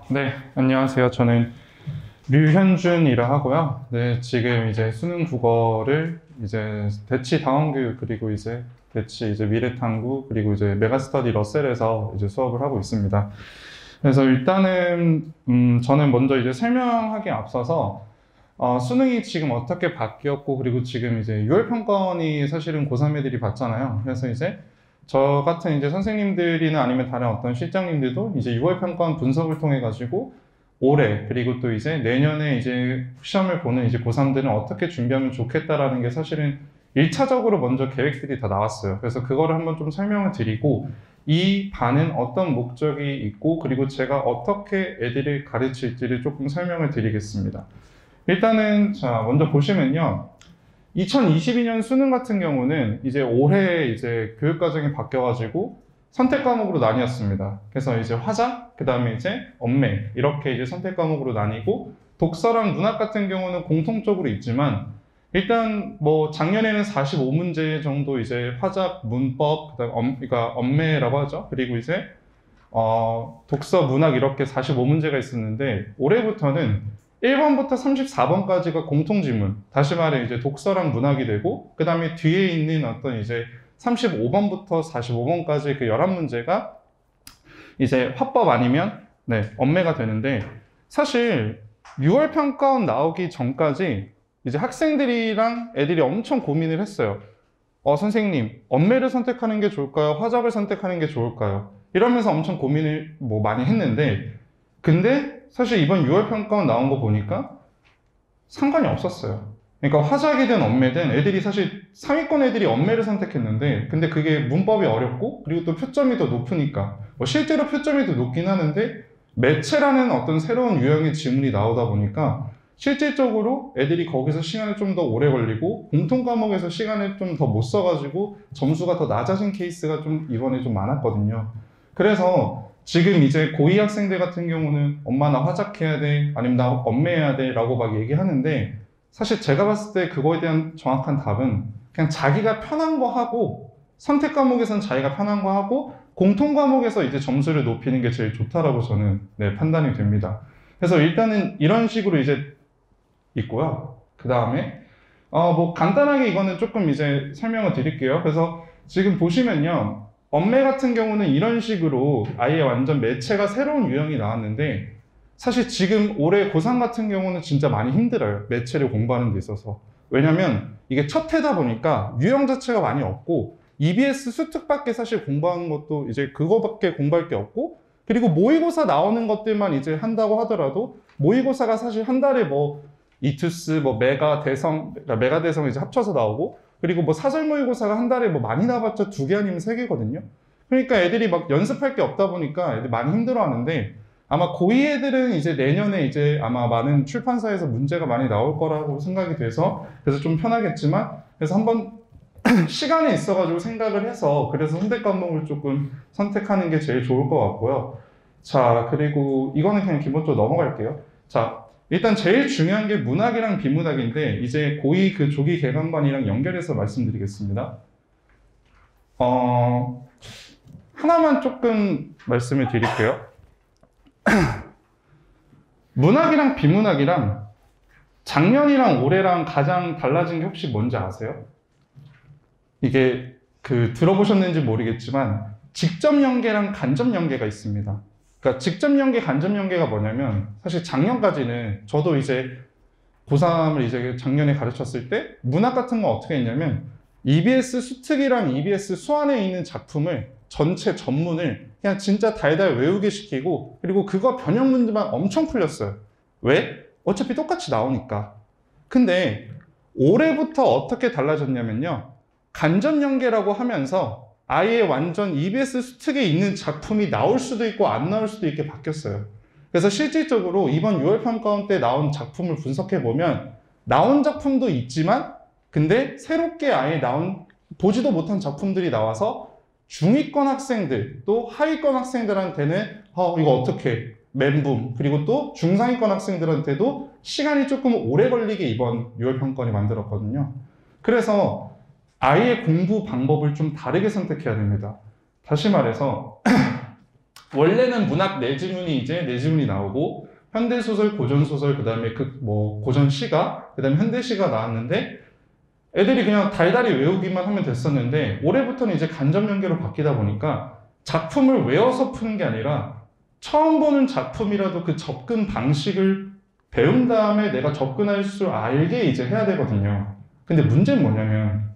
네, 안녕하세요. 저는 류현준이라 하고요. 네, 지금 이제 수능 국어를 이제 대치 다원교육 그리고 이제 대치 이제 미래탐구 그리고 이제 메가스터디 러셀에서 이제 수업을 하고 있습니다. 그래서 일단은 저는 먼저 이제 설명하기에 앞서서 수능이 지금 어떻게 바뀌었고 그리고 지금 이제 6월 평가원이 사실은 고3 애들이 봤잖아요. 그래서 이제 저 같은 이제 선생님들이나 아니면 다른 어떤 실장님들도 이제 6월 평가원 분석을 통해 가지고 올해 그리고 또 이제 내년에 이제 시험을 보는 이제 고3들은 어떻게 준비하면 좋겠다라는 게 사실은 1차적으로 먼저 계획들이 다 나왔어요. 그래서 그거를 한번 좀 설명을 드리고 이 반은 어떤 목적이 있고 그리고 제가 어떻게 애들을 가르칠지를 조금 설명을 드리겠습니다. 일단은 자 먼저 보시면요. 2022년 수능 같은 경우는 이제 올해 이제 교육과정이 바뀌어가지고 선택 과목으로 나뉘었습니다. 그래서 이제 화작, 그 다음에 이제 언매 이렇게 이제 선택 과목으로 나뉘고 독서랑 문학 같은 경우는 공통적으로 있지만 일단 뭐 작년에는 45문제 정도 이제 화작, 문법, 그다음 그러니까 언매라고 하죠. 그리고 이제 독서, 문학 이렇게 45문제가 있었는데 올해부터는 1번부터 34번까지가 공통지문. 다시 말해 이제 독서랑 문학이 되고 그 다음에 뒤에 있는 어떤 이제 35번부터 45번까지 그 11문제가 이제 화법 아니면 언매가 되는데 사실 6월 평가원 나오기 전까지 이제 학생들이랑 애들이 엄청 고민을 했어요. 선생님, 언매를 선택하는 게 좋을까요? 화작을 선택하는 게 좋을까요? 이러면서 엄청 고민을 뭐 많이 했는데 근데 사실 이번 6월 평가원 나온 거 보니까 상관이 없었어요. 그러니까 화작이든 언매든 애들이 사실 상위권 애들이 언매를 선택했는데 근데 그게 문법이 어렵고 그리고 또 표점이 더 높으니까 뭐 실제로 표점이 더 높긴 하는데 매체라는 어떤 새로운 유형의 지문이 나오다 보니까 실질적으로 애들이 거기서 시간이 좀 더 오래 걸리고 공통 과목에서 시간을 좀 더 못 써가지고 점수가 더 낮아진 케이스가 좀 이번에 좀 많았거든요. 그래서 지금 이제 고2 학생들 같은 경우는 엄마 나 화작해야 돼 아니면 나 언매해야 돼 라고 막 얘기하는데 사실 제가 봤을 때 그거에 대한 정확한 답은 그냥 자기가 편한 거 하고 선택 과목에서는 자기가 편한 거 하고 공통 과목에서 이제 점수를 높이는 게 제일 좋다라고 저는 판단이 됩니다. 그래서 일단은 이런 식으로 이제 있고요. 그 다음에 뭐 간단하게 이거는 조금 이제 설명을 드릴게요. 그래서 지금 보시면요. 언매 같은 경우는 이런 식으로 아예 완전 매체가 새로운 유형이 나왔는데 사실 지금 올해 고3 같은 경우는 진짜 많이 힘들어요. 매체를 공부하는 데 있어서. 왜냐면 이게 첫 해다 보니까 유형 자체가 많이 없고 EBS 수특밖에 사실 공부하는 것도 이제 그거밖에 공부할 게 없고 그리고 모의고사 나오는 것들만 이제 한다고 하더라도 모의고사가 사실 한 달에 뭐 이투스, 뭐 메가, 대성, 그러니까 메가 대성 이제 합쳐서 나오고 그리고 뭐 사설 모의고사가 한 달에 뭐 많이 나봤자 2개 아니면 3개거든요. 그러니까 애들이 막 연습할 게 없다 보니까 애들 많이 힘들어 하는데 아마 고2 애들은 이제 내년에 이제 아마 많은 출판사에서 문제가 많이 나올 거라고 생각이 돼서 그래서 좀 편하겠지만 그래서 한번 시간이 있어가지고 생각을 해서 그래서 선택 과목을 조금 선택하는 게 제일 좋을 것 같고요. 자, 그리고 이거는 그냥 기본적으로 넘어갈게요. 자, 일단 제일 중요한 게 문학이랑 비문학인데 이제 고2 그 조기 개강반이랑 연결해서 말씀드리겠습니다. 하나만 조금 말씀을 드릴게요. 문학이랑 비문학이랑 작년이랑 올해랑 가장 달라진 게 혹시 뭔지 아세요? 이게 들어보셨는지 모르겠지만 직접 연계랑 간접 연계가 있습니다. 그러니까 직접 연계, 간접 연계가 뭐냐면 사실 작년까지는 저도 이제 고3을 이제 작년에 가르쳤을 때 문학 같은 거 어떻게 했냐면 EBS 수특이랑 EBS 수안에 있는 작품을 전체 전문을 그냥 진짜 달달 외우게 시키고 그리고 그거 변형 문제만 엄청 풀렸어요. 왜? 어차피 똑같이 나오니까. 근데 올해부터 어떻게 달라졌냐면요. 간접 연계라고 하면서 아예 완전 EBS 수특에 있는 작품이 나올 수도 있고 안 나올 수도 있게 바뀌었어요. 그래서 실질적으로 이번 6월 평가원 때 나온 작품을 분석해보면 나온 작품도 있지만 근데 새롭게 아예 보지도 못한 작품들이 나와서 중위권 학생들 또 하위권 학생들한테는 이거 어떻게 멘붕 그리고 또 중상위권 학생들한테도 시간이 조금 오래 걸리게 이번 6월 평가원이 만들었거든요. 그래서 아예 공부 방법을 좀 다르게 선택해야 됩니다. 다시 말해서 원래는 문학 내지문이 이제 내지문이 나오고 현대소설, 고전소설, 그 다음에 고전시가, 그 다음에 현대시가 나왔는데 애들이 그냥 달달이 외우기만 하면 됐었는데 올해부터는 이제 간접연계로 바뀌다 보니까 작품을 외워서 푸는 게 아니라 처음 보는 작품이라도 그 접근 방식을 배운 다음에 내가 접근할 줄 알게 이제 해야 되거든요. 근데 문제는 뭐냐면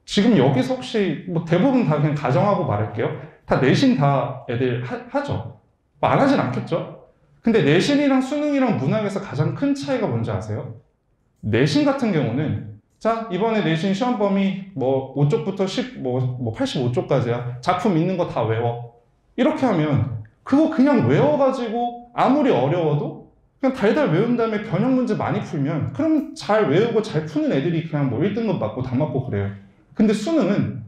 지금 여기서 혹시 뭐 대부분 다 그냥 가정하고 말할게요. 다 내신 다 애들 하죠. 뭐 안 하진 않겠죠? 근데 내신이랑 수능이랑 문학에서 가장 큰 차이가 뭔지 아세요? 내신 같은 경우는 자, 이번에 내신 시험 범위 뭐 5쪽부터 85쪽까지야. 작품 있는 거 다 외워. 이렇게 하면 그거 그냥 외워가지고 아무리 어려워도 그냥 달달 외운 다음에 변형 문제 많이 풀면 그럼 잘 외우고 잘 푸는 애들이 그냥 뭐 1등급 맞고 다 맞고 그래요. 근데 수능은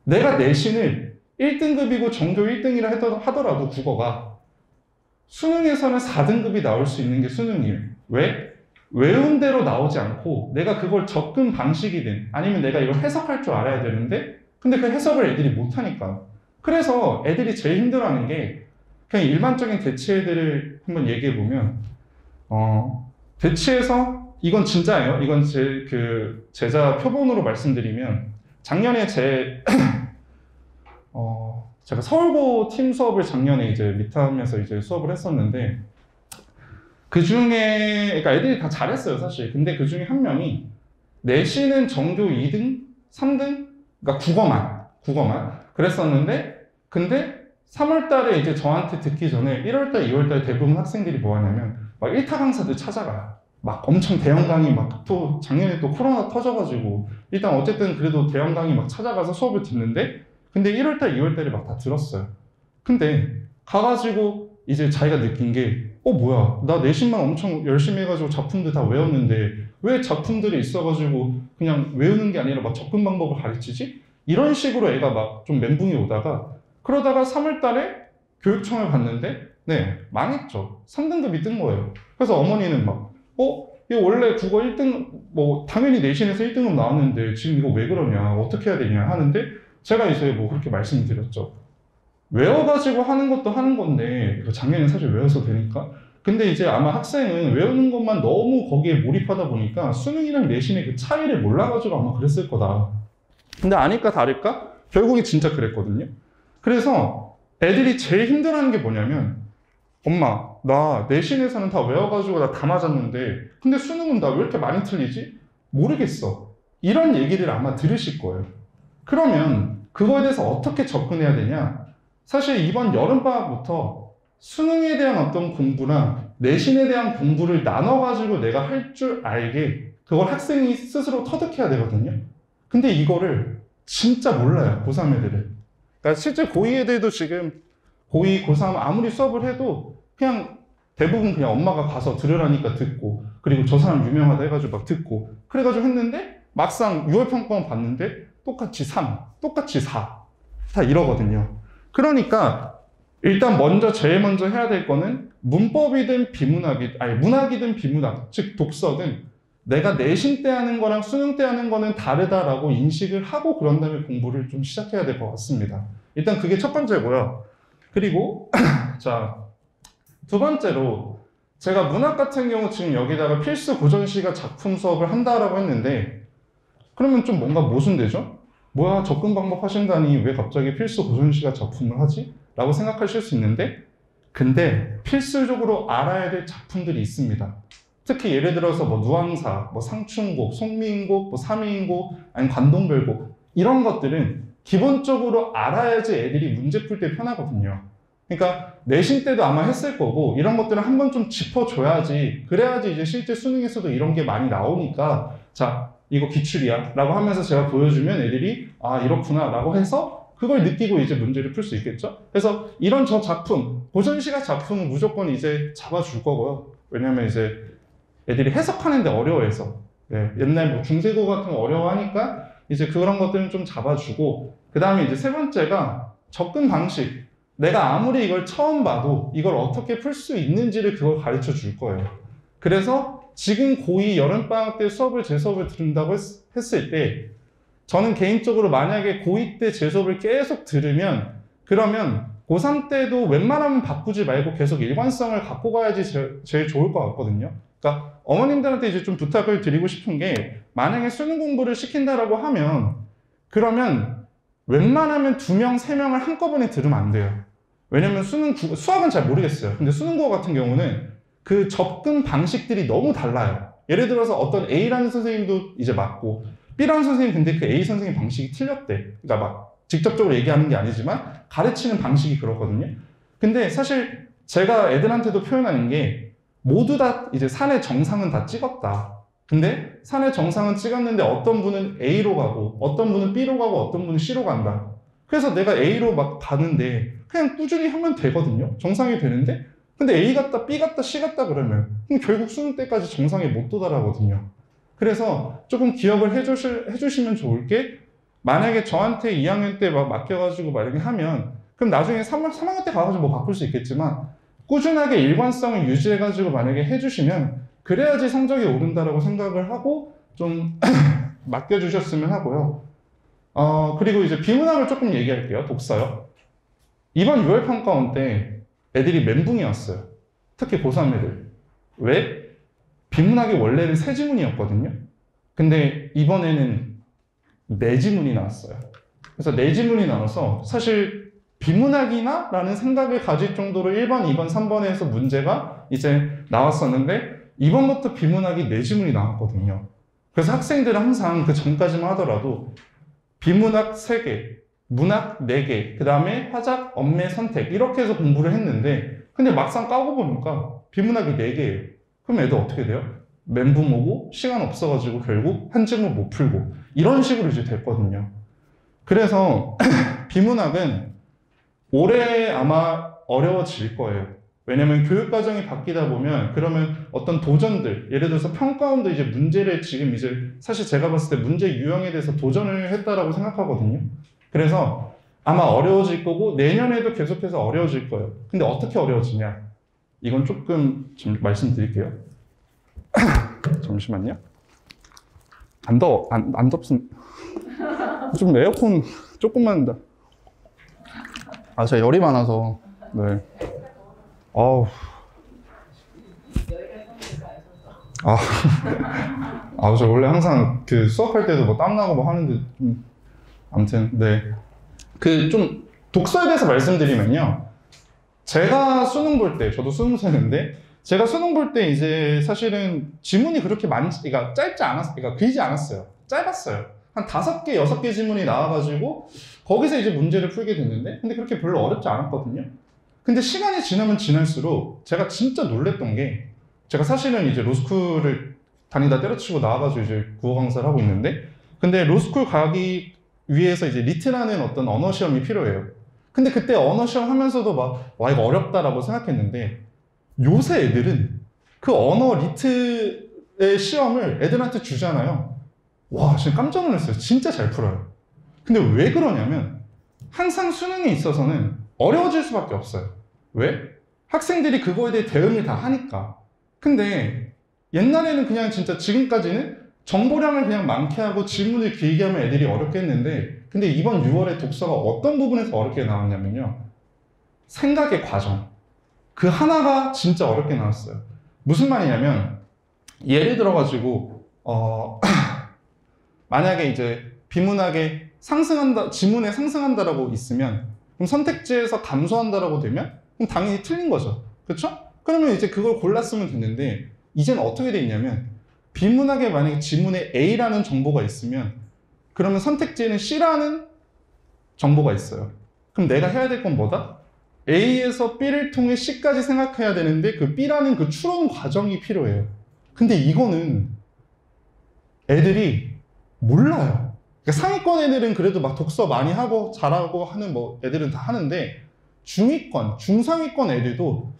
내가 내신을 1등급이고 전교 1등이라 하더라도 국어가 수능에서는 4등급이 나올 수 있는 게 수능이에요. 왜? 외운 대로 나오지 않고 내가 그걸 접근 방식이든 아니면 내가 이걸 해석할 줄 알아야 되는데 근데 그 해석을 애들이 못하니까. 그래서 애들이 제일 힘들어하는 게 그냥 일반적인 대치애들을 한번 얘기해보면 대치에서 이건 진짜예요. 이건 제 제자 표본으로 말씀드리면 작년에 제가 서울고 팀 수업을 작년에 이제 미타하면서 이제 수업을 했었는데 그 중에 그러니까 애들이 다 잘했어요 사실. 근데 그 중에 한 명이 내신은 전교 2등, 3등, 그러니까 국어만 그랬었는데 근데 3월달에 이제 저한테 듣기 전에 1월달, 2월달 대부분 학생들이 뭐 하냐면 막 1타 강사들 찾아가요. 막 엄청 대형 강의 막 또 작년에 또 코로나 터져가지고 일단 어쨌든 그래도 대형 강의 막 찾아가서 수업을 듣는데 근데 1월달, 2월달에 막 다 들었어요. 근데 가가지고 이제 자기가 느낀 게 뭐야 나 내신만 엄청 열심히 해가지고 작품들 다 외웠는데 왜 작품들이 있어가지고 그냥 외우는 게 아니라 막 접근 방법을 가르치지? 이런 식으로 애가 막 좀 멘붕이 오다가 그러다가 3월달에 교육청을 갔는데 네 망했죠. 3등급이 뜬 거예요. 그래서 어머니는 막 이거 원래 국어 1등 뭐 당연히 내신에서 1등급 나왔는데 지금 이거 왜 그러냐 어떻게 해야 되냐 하는데 제가 이제 뭐 그렇게 말씀드렸죠. 외워가지고 하는 것도 하는 건데 작년에 사실 외워서 되니까 근데 이제 아마 학생은 외우는 것만 너무 거기에 몰입하다 보니까 수능이랑 내신의 그 차이를 몰라가지고 아마 그랬을 거다. 근데 아닐까 다를까 결국에 진짜 그랬거든요. 그래서 애들이 제일 힘들어하는 게 뭐냐면 엄마 나 내신에서는 다 외워가지고 나 다 맞았는데 근데 수능은 나 왜 이렇게 많이 틀리지? 모르겠어. 이런 얘기를 아마 들으실 거예요. 그러면 그거에 대해서 어떻게 접근해야 되냐? 사실 이번 여름방학부터 수능에 대한 어떤 공부랑 내신에 대한 공부를 나눠가지고 내가 할 줄 알게 그걸 학생이 스스로 터득해야 되거든요. 근데 이거를 진짜 몰라요, 고3 애들은. 그러니까 실제 고2 애들도 지금 고2, 고3 아무리 수업을 해도 그냥 대부분 그냥 엄마가 가서 들으라니까 듣고 그리고 저 사람 유명하다 해가지고 막 듣고 그래가지고 했는데 막상 6월 평가원 봤는데 똑같이 3, 똑같이 4. 다 이러거든요. 그러니까 일단 제일 먼저 해야 될 거는 문법이든 문학이든 비문학, 즉 독서든 내가 내신 때 하는 거랑 수능 때 하는 거는 다르다라고 인식을 하고 그런 다음에 공부를 좀 시작해야 될 것 같습니다. 일단 그게 첫 번째고요. 그리고 자, 두 번째로 제가 문학 같은 경우 지금 여기다가 필수 고전시가 작품 수업을 한다라고 했는데 그러면 좀 뭔가 모순되죠? 뭐야 접근 방법 하신다니 왜 갑자기 필수 고전시가 작품을 하지? 라고 생각하실 수 있는데 근데 필수적으로 알아야 될 작품들이 있습니다. 특히 예를 들어서 뭐 누앙사, 뭐 상춘곡, 송미인곡, 뭐 삼위인곡, 아니면 관동별곡 이런 것들은 기본적으로 알아야지 애들이 문제 풀 때 편하거든요. 그러니까 내신 때도 아마 했을 거고 이런 것들은 한번 좀 짚어줘야지 그래야지 이제 실제 수능에서도 이런 게 많이 나오니까 자 이거 기출이야 라고 하면서 제가 보여주면 애들이 아 이렇구나 라고 해서 그걸 느끼고 이제 문제를 풀 수 있겠죠. 그래서 이런 저 작품 고전시가 작품은 무조건 이제 잡아줄 거고요. 왜냐면 이제 애들이 해석하는데 어려워해서 네, 옛날 뭐 중세고 같은 거 어려워하니까 이제 그런 것들은 좀 잡아주고 그 다음에 이제 세 번째가 접근 방식. 내가 아무리 이걸 처음 봐도 이걸 어떻게 풀 수 있는지를 그걸 가르쳐 줄 거예요. 그래서 지금 고2 여름방학 때 제 수업을 들은다고 했을 때 저는 개인적으로 만약에 고2 때 제 수업을 계속 들으면 그러면 고3 때도 웬만하면 바꾸지 말고 계속 일관성을 갖고 가야지 제일 좋을 것 같거든요. 그러니까 어머님들한테 이제 좀 부탁을 드리고 싶은 게, 만약에 수능 공부를 시킨다라고 하면 그러면 웬만하면 2명, 3명을 한꺼번에 들으면 안 돼요. 왜냐면 수학은 잘 모르겠어요. 근데 수능 국어 같은 경우는 그 접근 방식들이 너무 달라요. 예를 들어서 어떤 A라는 선생님도 이제 맞고, B라는 선생님 근데 그 A 선생님 방식이 틀렸대. 그러니까 막 직접적으로 얘기하는 게 아니지만 가르치는 방식이 그렇거든요. 근데 사실 제가 애들한테도 표현하는 게, 모두 다 이제 산의 정상은 다 찍었다. 근데 산의 정상은 찍었는데 어떤 분은 A로 가고 어떤 분은 B로 가고 어떤 분은 C로 간다. 그래서 내가 A로 막 가는데 그냥 꾸준히 하면 되거든요. 정상이 되는데, 근데 A 갔다 B 갔다 C 갔다 그러면 그럼 결국 수능 때까지 정상에 못 도달하거든요. 그래서 조금 기억을 해주시면 좋을 게, 만약에 저한테 2학년 때 막 맡겨가지고 만약에 하면, 그럼 나중에 3학년 때 가가지고 뭐 바꿀 수 있겠지만 꾸준하게 일관성을 유지해가지고 만약에 해주시면 그래야지 성적이 오른다라고 생각을 하고 좀 맡겨주셨으면 하고요. 그리고 이제 비문학을 조금 얘기할게요. 독서요. 이번 6월 평가원 때 애들이 멘붕이 왔어요. 특히 고3 애들. 왜? 비문학이 원래는 3지문이었거든요. 근데 이번에는 4지문이 나왔어요. 그래서 4지문이 나와서 사실 비문학이나? 라는 생각을 가질 정도로 1번, 2번, 3번에서 문제가 이제 나왔었는데, 이번부터 비문학이 4지문이 나왔거든요. 그래서 학생들은 항상 그 전까지만 하더라도 비문학 3개, 문학 4개, 그 다음에 화작, 엄매, 선택 이렇게 해서 공부를 했는데, 근데 막상 까고 보니까 비문학이 4개예요. 그럼 애들 어떻게 돼요? 멘붕 오고 시간 없어가지고 결국 한 지문 못 풀고 이런 식으로 이제 됐거든요. 그래서 비문학은 올해 아마 어려워질 거예요. 왜냐면 교육과정이 바뀌다 보면 그러면 어떤 도전들, 예를 들어서 평가원도 이제 문제를 지금 이제 사실 제가 봤을 때 문제 유형에 대해서 도전을 했다라고 생각하거든요. 그래서 아마 어려워질 거고 내년에도 계속해서 어려워질 거예요. 근데 어떻게 어려워지냐? 이건 조금 좀 말씀드릴게요. 잠시만요. 안 덥습니다. 좀 에어컨 조금만 더. 제가 열이 많아서. 네. 아우. 저 원래 항상 그 수업할 때도 뭐 땀나고 뭐 하는데, 아무튼, 네. 좀 독서에 대해서 말씀드리면요. 제가 수능 볼 때, 저도 수능생인데, 제가 수능 볼 때 이제 사실은 지문이 그렇게 그러니까 짧지 않았어요. 그러니까 길지 않았어요. 짧았어요. 한 5개, 6개 지문이 나와가지고 거기서 이제 문제를 풀게 됐는데, 근데 그렇게 별로 어렵지 않았거든요. 근데 시간이 지나면 지날수록 제가 진짜 놀랬던 게, 제가 사실은 이제 로스쿨을 다니다 때려치고 나와가지고 이제 국어 강사를 하고 있는데, 근데 로스쿨 가기 위해서 이제 리트라는 어떤 언어 시험이 필요해요. 근데 그때 언어 시험 하면서도 와, 이거 어렵다라고 생각했는데, 요새 애들은 그 언어 리트의 시험을 애들한테 주잖아요. 와, 진짜 깜짝 놀랐어요. 진짜 잘 풀어요. 근데 왜 그러냐면, 항상 수능에 있어서는 어려워질 수밖에 없어요. 왜? 학생들이 그거에 대해 대응을 다 하니까. 근데 옛날에는 그냥 진짜 지금까지는 정보량을 그냥 많게 하고 질문을 길게 하면 애들이 어렵게 했는데, 근데 이번 6월에 독서가 어떤 부분에서 어렵게 나왔냐면요. 생각의 과정. 그 하나가 진짜 어렵게 나왔어요. 무슨 말이냐면, 예를 들어가지고, 만약에 이제 비문학에 상승한다, 지문에 상승한다라고 있으면, 그럼 선택지에서 감소한다라고 되면, 그럼 당연히 틀린 거죠. 그렇죠? 그러면 이제 그걸 골랐으면 됐는데, 이제는 어떻게 돼 있냐면, 비문학에 만약에 지문에 A라는 정보가 있으면, 그러면 선택지에는 C라는 정보가 있어요. 그럼 내가 해야 될 건 뭐다? A에서 B를 통해 C까지 생각해야 되는데, 그 B라는 그 추론 과정이 필요해요. 근데 이거는 애들이 몰라요. 그러니까 상위권 애들은 그래도 막 독서 많이 하고 잘하고 하는 뭐 애들은 다 하는데, 중위권, 중상위권 애들도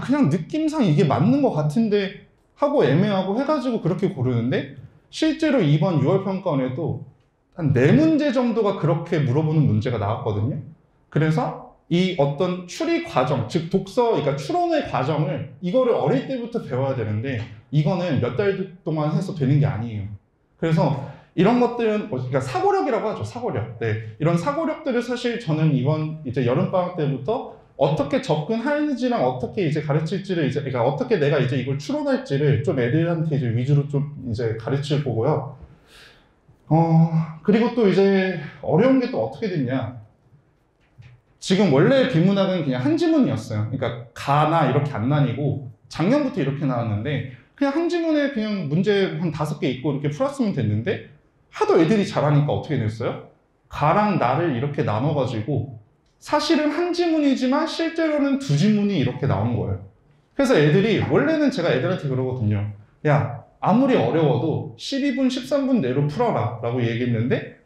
그냥 느낌상 이게 맞는 것 같은데 하고 애매하고 해가지고 그렇게 고르는데, 실제로 이번 6월 평가원에도 한 4문제 정도가 그렇게 물어보는 문제가 나왔거든요. 그래서 이 어떤 추리 과정, 즉 독서, 그러니까 추론의 과정을 이거를 어릴 때부터 배워야 되는데, 이거는 몇 달 동안 해서 되는 게 아니에요. 그래서 이런 것들은 그러니까 사고력이라고 하죠. 사고력. 네. 이런 사고력들을 사실 저는 이번 이제 여름방학 때부터 어떻게 접근하는지랑 어떻게 이제 가르칠지를 이제 그러니까 어떻게 내가 이제 이걸 추론할지를 좀 애들한테 이제 위주로 좀 이제 가르칠 거고요. 그리고 또 이제 어려운 게 또 어떻게 됐냐. 지금 원래 비문학은 그냥 한 지문이었어요. 그러니까 가나 이렇게 안 나뉘고 작년부터 이렇게 나왔는데 그냥 한 지문에 그냥 문제 한 5개 있고 이렇게 풀었으면 됐는데 하도 애들이 잘하니까 어떻게 됐어요? 가랑 나를 이렇게 나눠가지고 사실은 한 지문이지만 실제로는 2지문이 이렇게 나온 거예요. 그래서 애들이 원래는 제가 애들한테 그러거든요. 야, 아무리 어려워도 12분, 13분 내로 풀어라 라고 얘기했는데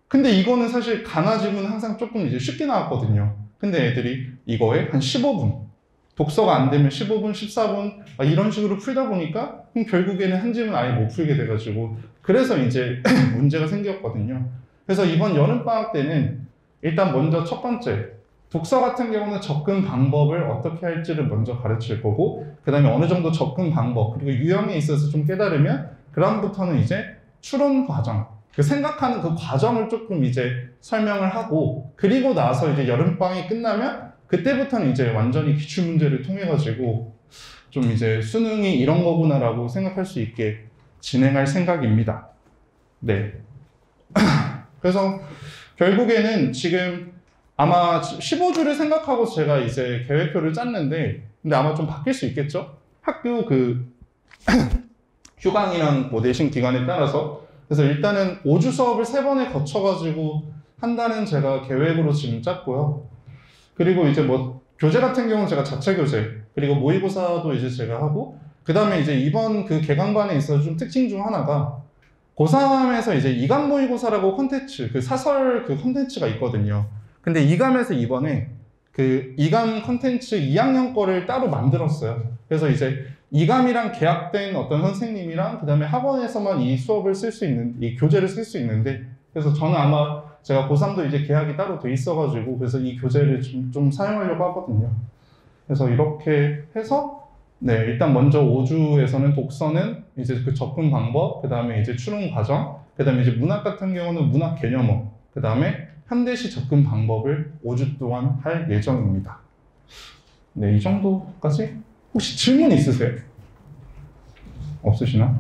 근데 이거는 사실 가나 지문은 항상 조금 이제 쉽게 나왔거든요. 근데 애들이 이거에 한 15분 독서가 안 되면 15분, 14분 이런 식으로 풀다 보니까 결국에는 한 지문 아예 못 풀게 돼가지고 그래서 이제 문제가 생겼거든요. 그래서 이번 여름방학 때는 일단 먼저 첫 번째 독서 같은 경우는 접근 방법을 어떻게 할지를 먼저 가르칠 거고 그 다음에 어느 정도 접근 방법 그리고 유형에 있어서 좀 깨달으면 그 다음부터는 이제 추론 과정 그 생각하는 그 과정을 조금 이제 설명을 하고 그리고 나서 이제 여름방학이 끝나면 그때부터는 이제 완전히 기출문제를 통해 가지고 좀 이제 수능이 이런 거구나라고 생각할 수 있게 진행할 생각입니다. 네. 그래서 결국에는 지금 아마 15주를 생각하고 제가 이제 계획표를 짰는데 근데 아마 좀 바뀔 수 있겠죠? 학교 그 휴강이랑 뭐 내신 기간에 따라서 그래서 일단은 5주 수업을 3번에 거쳐가지고 한다는 제가 계획으로 지금 짰고요. 그리고 이제 뭐 교재 같은 경우는 제가 자체 교재 그리고 모의고사도 이제 제가 하고 그 다음에 이제 이번 그 개강반에 있어서 좀 특징 중 하나가 고3에서 이제 이감 모의고사라고 콘텐츠 그 사설 그 콘텐츠가 있거든요. 근데 이감에서 이번에 그 이감 콘텐츠 2학년 거를 따로 만들었어요. 그래서 이제 이감이랑 계약된 어떤 선생님이랑 그 다음에 학원에서만 이 수업을 쓸 수 있는 이 교재를 쓸 수 있는데 그래서 저는 아마 제가 고3도 이제 계약이 따로 돼 있어가지고 그래서 이 교재를 좀 사용하려고 하거든요. 그래서 이렇게 해서 네 일단 먼저 5주에서는 독서는 이제 그 접근 방법 그 다음에 이제 추론 과정 그 다음에 이제 문학 같은 경우는 문학 개념어 그 다음에 현대시 접근 방법을 5주 동안 할 예정입니다. 네, 이 정도까지? 혹시 질문 있으세요? 없으시나?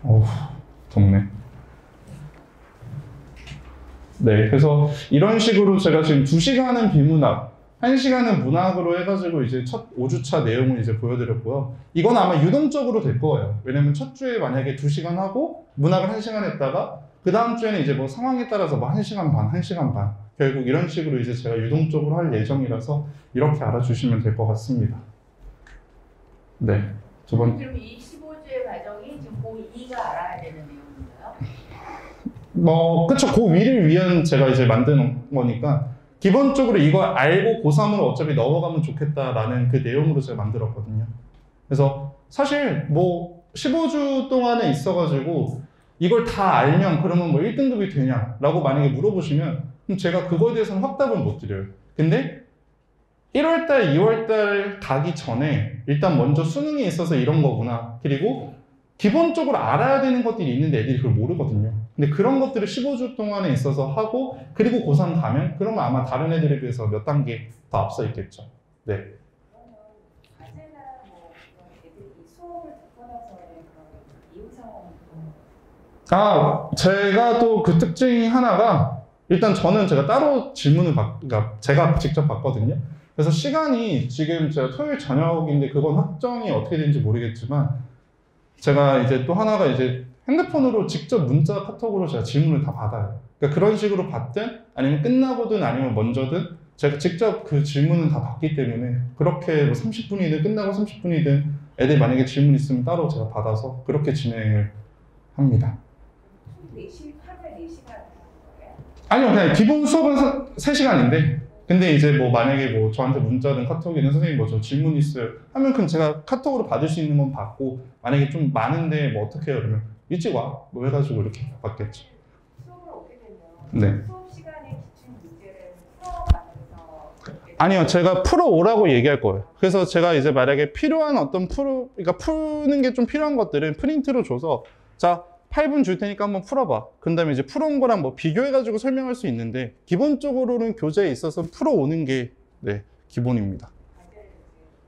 어우, 덥네. 네, 그래서 이런 식으로 제가 지금 2시간은 비문학, 1시간은 문학으로 해가지고 이제 첫 5주차 내용을 이제 보여드렸고요. 이건 아마 유동적으로 될 거예요. 왜냐면 첫 주에 만약에 2시간 하고 문학을 1시간 했다가 그 다음 주에는 이제 뭐 상황에 따라서 뭐 1시간 반, 1시간 반. 결국 이런 식으로 이제 제가 유동적으로 할 예정이라서 이렇게 알아주시면 될 것 같습니다. 네. 두 번. 그럼 이 15주의 과정이 지금 고2가 알아야 되는 내용인가요? 뭐, 그쵸. 그 위를 위한 제가 이제 만드는 거니까 기본적으로 이걸 알고 고3으로 어차피 넘어가면 좋겠다라는 그 내용으로 제가 만들었거든요. 그래서 사실 뭐 15주 동안에 있어가지고 이걸 다 알면 그러면 뭐 1등급이 되냐 라고 만약에 물어보시면 그럼 제가 그거에 대해서는 확답은 못 드려요. 근데 1월달, 2월달 가기 전에 일단 먼저 수능이 있어서 이런 거구나. 그리고 기본적으로 알아야 되는 것들이 있는데 애들이 그걸 모르거든요. 근데 그런 것들을 15주 동안에 있어서 하고 그리고 고3 가면 그러면 아마 다른 애들에 비해서 몇 단계 더 앞서 있겠죠. 네. 그러면 과제나 뭐 애들이 수업을 듣고 나서의 그런 이후 상황은 제가 또 그 특징이 하나가 일단 저는 제가 따로 질문을 그러니까 제가 직접 받거든요. 그래서 시간이 지금 제가 토요일 저녁인데 그건 확정이 어떻게 되는지 모르겠지만 제가 이제 또 하나가 이제 핸드폰으로 직접 문자 카톡으로 제가 질문을 다 받아요. 그러니까 그런 식으로 받든 아니면 끝나고든 아니면 먼저든 제가 직접 그 질문은 다 받기 때문에 그렇게 뭐 30분이든 끝나고 30분이든 애들 만약에 질문 있으면 따로 제가 받아서 그렇게 진행을 합니다. 4시간 4시간 하는 거예요? 아니요, 그냥 기본 수업은 3시간인데 근데 이제 뭐 만약에 뭐 저한테 문자든 카톡이든 선생님 뭐 저 질문 있어요 하면 그럼 제가 카톡으로 받을 수 있는 건 받고 만약에 좀 많은데 뭐 어떻게 해요? 그러면 일찍 와 뭐 해가지고 이렇게 받겠죠. 수업을 오게 되면 네. 수업 시간에 기출 문제를 풀어가면서 아니요, 제가 풀어오라고 얘기할 거예요. 그래서 제가 이제 만약에 필요한 어떤 그러니까 푸는 게 좀 필요한 것들은 프린트로 줘서 자 8분 줄 테니까 한번 풀어봐. 그 다음에 이제 풀어온 거랑 뭐 비교해가지고 설명할 수 있는데, 기본적으로는 교재에 있어서 풀어오는 게, 네, 기본입니다.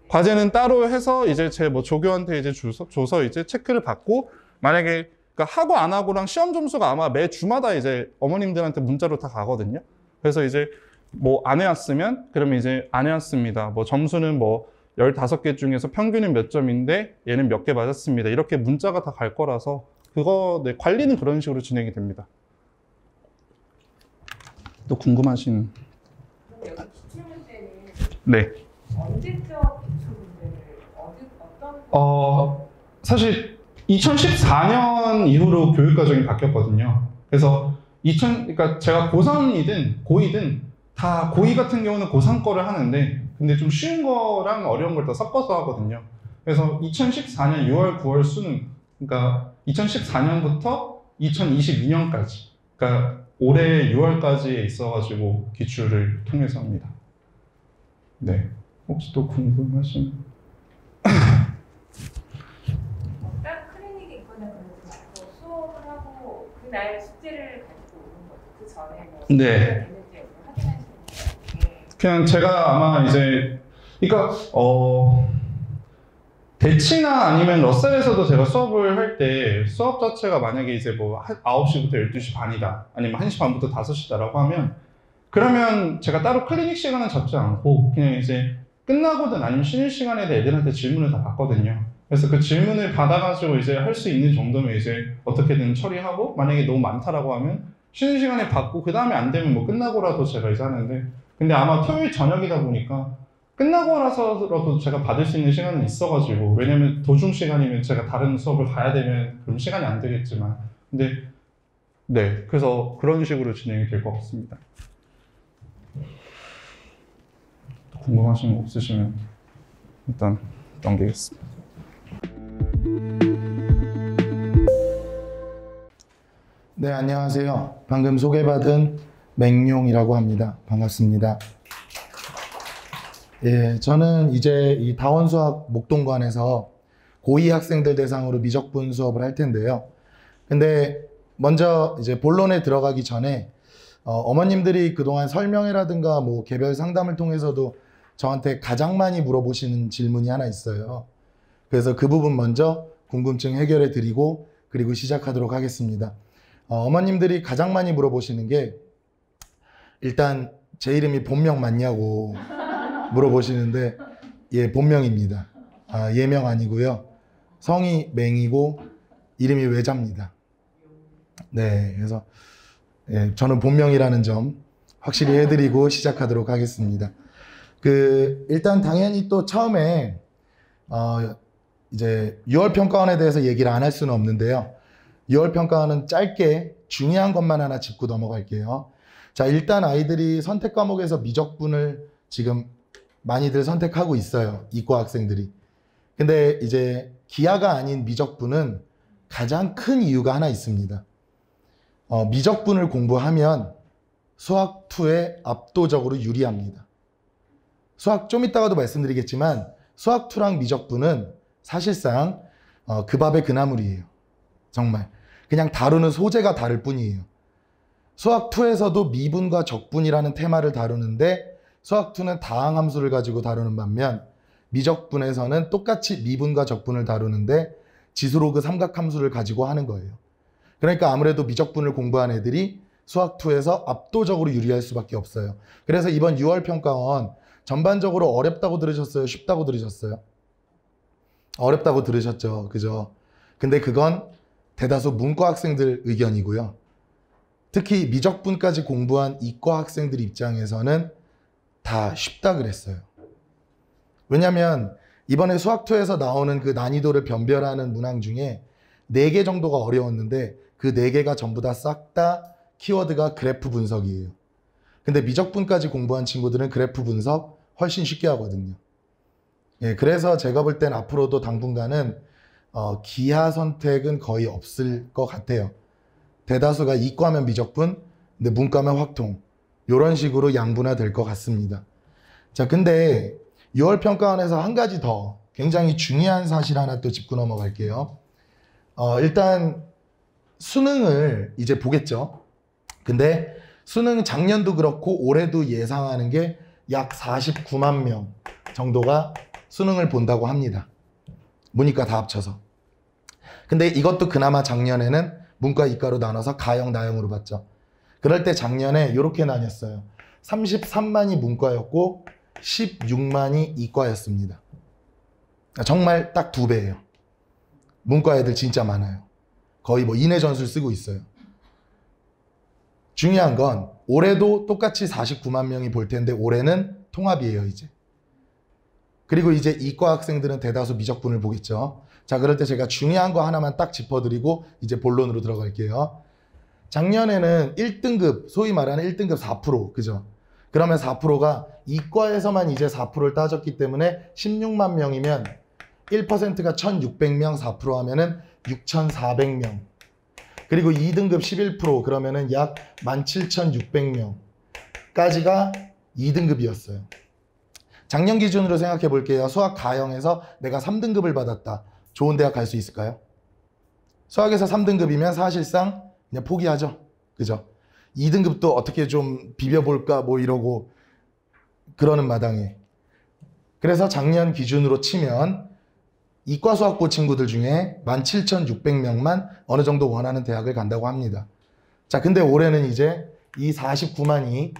과제는 따로 해서 이제 제 뭐 조교한테 이제 줘서 이제 체크를 받고, 만약에 그러니까 하고 안 하고랑 시험 점수가 아마 매 주마다 이제 어머님들한테 문자로 다 가거든요. 그래서 이제 뭐 안 해왔으면 그러면 이제 안 해왔습니다. 뭐 점수는 뭐 15개 중에서 평균은 몇 점인데 얘는 몇 개 맞았습니다. 이렇게 문자가 다 갈 거라서 그거 네, 관리는 그런 식으로 진행이 됩니다. 또 궁금하신? 그럼 여기 기출문제는 네. 언제적 기출문제를 어떤 사실 2014년 이후로 교육과정이 바뀌었거든요. 그래서 그러니까 제가 고3이든 고2든 다 고2 같은 경우는 고3 거를 하는데, 근데 좀 쉬운 거랑 어려운 걸 다 섞어서 하거든요. 그래서 2014년 6월, 9월 수능, 그러니까 2014년부터 2022년까지, 그러니까 올해 6월까지에 있어가지고 기출을 통해서 합니다. 네. 혹시 또 궁금하신? 딱 클리닉이 있거나 그러지 말고 수업을 하고 그날 숙제를 가지고 오는 거죠. 그 전에 뭐 네. 됐는지 확인하시는 거예요. 그냥 제가 아마 이제, 그러니까 대치나 아니면 러셀에서도 제가 수업을 할 때 수업 자체가 만약에 이제 뭐 9시부터 12시 반이다, 아니면 1시 반부터 5시다라고 하면, 그러면 제가 따로 클리닉 시간은 잡지 않고 그냥 이제 끝나거든 아니면 쉬는 시간에 애들한테 질문을 다 받거든요. 그래서 그 질문을 받아가지고 이제 할 수 있는 정도면 이제 어떻게든 처리하고, 만약에 너무 많다라고 하면 쉬는 시간에 받고, 그 다음에 안 되면 뭐 끝나고라도 제가 이제 하는데, 근데 아마 토요일 저녁이다 보니까 끝나고 나서라도 제가 받을 수 있는 시간은 있어가지고, 왜냐면 도중 시간이면 제가 다른 수업을 가야 되면 그럼 시간이 안 되겠지만, 근데 네, 그래서 그런 식으로 진행이 될 것 같습니다. 궁금하신 거 없으시면 일단 넘기겠습니다. 네, 안녕하세요. 방금 소개받은 맹용이라고 합니다. 반갑습니다. 예, 저는 이제 이 다원수학 목동관에서 고2 학생들 대상으로 미적분 수업을 할 텐데요. 근데 먼저 이제 본론에 들어가기 전에 어머님들이 그동안 설명회라든가 뭐 개별 상담을 통해서도 저한테 가장 많이 물어보시는 질문이 하나 있어요. 그래서 그 부분 먼저 궁금증 해결해 드리고 그리고 시작하도록 하겠습니다. 어머님들이 가장 많이 물어보시는 게, 일단 제 이름이 본명 맞냐고 물어보시는데, 예, 본명입니다. 예명 아니고요. 성이 맹이고 이름이 외자입니다. 네, 그래서 예, 저는 본명이라는 점 확실히 해드리고 시작하도록 하겠습니다. 일단 당연히 또 처음에 이제 6월 평가원에 대해서 얘기를 안 할 수는 없는데요. 6월 평가원은 짧게 중요한 것만 하나 짚고 넘어갈게요. 자, 일단 아이들이 선택 과목에서 미적분을 지금 많이들 선택하고 있어요. 이과 학생들이. 근데 이제 기하가 아닌 미적분은 가장 큰 이유가 하나 있습니다. 미적분을 공부하면 수학 2에 압도적으로 유리합니다. 수학 좀 이따가도 말씀드리겠지만 수학 2랑 미적분은 사실상 그 밥의 그 나물이에요. 정말 그냥 다루는 소재가 다를 뿐이에요. 수학 2에서도 미분과 적분이라는 테마를 다루는데 수학 2는 다항함수를 가지고 다루는 반면 미적분에서는 똑같이 미분과 적분을 다루는데 지수로그 삼각함수를 가지고 하는 거예요. 그러니까 아무래도 미적분을 공부한 애들이 수학 2에서 압도적으로 유리할 수밖에 없어요. 그래서 이번 6월 평가원 전반적으로 어렵다고 들으셨어요? 쉽다고 들으셨어요? 어렵다고 들으셨죠? 그죠? 근데 그건 대다수 문과 학생들 의견이고요. 특히 미적분까지 공부한 이과 학생들 입장에서는 다 쉽다 그랬어요. 왜냐면 이번에 수학2에서 나오는 그 난이도를 변별하는 문항 중에 4개 정도가 어려웠는데 그 4개가 전부 다 싹 다 키워드가 그래프 분석이에요. 근데 미적분까지 공부한 친구들은 그래프 분석 훨씬 쉽게 하거든요. 예, 그래서 제가 볼 땐 앞으로도 당분간은 기하 선택은 거의 없을 것 같아요. 대다수가 이과면 미적분, 근데 문과면 확통, 이런 식으로 양분화될 것 같습니다. 자, 근데 6월 평가원에서 한 가지 더 굉장히 중요한 사실 하나 또 짚고 넘어갈게요. 일단 수능을 이제 보겠죠. 근데 수능 작년도 그렇고 올해도 예상하는 게 약 49만 명 정도가 수능을 본다고 합니다. 문이과 다 합쳐서. 근데 이것도 그나마 작년에는 문과, 이과로 나눠서 가형, 나형으로 봤죠. 그럴 때 작년에 이렇게 나뉘었어요. 33만이 문과였고 16만이 이과였습니다. 정말 딱 2배예요. 문과 애들 진짜 많아요. 거의 뭐 인해 전술 쓰고 있어요. 중요한 건 올해도 똑같이 49만 명이 볼 텐데 올해는 통합이에요, 이제. 그리고 이제 이과 학생들은 대다수 미적분을 보겠죠. 자, 그럴 때 제가 중요한 거 하나만 딱 짚어드리고 이제 본론으로 들어갈게요. 작년에는 1등급, 소위 말하는 1등급 4%, 그죠? 그러면 4%가 이과에서만 이제 4%를 따졌기 때문에 16만 명이면 1%가 1,600명, 4% 하면은 6,400명. 그리고 2등급 11% 그러면은 약 17,600명까지가 2등급이었어요. 작년 기준으로 생각해 볼게요. 수학 가형에서 내가 3등급을 받았다. 좋은 대학 갈 수 있을까요? 수학에서 3등급이면 사실상 그냥 포기하죠. 그죠? 2등급도 어떻게 좀 비벼볼까 뭐 이러고 그러는 마당에. 그래서 작년 기준으로 치면 이과 수학고 친구들 중에 17,600명만 어느 정도 원하는 대학을 간다고 합니다. 자, 근데 올해는 이제 이 49만이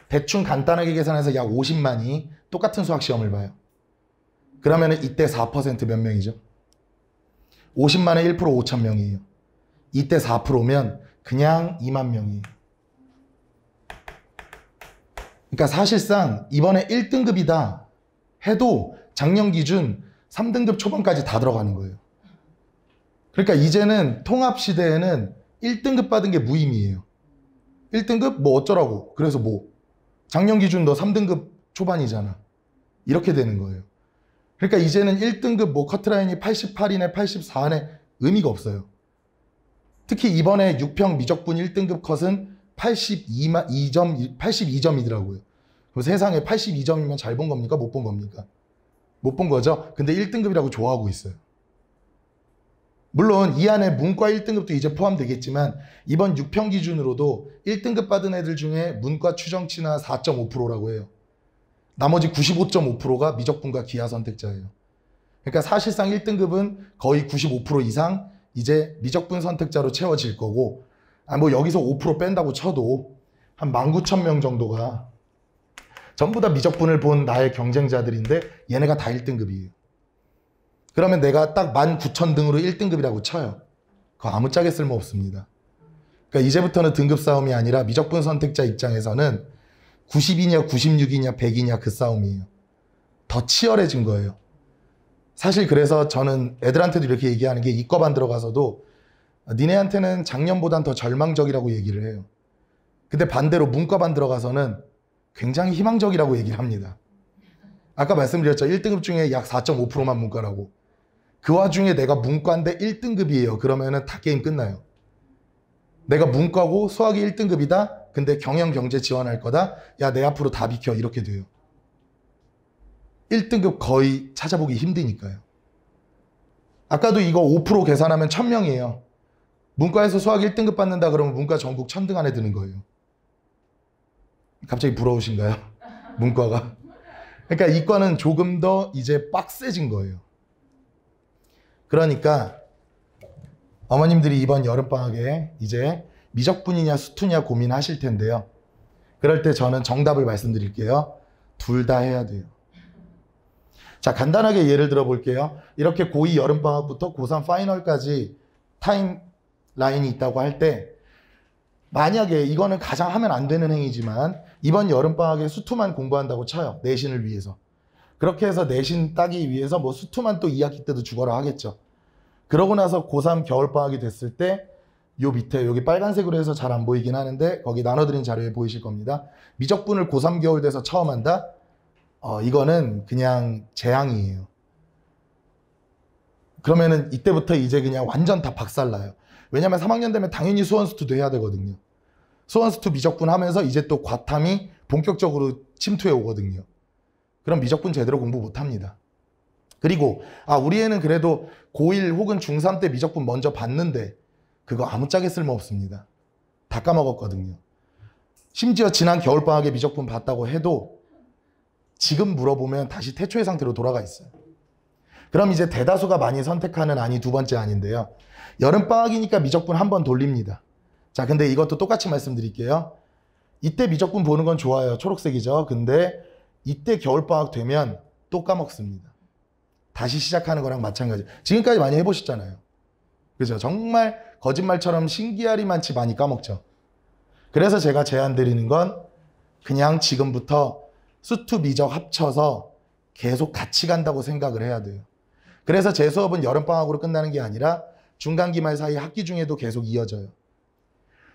대충 간단하게 계산해서 약 50만이 똑같은 수학 시험을 봐요. 그러면 이때 4% 몇 명이죠? 50만에 1% 5천 명이에요. 이때 4%면 그냥 2만 명이에요. 그러니까 사실상 이번에 1등급이다 해도 작년 기준 3등급 초반까지 다 들어가는 거예요. 그러니까 이제는 통합 시대에는 1등급 받은 게 무의미해요. 1등급 뭐 어쩌라고. 그래서 뭐 작년 기준 너 3등급 초반이잖아. 이렇게 되는 거예요. 그러니까 이제는 1등급 뭐 커트라인이 88이네 84네 의미가 없어요. 특히 이번에 6평 미적분 1등급 컷은 82점이더라고요. 그럼 세상에 82점이면 잘 본 겁니까? 못 본 겁니까? 못 본 거죠? 근데 1등급이라고 좋아하고 있어요. 물론 이 안에 문과 1등급도 이제 포함되겠지만 이번 6평 기준으로도 1등급 받은 애들 중에 문과 추정치나 4.5%라고 해요. 나머지 95.5%가 미적분과 기하 선택자예요. 그러니까 사실상 1등급은 거의 95% 이상 이제 미적분 선택자로 채워질 거고, 뭐 여기서 5% 뺀다고 쳐도 한 19,000명 정도가 전부 다 미적분을 본 나의 경쟁자들인데 얘네가 다 1등급이에요. 그러면 내가 딱 19,000등으로 1등급이라고 쳐요. 그거 아무짝에 쓸모없습니다. 그러니까 이제부터는 등급 싸움이 아니라 미적분 선택자 입장에서는 90이냐 96이냐 100이냐 그 싸움이에요. 더 치열해진 거예요. 사실 그래서 저는 애들한테도 이렇게 얘기하는 게 이과반 들어가서도 니네한테는 작년보단 더 절망적이라고 얘기를 해요. 근데 반대로 문과반 들어가서는 굉장히 희망적이라고 얘기를 합니다. 아까 말씀드렸죠. 1등급 중에 약 4.5%만 문과라고. 그 와중에 내가 문과인데 1등급이에요. 그러면은 다 게임 끝나요. 내가 문과고 수학이 1등급이다. 근데 경영 경제 지원할 거다. 야, 내 앞으로 다 비켜. 이렇게 돼요. 1등급 거의 찾아보기 힘드니까요. 아까도 이거 5% 계산하면 1,000명이에요. 문과에서 수학 1등급 받는다 그러면 문과 전국 1,000등 안에 드는 거예요. 갑자기 부러우신가요? 문과가. 그러니까 이과는 조금 더 이제 빡세진 거예요. 그러니까 어머님들이 이번 여름방학에 이제 미적분이냐 수투냐 고민하실 텐데요. 그럴 때 저는 정답을 말씀드릴게요. 둘 다 해야 돼요. 자, 간단하게 예를 들어 볼게요. 이렇게 고2 여름방학부터 고3 파이널까지 타임라인이 있다고 할 때 만약에 이거는 가장 하면 안 되는 행위지만 이번 여름방학에 수투만 공부한다고 쳐요. 내신을 위해서. 그렇게 해서 내신 따기 위해서 뭐 수투만 또 2학기 때도 죽어라 하겠죠. 그러고 나서 고3 겨울방학이 됐을 때 요 밑에 여기 빨간색으로 해서 잘 안 보이긴 하는데 거기 나눠드린 자료에 보이실 겁니다. 미적분을 고3 겨울 돼서 처음 한다? 이거는 그냥 재앙이에요. 그러면은 이때부터 이제 그냥 완전 다 박살나요. 왜냐면 3학년 되면 당연히 수원수투도 해야 되거든요. 수원수투 미적분 하면서 이제 또 과탐이 본격적으로 침투해 오거든요. 그럼 미적분 제대로 공부 못 합니다. 그리고 우리 애는 그래도 고1 혹은 중3 때 미적분 먼저 봤는데 그거 아무짝에 쓸모없습니다. 다 까먹었거든요. 심지어 지난 겨울방학에 미적분 봤다고 해도 지금 물어보면 다시 태초의 상태로 돌아가 있어요. 그럼 이제 대다수가 많이 선택하는 안이 두 번째 안인데요. 여름방학이니까 미적분 한 번 돌립니다. 자, 근데 이것도 똑같이 말씀드릴게요. 이때 미적분 보는 건 좋아요. 초록색이죠. 근데 이때 겨울방학 되면 또 까먹습니다. 다시 시작하는 거랑 마찬가지. 지금까지 많이 해보셨잖아요. 그죠? 정말 거짓말처럼 신기하리만치 많이 까먹죠. 그래서 제가 제안 드리는 건 그냥 지금부터 수투 미적 합쳐서 계속 같이 간다고 생각을 해야 돼요. 그래서 제 수업은 여름방학으로 끝나는 게 아니라 중간기말 사이 학기 중에도 계속 이어져요.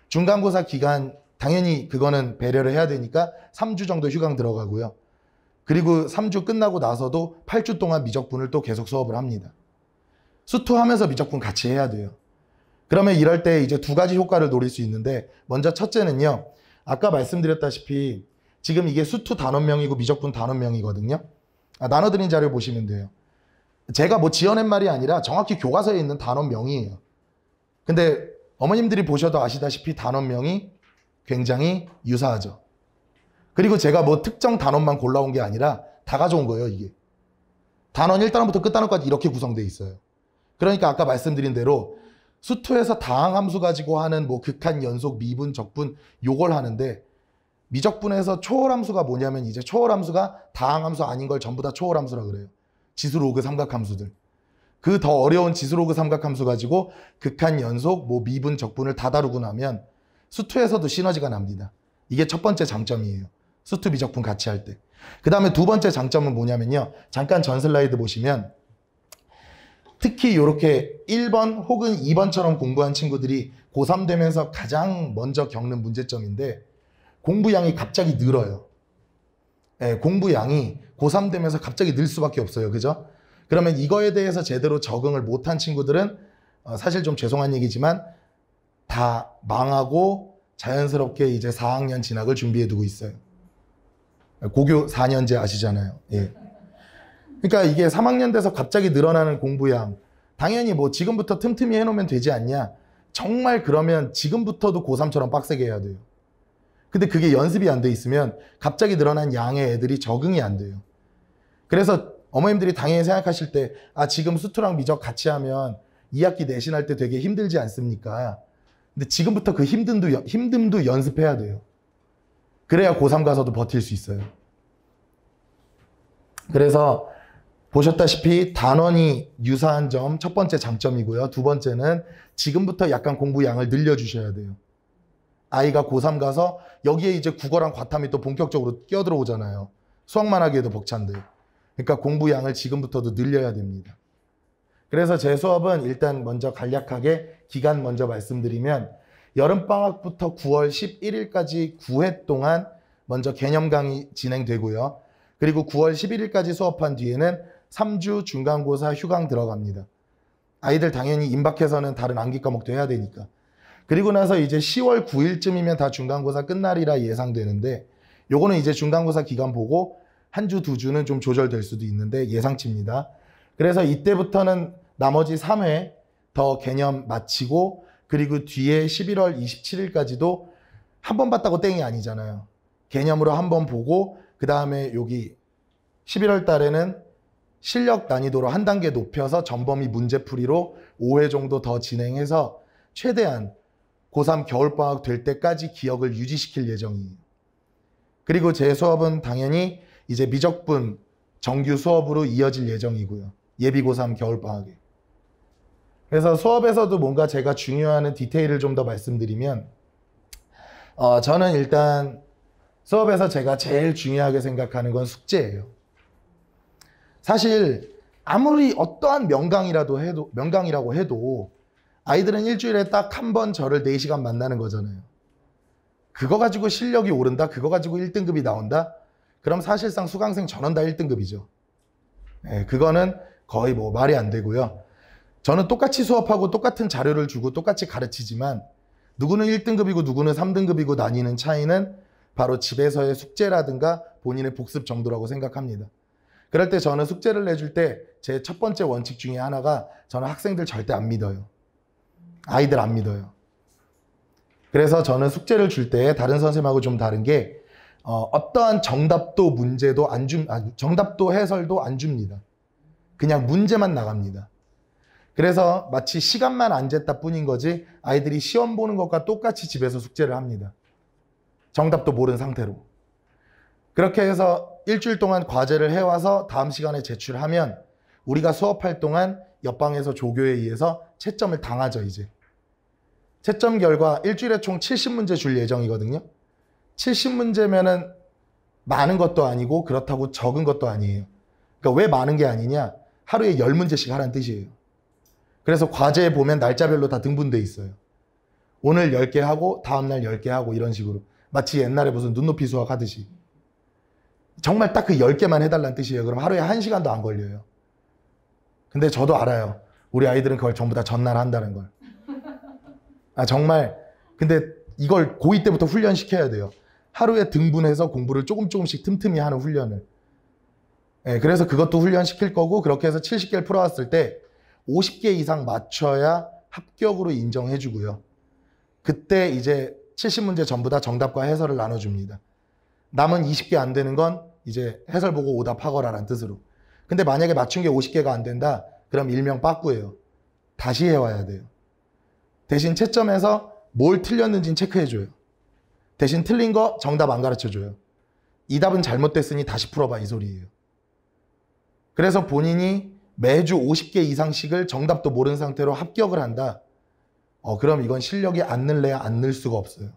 중간고사 기간 당연히 그거는 배려를 해야 되니까 3주 정도 휴강 들어가고요. 그리고 3주 끝나고 나서도 8주 동안 미적분을 또 계속 수업을 합니다. 수투하면서 미적분 같이 해야 돼요. 그러면 이럴 때 이제 두 가지 효과를 노릴 수 있는데, 먼저 첫째는요. 아까 말씀드렸다시피 지금 이게 수투 단원명이고 미적분 단원명이거든요. 나눠드린 자료 보시면 돼요. 제가 뭐 지어낸 말이 아니라 정확히 교과서에 있는 단원명이에요. 근데 어머님들이 보셔도 아시다시피 단원명이 굉장히 유사하죠. 그리고 제가 뭐 특정 단원만 골라온 게 아니라 다 가져온 거예요, 이게. 단원 1단원부터 끝단원까지 이렇게 구성되어 있어요. 그러니까 아까 말씀드린 대로 수투에서 다항함수 가지고 하는 뭐 극한, 연속, 미분, 적분 요걸 하는데, 미적분에서 초월함수가 뭐냐면 이제 초월함수가 다항함수 아닌 걸 전부 다 초월함수라 그래요. 지수로그 삼각함수들. 그 더 어려운 지수로그 삼각함수 가지고 극한, 연속, 뭐 미분, 적분을 다 다루고 나면 수투에서도 시너지가 납니다. 이게 첫 번째 장점이에요. 수투 미적분 같이 할 때. 그 다음에 두 번째 장점은 뭐냐면요. 잠깐 전 슬라이드 보시면 특히 이렇게 1번 혹은 2번처럼 공부한 친구들이 고3 되면서 가장 먼저 겪는 문제점인데, 공부량이 갑자기 늘어요. 네, 공부량이 고3 되면서 갑자기 늘 수밖에 없어요. 그죠? 그러면 이거에 대해서 제대로 적응을 못한 친구들은 사실 좀 죄송한 얘기지만 다 망하고 자연스럽게 이제 4학년 진학을 준비해 두고 있어요. 고교 4년제 아시잖아요. 예. 그러니까 이게 3학년 돼서 갑자기 늘어나는 공부량, 당연히 뭐 지금부터 틈틈이 해놓으면 되지 않냐. 정말 그러면 지금부터도 고3처럼 빡세게 해야 돼요. 근데 그게 연습이 안 돼 있으면 갑자기 늘어난 양의 애들이 적응이 안 돼요. 그래서 어머님들이 당연히 생각하실 때 지금 수투랑 미적 같이 하면 2학기 내신할 때 되게 힘들지 않습니까? 근데 지금부터 그 힘듦도 연습해야 돼요. 그래야 고3 가서도 버틸 수 있어요. 그래서 보셨다시피 단원이 유사한 점 첫 번째 장점이고요. 두 번째는 지금부터 약간 공부량을 늘려주셔야 돼요. 아이가 고3 가서 여기에 이제 국어랑 과탐이 또 본격적으로 끼어들어오잖아요. 수학만 하기에도 벅찬데. 그러니까 공부량을 지금부터도 늘려야 됩니다. 그래서 제 수업은 일단 먼저 간략하게 기간 먼저 말씀드리면, 여름방학부터 9월 11일까지 9회 동안 먼저 개념 강의 진행되고요. 그리고 9월 11일까지 수업한 뒤에는 3주 중간고사 휴강 들어갑니다. 아이들 당연히 임박해서는 다른 암기 과목도 해야 되니까. 그리고 나서 이제 10월 9일쯤이면 다 중간고사 끝날이라 예상되는데, 요거는 이제 중간고사 기간 보고 한 주, 두 주는 좀 조절될 수도 있는데 예상치입니다. 그래서 이때부터는 나머지 3회 더 개념 마치고, 그리고 뒤에 11월 27일까지도 한 번 봤다고 땡이 아니잖아요. 개념으로 한 번 보고, 그 다음에 여기 11월 달에는 실력 난이도로 한 단계 높여서 전범위 문제풀이로 5회 정도 더 진행해서 최대한 고3 겨울방학 될 때까지 기억을 유지시킬 예정이에요. 그리고 제 수업은 당연히 이제 미적분 정규 수업으로 이어질 예정이고요. 예비 고3 겨울방학에. 그래서 수업에서도 뭔가 제가 중요한 디테일을 좀 더 말씀드리면, 저는 일단 수업에서 제가 제일 중요하게 생각하는 건 숙제예요. 사실 아무리 어떠한 명강이라고 해도 아이들은 일주일에 딱 한 번 저를 4시간 만나는 거잖아요. 그거 가지고 실력이 오른다? 그거 가지고 1등급이 나온다? 그럼 사실상 수강생 전원 다 1등급이죠. 네, 그거는 거의 뭐 말이 안 되고요. 저는 똑같이 수업하고 똑같은 자료를 주고 똑같이 가르치지만 누구는 1등급이고 누구는 3등급이고 나뉘는 차이는 바로 집에서의 숙제라든가 본인의 복습 정도라고 생각합니다. 그럴 때 저는 숙제를 내줄 때 제 첫 번째 원칙 중에 하나가 저는 학생들 절대 안 믿어요. 아이들 안 믿어요. 그래서 저는 숙제를 줄 때 다른 선생님하고 좀 다른 게 어떠한 정답도 문제도 정답도 해설도 안 줍니다. 그냥 문제만 나갑니다. 그래서 마치 시간만 안 쟀다 뿐인 거지 아이들이 시험 보는 것과 똑같이 집에서 숙제를 합니다. 정답도 모르는 상태로. 그렇게 해서 일주일 동안 과제를 해와서 다음 시간에 제출하면 우리가 수업할 동안 옆방에서 조교에 의해서 채점을 당하죠, 이제. 채점 결과 일주일에 총 70문제 줄 예정이거든요. 70문제면은 많은 것도 아니고 그렇다고 적은 것도 아니에요. 그러니까 왜 많은 게 아니냐? 하루에 10문제씩 하라는 뜻이에요. 그래서 과제에 보면 날짜별로 다 등분돼 있어요. 오늘 10개 하고 다음날 10개 하고 이런 식으로. 마치 옛날에 무슨 눈높이 수학 하듯이. 정말 딱 그 10개만 해달라는 뜻이에요. 그럼 하루에 1시간도 안 걸려요. 근데 저도 알아요. 우리 아이들은 그걸 전부 다 전날 한다는 걸. 정말. 근데 이걸 고2 때부터 훈련시켜야 돼요. 하루에 등분해서 공부를 조금씩 틈틈이 하는 훈련을. 그래서 그것도 훈련시킬 거고 그렇게 해서 70개를 풀어왔을 때 50개 이상 맞춰야 합격으로 인정해 주고요. 그때 이제 70문제 전부 다 정답과 해설을 나눠줍니다. 남은 20개 안 되는 건 이제 해설 보고 오답하거라라는 뜻으로. 근데 만약에 맞춘 게 50개가 안 된다? 그럼 일명 빠꾸예요. 다시 해와야 돼요. 대신 채점에서 뭘 틀렸는지는 체크해줘요. 대신 틀린 거 정답 안 가르쳐줘요. 이 답은 잘못됐으니 다시 풀어봐 이 소리예요. 그래서 본인이 매주 50개 이상씩을 정답도 모르는 상태로 합격을 한다. 그럼 이건 실력이 안 늘래야 안 늘 수가 없어요.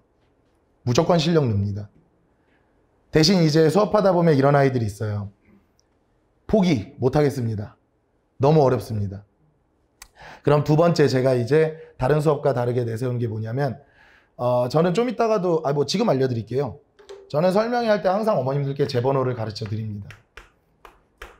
무조건 실력 늡니다. 대신 이제 수업하다 보면 이런 아이들이 있어요. 포기 못하겠습니다. 너무 어렵습니다. 그럼 두 번째 제가 이제 다른 수업과 다르게 내세운 게 뭐냐면 저는 좀 이따가도 지금 알려드릴게요. 저는 설명회 할 때 항상 어머님들께 제 번호를 가르쳐 드립니다.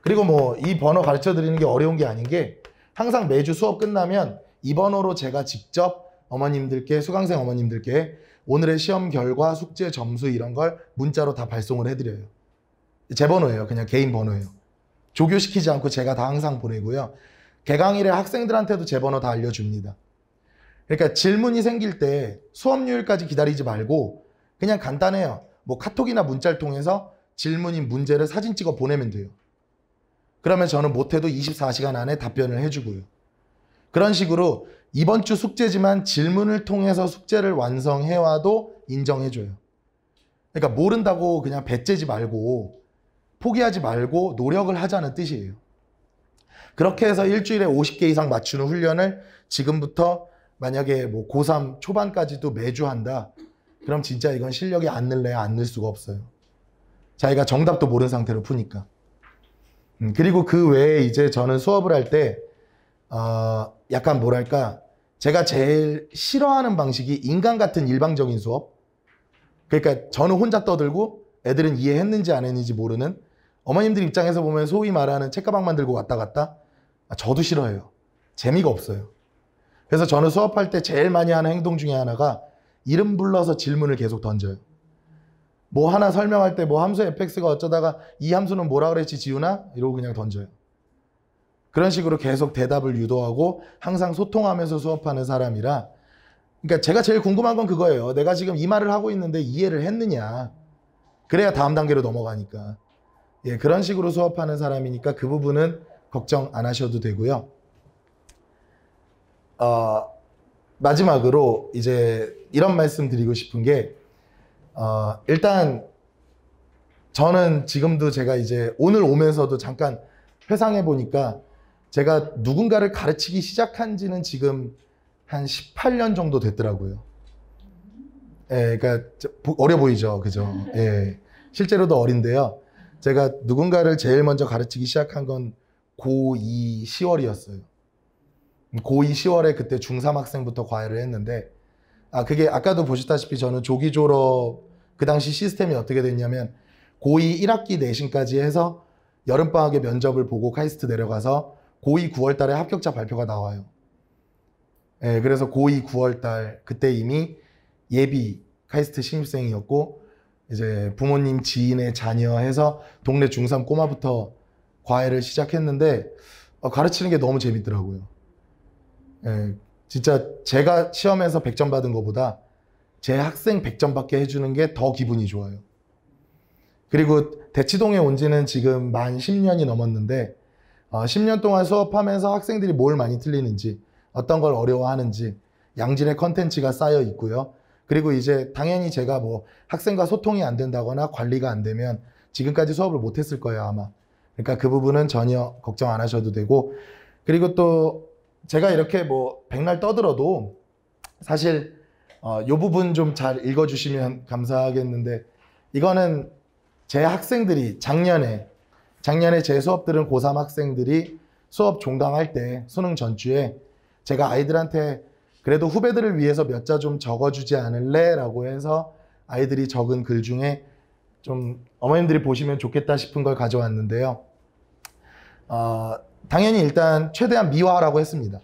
그리고 이 번호 가르쳐 드리는 게 어려운 게 아닌 게 항상 매주 수업 끝나면 이 번호로 제가 직접 어머님들께 수강생 어머님들께 오늘의 시험 결과 숙제 점수 이런 걸 문자로 다 발송을 해드려요. 제 번호예요. 그냥 개인 번호예요. 조교시키지 않고 제가 다 항상 보내고요. 개강일에 학생들한테도 제 번호 다 알려줍니다. 그러니까 질문이 생길 때 수업료일까지 기다리지 말고 그냥 간단해요. 카톡이나 문자를 통해서 질문인 문제를 사진 찍어 보내면 돼요. 그러면 저는 못해도 24시간 안에 답변을 해주고요. 그런 식으로 이번 주 숙제지만 질문을 통해서 숙제를 완성해와도 인정해줘요. 그러니까 모른다고 그냥 배째지 말고 포기하지 말고 노력을 하자는 뜻이에요. 그렇게 해서 일주일에 50개 이상 맞추는 훈련을 지금부터 만약에 고3 초반까지도 매주 한다. 그럼 진짜 이건 실력이 안 늘래야 안 늘 수가 없어요. 자기가 정답도 모르는 상태로 푸니까. 그리고 그 외에 이제 저는 수업을 할 때 약간 뭐랄까 제가 제일 싫어하는 방식이 인간 같은 일방적인 수업. 그러니까 저는 혼자 떠들고 애들은 이해했는지 안 했는지 모르는 어머님들 입장에서 보면 소위 말하는 책가방만 들고 왔다 갔다 저도 싫어해요. 재미가 없어요. 그래서 저는 수업할 때 제일 많이 하는 행동 중에 하나가 이름 불러서 질문을 계속 던져요. 하나 설명할 때 함수 fx가 어쩌다가 이 함수는 뭐라 그랬지 지훈아? 이러고 그냥 던져요. 그런 식으로 계속 대답을 유도하고 항상 소통하면서 수업하는 사람이라 그러니까 제가 제일 궁금한 건 그거예요. 내가 지금 이 말을 하고 있는데 이해를 했느냐. 그래야 다음 단계로 넘어가니까. 그런 식으로 수업하는 사람이니까 그 부분은 걱정 안 하셔도 되고요. 마지막으로 이제 이런 말씀 드리고 싶은 게 일단 저는 지금도 제가 이제 오늘 오면서도 잠깐 회상해 보니까 제가 누군가를 가르치기 시작한 지는 지금 한 18년 정도 됐더라고요. 그러니까 어려 보이죠, 그죠? 실제로도 어린데요. 제가 누군가를 제일 먼저 가르치기 시작한 건 고2 10월이었어요. 고2 10월에 그때 중3 학생부터 과외를 했는데 그게 아까도 보셨다시피 저는 조기 졸업 그 당시 시스템이 어떻게 됐냐면 고2 1학기 내신까지 해서 여름방학에 면접을 보고 카이스트 내려가서 고2 9월 달에 합격자 발표가 나와요. 그래서 고2 9월 달 그때 이미 예비 카이스트 신입생이었고 이제 부모님 지인의 자녀 해서 동네 중3 꼬마부터 과외를 시작했는데 가르치는 게 너무 재밌더라고요. 예, 진짜 제가 시험에서 100점 받은 것보다 제 학생 100점 받게 해주는 게 더 기분이 좋아요. 그리고 대치동에 온 지는 지금 만 10년이 넘었는데 10년 동안 수업하면서 학생들이 뭘 많이 틀리는지, 어떤 걸 어려워하는지 양질의 컨텐츠가 쌓여 있고요. 그리고 이제 당연히 제가 뭐 학생과 소통이 안 된다거나 관리가 안 되면 지금까지 수업을 못 했을 거예요, 아마. 그러니까 그 부분은 전혀 걱정 안 하셔도 되고, 그리고 또 제가 이렇게 뭐 백날 떠들어도 사실 이 부분 좀 잘 읽어주시면 감사하겠는데, 이거는 제 학생들이 작년에 제 수업 들은 고3 학생들이 수업 종강할 때 수능 전주에 제가 아이들한테 그래도 후배들을 위해서 몇 자 좀 적어주지 않을래? 라고 해서 아이들이 적은 글 중에 좀 어머님들이 보시면 좋겠다 싶은 걸 가져왔는데요. 당연히 일단 최대한 미화하라고 했습니다.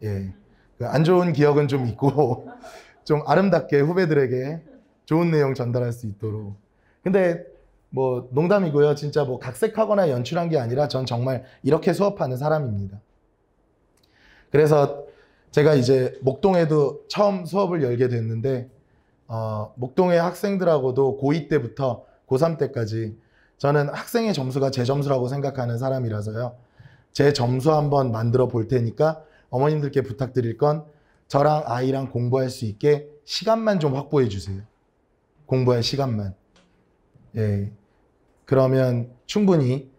예, 안 좋은 기억은 좀 있고 좀 아름답게 후배들에게 좋은 내용 전달할 수 있도록. 근데 뭐 농담이고요. 진짜 뭐 각색하거나 연출한 게 아니라 전 정말 이렇게 수업하는 사람입니다. 그래서 제가 이제 목동에도 처음 수업을 열게 됐는데 목동의 학생들하고도 고2 때부터 고3 때까지 저는 학생의 점수가 제 점수라고 생각하는 사람이라서요. 제 점수 한번 만들어 볼 테니까 어머님들께 부탁드릴 건 저랑 아이랑 공부할 수 있게 시간만 좀 확보해 주세요. 공부할 시간만. 예. 그러면 충분히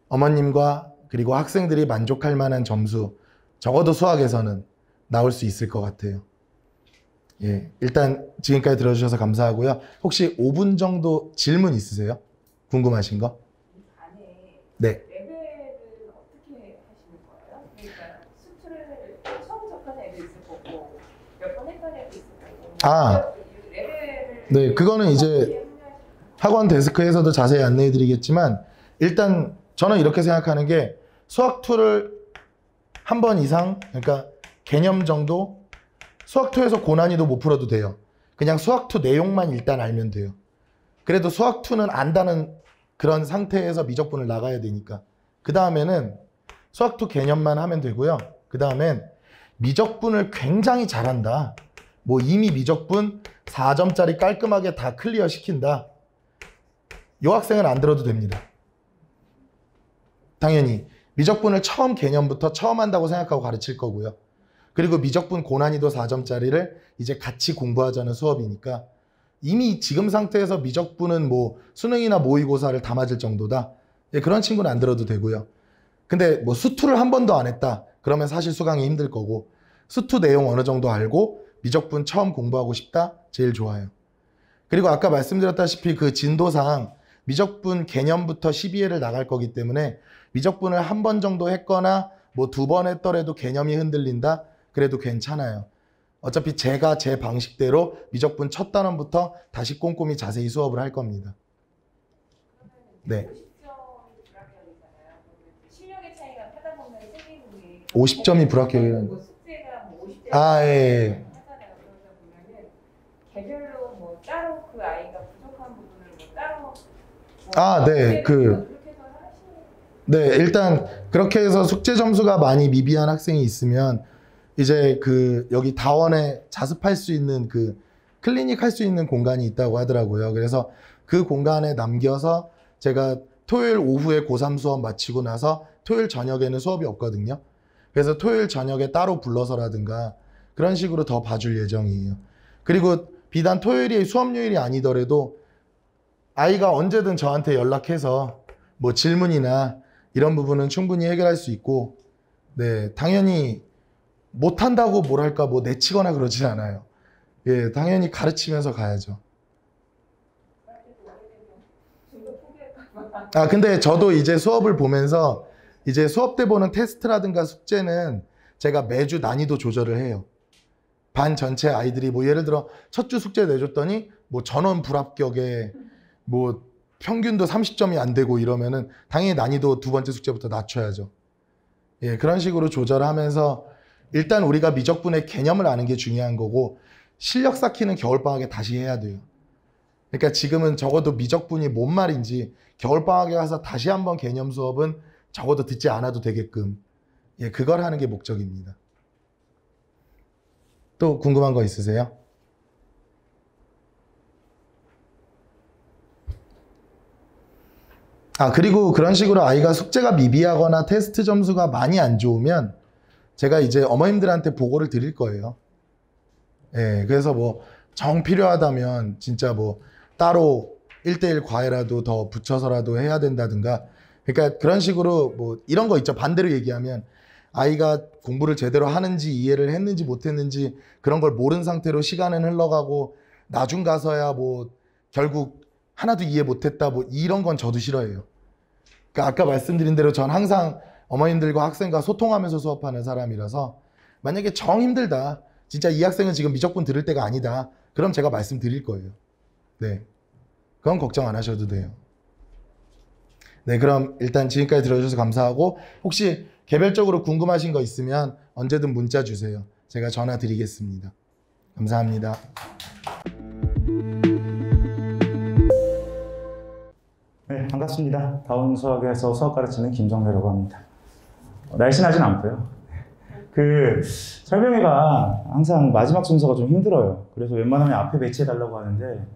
어머님과 그리고 학생들이 만족할 만한 점수, 적어도 수학에서는 나올 수 있을 것 같아요. 예. 일단 지금까지 들어주셔서 감사하고요. 혹시 5분 정도 질문 있으세요? 궁금하신 거? 안에 네. 레벨은 어떻게 하시는 거예요? 그러니까 수트를 처음 접하는 애도 있을 거고 몇 번 했던 애도 있을 거고 레벨을 네, 그거는 이제 학원 데스크에서도 자세히 안내해 드리겠지만, 일단 저는 이렇게 생각하는 게 수학2를 한 번 이상, 그러니까 개념 정도, 수학2에서 고난이도 못 풀어도 돼요. 그냥 수학2 내용만 일단 알면 돼요. 그래도 수학2는 안다는 그런 상태에서 미적분을 나가야 되니까. 그 다음에는 수학2 개념만 하면 되고요. 그 다음엔 미적분을 굉장히 잘한다. 뭐 이미 미적분 4점짜리 깔끔하게 다 클리어 시킨다. 이 학생은 안 들어도 됩니다. 당연히 미적분을 처음 개념부터 처음 한다고 생각하고 가르칠 거고요. 그리고 미적분 고난이도 4점짜리를 이제 같이 공부하자는 수업이니까 이미 지금 상태에서 미적분은 뭐 수능이나 모의고사를 다 맞을 정도다. 예, 그런 친구는 안 들어도 되고요. 근데 뭐 수투를 한 번도 안 했다. 그러면 사실 수강이 힘들 거고, 수투 내용 어느 정도 알고 미적분 처음 공부하고 싶다. 제일 좋아요. 그리고 아까 말씀드렸다시피 그 진도상 미적분 개념부터 12회를 나갈 거기 때문에 미적분을 한 번 정도 했거나 뭐 2번 했더라도 개념이 흔들린다. 그래도 괜찮아요. 어차피 제가 제 방식대로 미적분 첫 단원부터 다시 꼼꼼히 자세히 수업을 할 겁니다. 네. 50점이 불합격이잖아요. 실력의 차이가 하다 보면 생기는 게 50점이 불합격이라는. 뭐 숙제가 뭐 50점 아, 예. 하잖아요. 그러다 보면은 개별로 뭐 따로 그 아이가 부족한 부분을 뭐 따로 뭐 아, 네. 그렇게 해서 하시는. 네, 일단 그렇게 해서 숙제 점수가 많이 미비한 학생이 있으면 이제 그 여기 다원에 자습할 수 있는 그 클리닉 할 수 있는 공간이 있다고 하더라고요. 그래서 그 공간에 남겨서 제가 토요일 오후에 고3 수업 마치고 나서 토요일 저녁에는 수업이 없거든요. 그래서 토요일 저녁에 따로 불러서라든가 그런 식으로 더 봐줄 예정이에요. 그리고 비단 토요일이 수업요일이 아니더라도 아이가 언제든 저한테 연락해서 뭐 질문이나 이런 부분은 충분히 해결할 수 있고, 네, 당연히 못한다고 뭐랄까 뭐 내치거나 그러지 않아요. 예, 당연히 가르치면서 가야죠. 아, 근데 저도 이제 수업을 보면서 이제 수업 때 보는 테스트라든가 숙제는 제가 매주 난이도 조절을 해요. 반 전체 아이들이 뭐 예를 들어 첫 주 숙제 내줬더니 뭐 전원 불합격에 뭐 평균도 30점이 안 되고 이러면은 당연히 난이도 두 번째 숙제부터 낮춰야죠. 예, 그런 식으로 조절하면서 일단 우리가 미적분의 개념을 아는 게 중요한 거고, 실력 쌓기는 겨울방학에 다시 해야 돼요. 그러니까 지금은 적어도 미적분이 뭔 말인지 겨울방학에 가서 다시 한번 개념 수업은 적어도 듣지 않아도 되게끔 예, 그걸 하는 게 목적입니다. 또 궁금한 거 있으세요? 그리고 그런 식으로 아이가 숙제가 미비하거나 테스트 점수가 많이 안 좋으면 제가 이제 어머님들한테 보고를 드릴 거예요. 예, 그래서 뭐 정 필요하다면 진짜 뭐 따로 1:1 과외라도 더 붙여서라도 해야 된다든가, 그러니까 그런 식으로 뭐 이런 거 있죠. 반대로 얘기하면 아이가 공부를 제대로 하는지 이해를 했는지 못했는지 그런 걸 모른 상태로 시간은 흘러가고 나중 가서야 뭐 결국 하나도 이해 못했다 뭐 이런 건 저도 싫어해요. 그러니까 아까 말씀드린 대로 전 항상 어머님들과 학생과 소통하면서 수업하는 사람이라서 만약에 정 힘들다, 진짜 이 학생은 지금 미적분 들을 때가 아니다, 그럼 제가 말씀드릴 거예요. 네, 그건 걱정 안 하셔도 돼요. 네, 그럼 일단 지금까지 들어주셔서 감사하고 혹시 개별적으로 궁금하신 거 있으면 언제든 문자 주세요. 제가 전화 드리겠습니다. 감사합니다. 네, 반갑습니다. 다운 수학에서 수학 가르치는 김정래라고 합니다. 날씬하진 않고요. 설명회가 항상 마지막 순서가 좀 힘들어요. 그래서 웬만하면 앞에 배치해달라고 하는데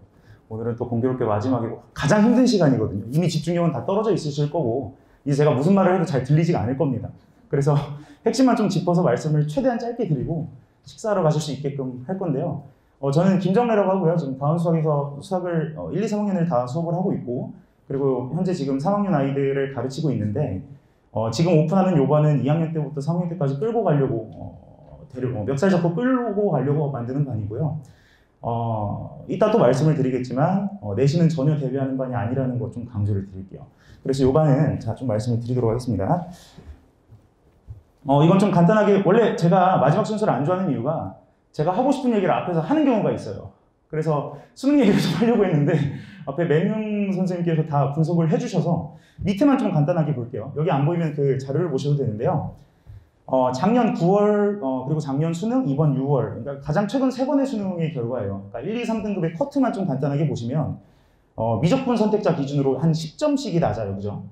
오늘은 또 공교롭게 마지막이고 가장 힘든 시간이거든요. 이미 집중력은 다 떨어져 있으실 거고 이제 제가 무슨 말을 해도 잘 들리지가 않을 겁니다. 그래서 핵심만 좀 짚어서 말씀을 최대한 짧게 드리고 식사하러 가실 수 있게끔 할 건데요. 저는 김정래라고 하고요. 지금 다운 수학에서 수학을 1, 2, 3학년을 다 수업을 하고 있고, 그리고 현재 지금 3학년 아이들을 가르치고 있는데 지금 오픈하는 요반은 2학년 때부터 3학년 때까지 끌고 가려고 멱살 잡고 끌고 가려고 만드는 반이고요. 이따 또 말씀을 드리겠지만 내신은 전혀 대비하는 반이 아니라는 것 좀 강조를 드릴게요. 그래서 요반은 좀 말씀을 드리도록 하겠습니다. 이건 좀 간단하게, 원래 제가 마지막 순서를 안 좋아하는 이유가 제가 하고 싶은 얘기를 앞에서 하는 경우가 있어요. 그래서 수능 얘기를 좀 하려고 했는데 앞에 맹윤 선생님께서 다 분석을 해주셔서 밑에만 좀 간단하게 볼게요. 여기 안 보이면 그 자료를 보셔도 되는데요. 작년 9월 그리고 작년 수능, 이번 6월, 그러니까 가장 최근 3번의 수능의 결과예요. 그러니까 1, 2, 3등급의 커트만 좀 간단하게 보시면 미적분 선택자 기준으로 한 10점씩이 낮아요. 그죠?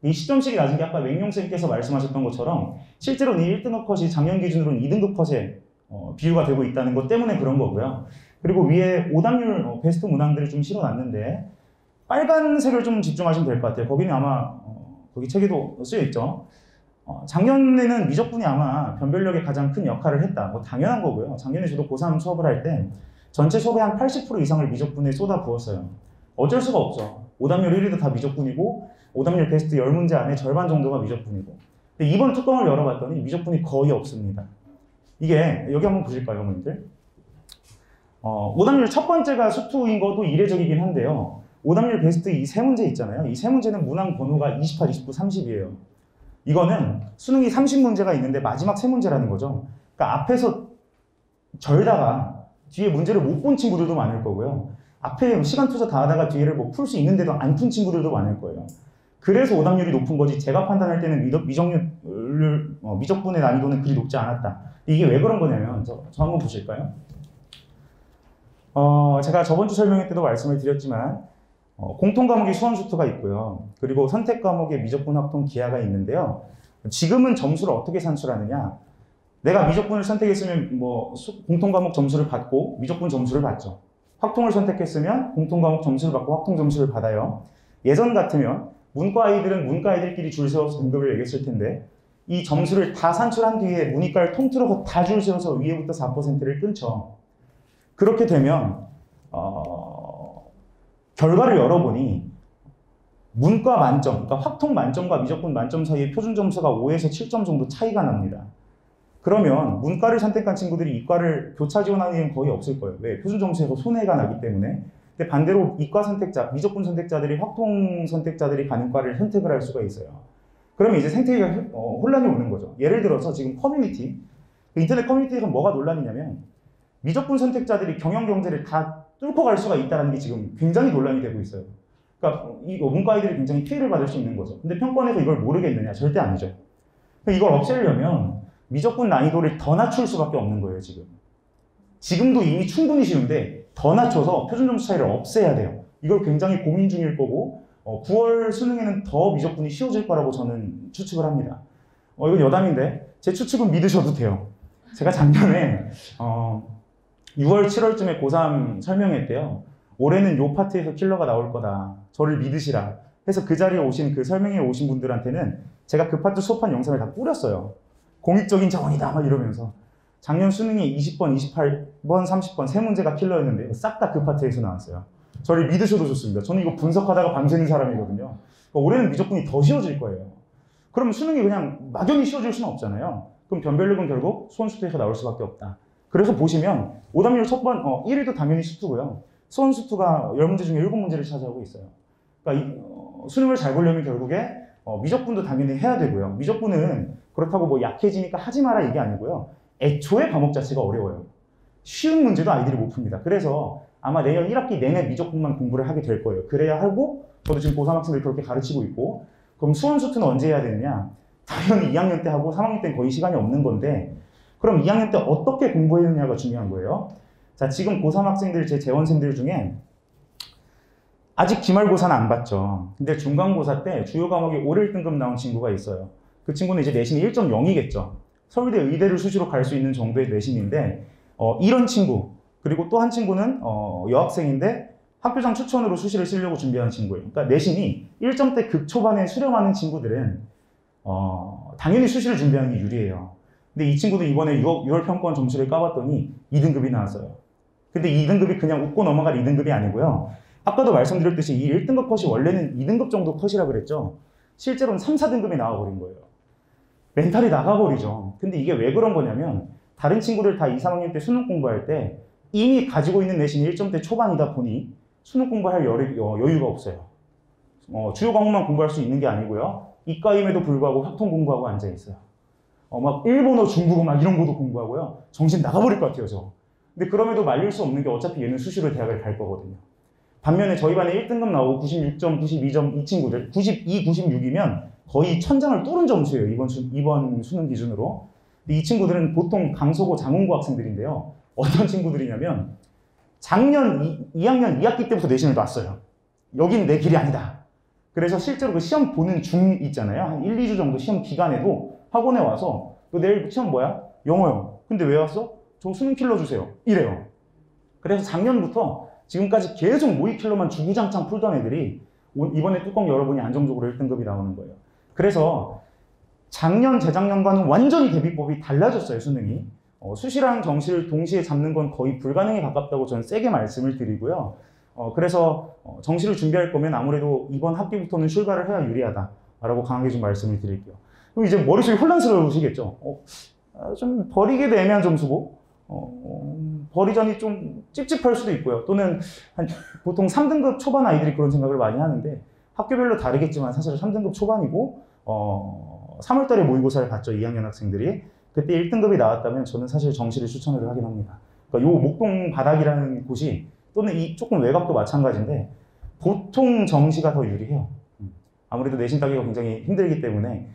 이 10점씩이 낮은 게 아까 맹용쌤께서 말씀하셨던 것처럼 실제로는 이 1등급 컷이 작년 기준으로는 2등급 컷에 비유가 되고 있다는 것 때문에 그런 거고요. 그리고 위에 오답률 베스트 문항들을 좀 실어놨는데 빨간색을 좀 집중하시면 될 것 같아요. 거기는 아마 거기 책에도 쓰여 있죠. 작년에는 미적분이 아마 변별력에 가장 큰 역할을 했다. 뭐 당연한 거고요. 작년에 저도 고3 수업을 할 때 전체 수업의 한 80% 이상을 미적분에 쏟아 부었어요. 어쩔 수가 없죠. 오답률 1위도 다 미적분이고 오답률 베스트 10문제 안에 절반 정도가 미적분이고. 근데 이번 뚜껑을 열어봤더니 미적분이 거의 없습니다. 이게 여기 한번 보실까요, 어머님들? 오답률 첫 번째가 수투인 것도 이례적이긴 한데요. 오답률 베스트 이 3문제 있잖아요. 이 3문제는 문항 번호가 28, 29, 30이에요. 이거는 수능이 30문제가 있는데 마지막 3문제라는 거죠. 그러니까 앞에서 절다가 뒤에 문제를 못 본 친구들도 많을 거고요. 앞에 시간 투자 다 하다가 뒤에를 뭐 풀 수 있는데도 안 푼 친구들도 많을 거예요. 그래서 오답률이 높은 거지 제가 판단할 때는 미적분의 난이도는 그리 높지 않았다. 이게 왜 그런 거냐면 저 한번 보실까요? 제가 저번 주 설명회 때도 말씀을 드렸지만 공통 과목이 수원수투가 있고요. 그리고 선택 과목에 미적분, 확통, 기하가 있는데요. 지금은 점수를 어떻게 산출하느냐? 내가 미적분을 선택했으면 뭐 공통 과목 점수를 받고 미적분 점수를 받죠. 확통을 선택했으면 공통 과목 점수를 받고 확통 점수를 받아요. 예전 같으면 문과 아이들은 문과 아이들끼리 줄 세워서 등급을 매겼을 텐데 이 점수를 다 산출한 뒤에 문이과를 통틀어서 다 줄 세워서 위에부터 4%를 끊죠. 그렇게 되면 결과를 열어보니 문과 만점, 그러니까 확통 만점과 미적분 만점 사이의 표준 점수가 5에서 7점 정도 차이가 납니다. 그러면 문과를 선택한 친구들이 이과를 교차 지원하는 일은 거의 없을 거예요. 왜? 표준 점수에서 손해가 나기 때문에. 근데 반대로 이과 선택자, 미적분 선택자들이 확통 선택자들이 가는 과를 선택을 할 수가 있어요. 그러면 이제 생태계가 혼란이 오는 거죠. 예를 들어서 지금 커뮤니티, 인터넷 커뮤니티에서 뭐가 논란이냐면 미적분 선택자들이 경영 경제를 다 뚫고 갈 수가 있다는 게 지금 굉장히 논란이 되고 있어요. 그러니까 문과 아이들이 굉장히 피해를 받을 수 있는 거죠. 근데 평권에서 이걸 모르겠느냐? 절대 아니죠. 이걸 없애려면 미적분 난이도를 더 낮출 수밖에 없는 거예요, 지금. 지금도 이미 충분히 쉬운데 더 낮춰서 표준 점수 차이를 없애야 돼요. 이걸 굉장히 고민 중일 거고 9월 수능에는 더 미적분이 쉬워질 거라고 저는 추측을 합니다. 이건 여담인데 제 추측은 믿으셔도 돼요. 제가 작년에 6월, 7월쯤에 고3 설명회 때요. 올해는 요 파트에서 킬러가 나올 거다. 저를 믿으시라. 해서 그 자리에 오신 그 설명회에 오신 분들한테는 제가 그 파트 수업한 영상을 다 뿌렸어요. 공익적인 자원이다 막 이러면서. 작년 수능에 20번, 28번, 30번 세 문제가 킬러였는데 싹 다 그 파트에서 나왔어요. 저를 믿으셔도 좋습니다. 저는 이거 분석하다가 밤새는 사람이거든요. 그러니까 올해는 미적분이 더 쉬워질 거예요. 그럼 수능이 그냥 막연히 쉬워질 수는 없잖아요. 그럼 변별력은 결국 수원수투에서 나올 수밖에 없다. 그래서 보시면 오답률 첫 번, 1위도 당연히 수투고요. 수원수투가 10문제 중에 7문제를 차지하고 있어요. 그러니까 수능을 잘 보려면 결국에 미적분도 당연히 해야 되고요. 미적분은 그렇다고 뭐 약해지니까 하지 마라 이게 아니고요. 애초에 과목 자체가 어려워요. 쉬운 문제도 아이들이 못 풉니다. 그래서 아마 내년 1학기 내내 미적분만 공부를 하게 될 거예요. 그래야 하고 저도 지금 고3 학생들 그렇게 가르치고 있고 그럼 수원수투는 언제 해야 되느냐? 당연히 2학년 때 하고 3학년 때는 거의 시간이 없는 건데 그럼 2학년 때 어떻게 공부했느냐가 중요한 거예요. 자, 지금 고3 학생들, 제 재원생들 중에 아직 기말고사는 안 봤죠. 근데 중간고사 때 주요 과목이 올 1등급 나온 친구가 있어요. 그 친구는 이제 내신이 1.0이겠죠. 서울대 의대를 수시로 갈 수 있는 정도의 내신인데 이런 친구 그리고 또 한 친구는 여학생인데 학교장 추천으로 수시를 쓰려고 준비하는 친구예요. 그러니까 내신이 1점대 극초반에 수렴하는 친구들은 당연히 수시를 준비하는 게 유리해요. 근데 이 친구도 이번에 6월 평가원 점수를 까봤더니 2등급이 나왔어요. 근데 2등급이 그냥 웃고 넘어갈 2등급이 아니고요. 아까도 말씀드렸듯이 이 1등급 컷이 원래는 2등급 정도 컷이라 그랬죠. 실제로는 3, 4등급이 나와버린 거예요. 멘탈이 나가버리죠. 근데 이게 왜 그런 거냐면 다른 친구들 다 2, 3학년 때 수능 공부할 때 이미 가지고 있는 내신이 1점대 초반이다 보니 수능 공부할 여유가 없어요. 주요 과목만 공부할 수 있는 게 아니고요. 이과임에도 불구하고 확통 공부하고 앉아있어요. 막 일본어, 중국어 막 이런 것도 공부하고요. 정신 나가버릴 것 같아요, 저. 근데 그럼에도 말릴 수 없는 게 어차피 얘는 수시로 대학을 갈 거거든요. 반면에 저희 반에 1등급 나오고 96점, 92점 이 친구들 92, 96이면 거의 천장을 뚫은 점수예요. 이번 수능 기준으로. 근데 이 친구들은 보통 강서고 장원고 학생들인데요. 어떤 친구들이냐면 작년 2학년 2학기 때부터 내신을 놨어요. 여기는 내 길이 아니다. 그래서 실제로 그 시험 보는 중 있잖아요. 한 1, 2주 정도 시험 기간에도 학원에 와서 너 내일 시험 뭐야? 영어요. 근데 왜 왔어? 저 수능 킬러 주세요. 이래요. 그래서 작년부터 지금까지 계속 모의 킬러만 주구장창 풀던 애들이 이번에 뚜껑 열어보니 안정적으로 1등급이 나오는 거예요. 그래서 작년, 재작년과는 완전히 대비법이 달라졌어요, 수능이. 수시랑 정시를 동시에 잡는 건 거의 불가능에 가깝다고 저는 세게 말씀을 드리고요. 그래서 정시를 준비할 거면 아무래도 이번 학기부터는 출발을 해야 유리하다라고 강하게 좀 말씀을 드릴게요. 그럼 이제 머릿속이 혼란스러우시겠죠. 좀 버리기도 애매한 점수고 버리자니 좀 찝찝할 수도 있고요. 또는 보통 3등급 초반 아이들이 그런 생각을 많이 하는데 학교별로 다르겠지만 사실 3등급 초반이고 3월 달에 모의고사를 봤죠. 2학년 학생들이. 그때 1등급이 나왔다면 저는 사실 정시를 추천을 하긴 합니다. 그러니까 요 목동 바닥이라는 곳이 또는 이 조금 외곽도 마찬가지인데 보통 정시가 더 유리해요. 아무래도 내신 따기가 굉장히 힘들기 때문에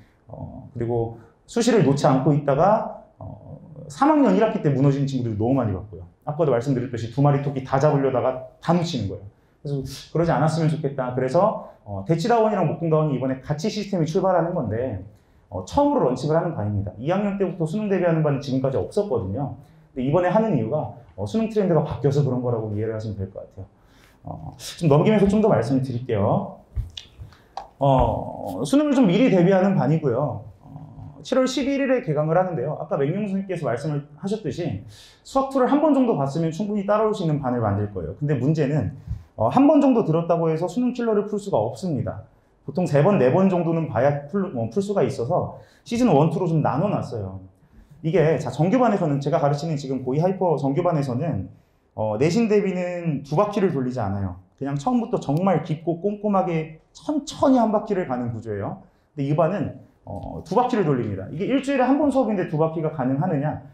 그리고 수시를 놓지 않고 있다가 3학년 1학기 때 무너지는 친구들이 너무 많이 봤고요. 아까도 말씀드렸듯이 2마리 토끼 다 잡으려다가 다 놓치는 거예요. 그래서 그러지 않았으면 좋겠다. 그래서 대치다원이랑 목동다원이 이번에 같이 시스템이 출발하는 건데 처음으로 런칭을 하는 반입니다. 2학년 때부터 수능 대비하는 반이 지금까지 없었거든요. 근데 이번에 하는 이유가 수능 트렌드가 바뀌어서 그런 거라고 이해를 하시면 될 것 같아요. 좀 넘기면서 좀 더 말씀을 드릴게요. 수능을 좀 미리 대비하는 반이고요. 7월 11일에 개강을 하는데요. 아까 맹용 선생님께서 말씀을 하셨듯이 수학2를 한 번 정도 봤으면 충분히 따라올 수 있는 반을 만들 거예요. 근데 문제는 한 번 정도 들었다고 해서 수능 킬러를 풀 수가 없습니다. 보통 3번, 4번 정도는 봐야 풀 수가 있어서 시즌 1, 2로 좀 나눠놨어요. 이게 자 정규반에서는 제가 가르치는 지금 고이 하이퍼 정규반에서는 내신 대비는 2바퀴를 돌리지 않아요. 그냥 처음부터 정말 깊고 꼼꼼하게 천천히 한 바퀴를 가는 구조예요. 근데 이 반은 2바퀴를 돌립니다. 이게 일주일에 한 번 수업인데 2바퀴가 가능하느냐?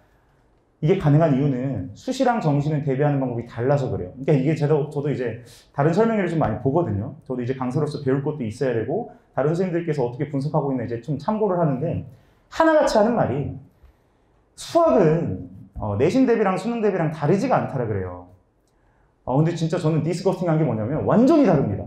이게 가능한 이유는 수시랑 정시는 대비하는 방법이 달라서 그래요. 그러니까 이게 저도 이제 다른 설명회를 좀 많이 보거든요. 저도 이제 강사로서 배울 것도 있어야 되고 다른 선생님들께서 어떻게 분석하고 있나 이제 좀 참고를 하는데 하나같이 하는 말이 수학은 내신 대비랑 수능 대비랑 다르지가 않다라 그래요. 근데 진짜 저는 디스커스팅한 게 뭐냐면 완전히 다릅니다.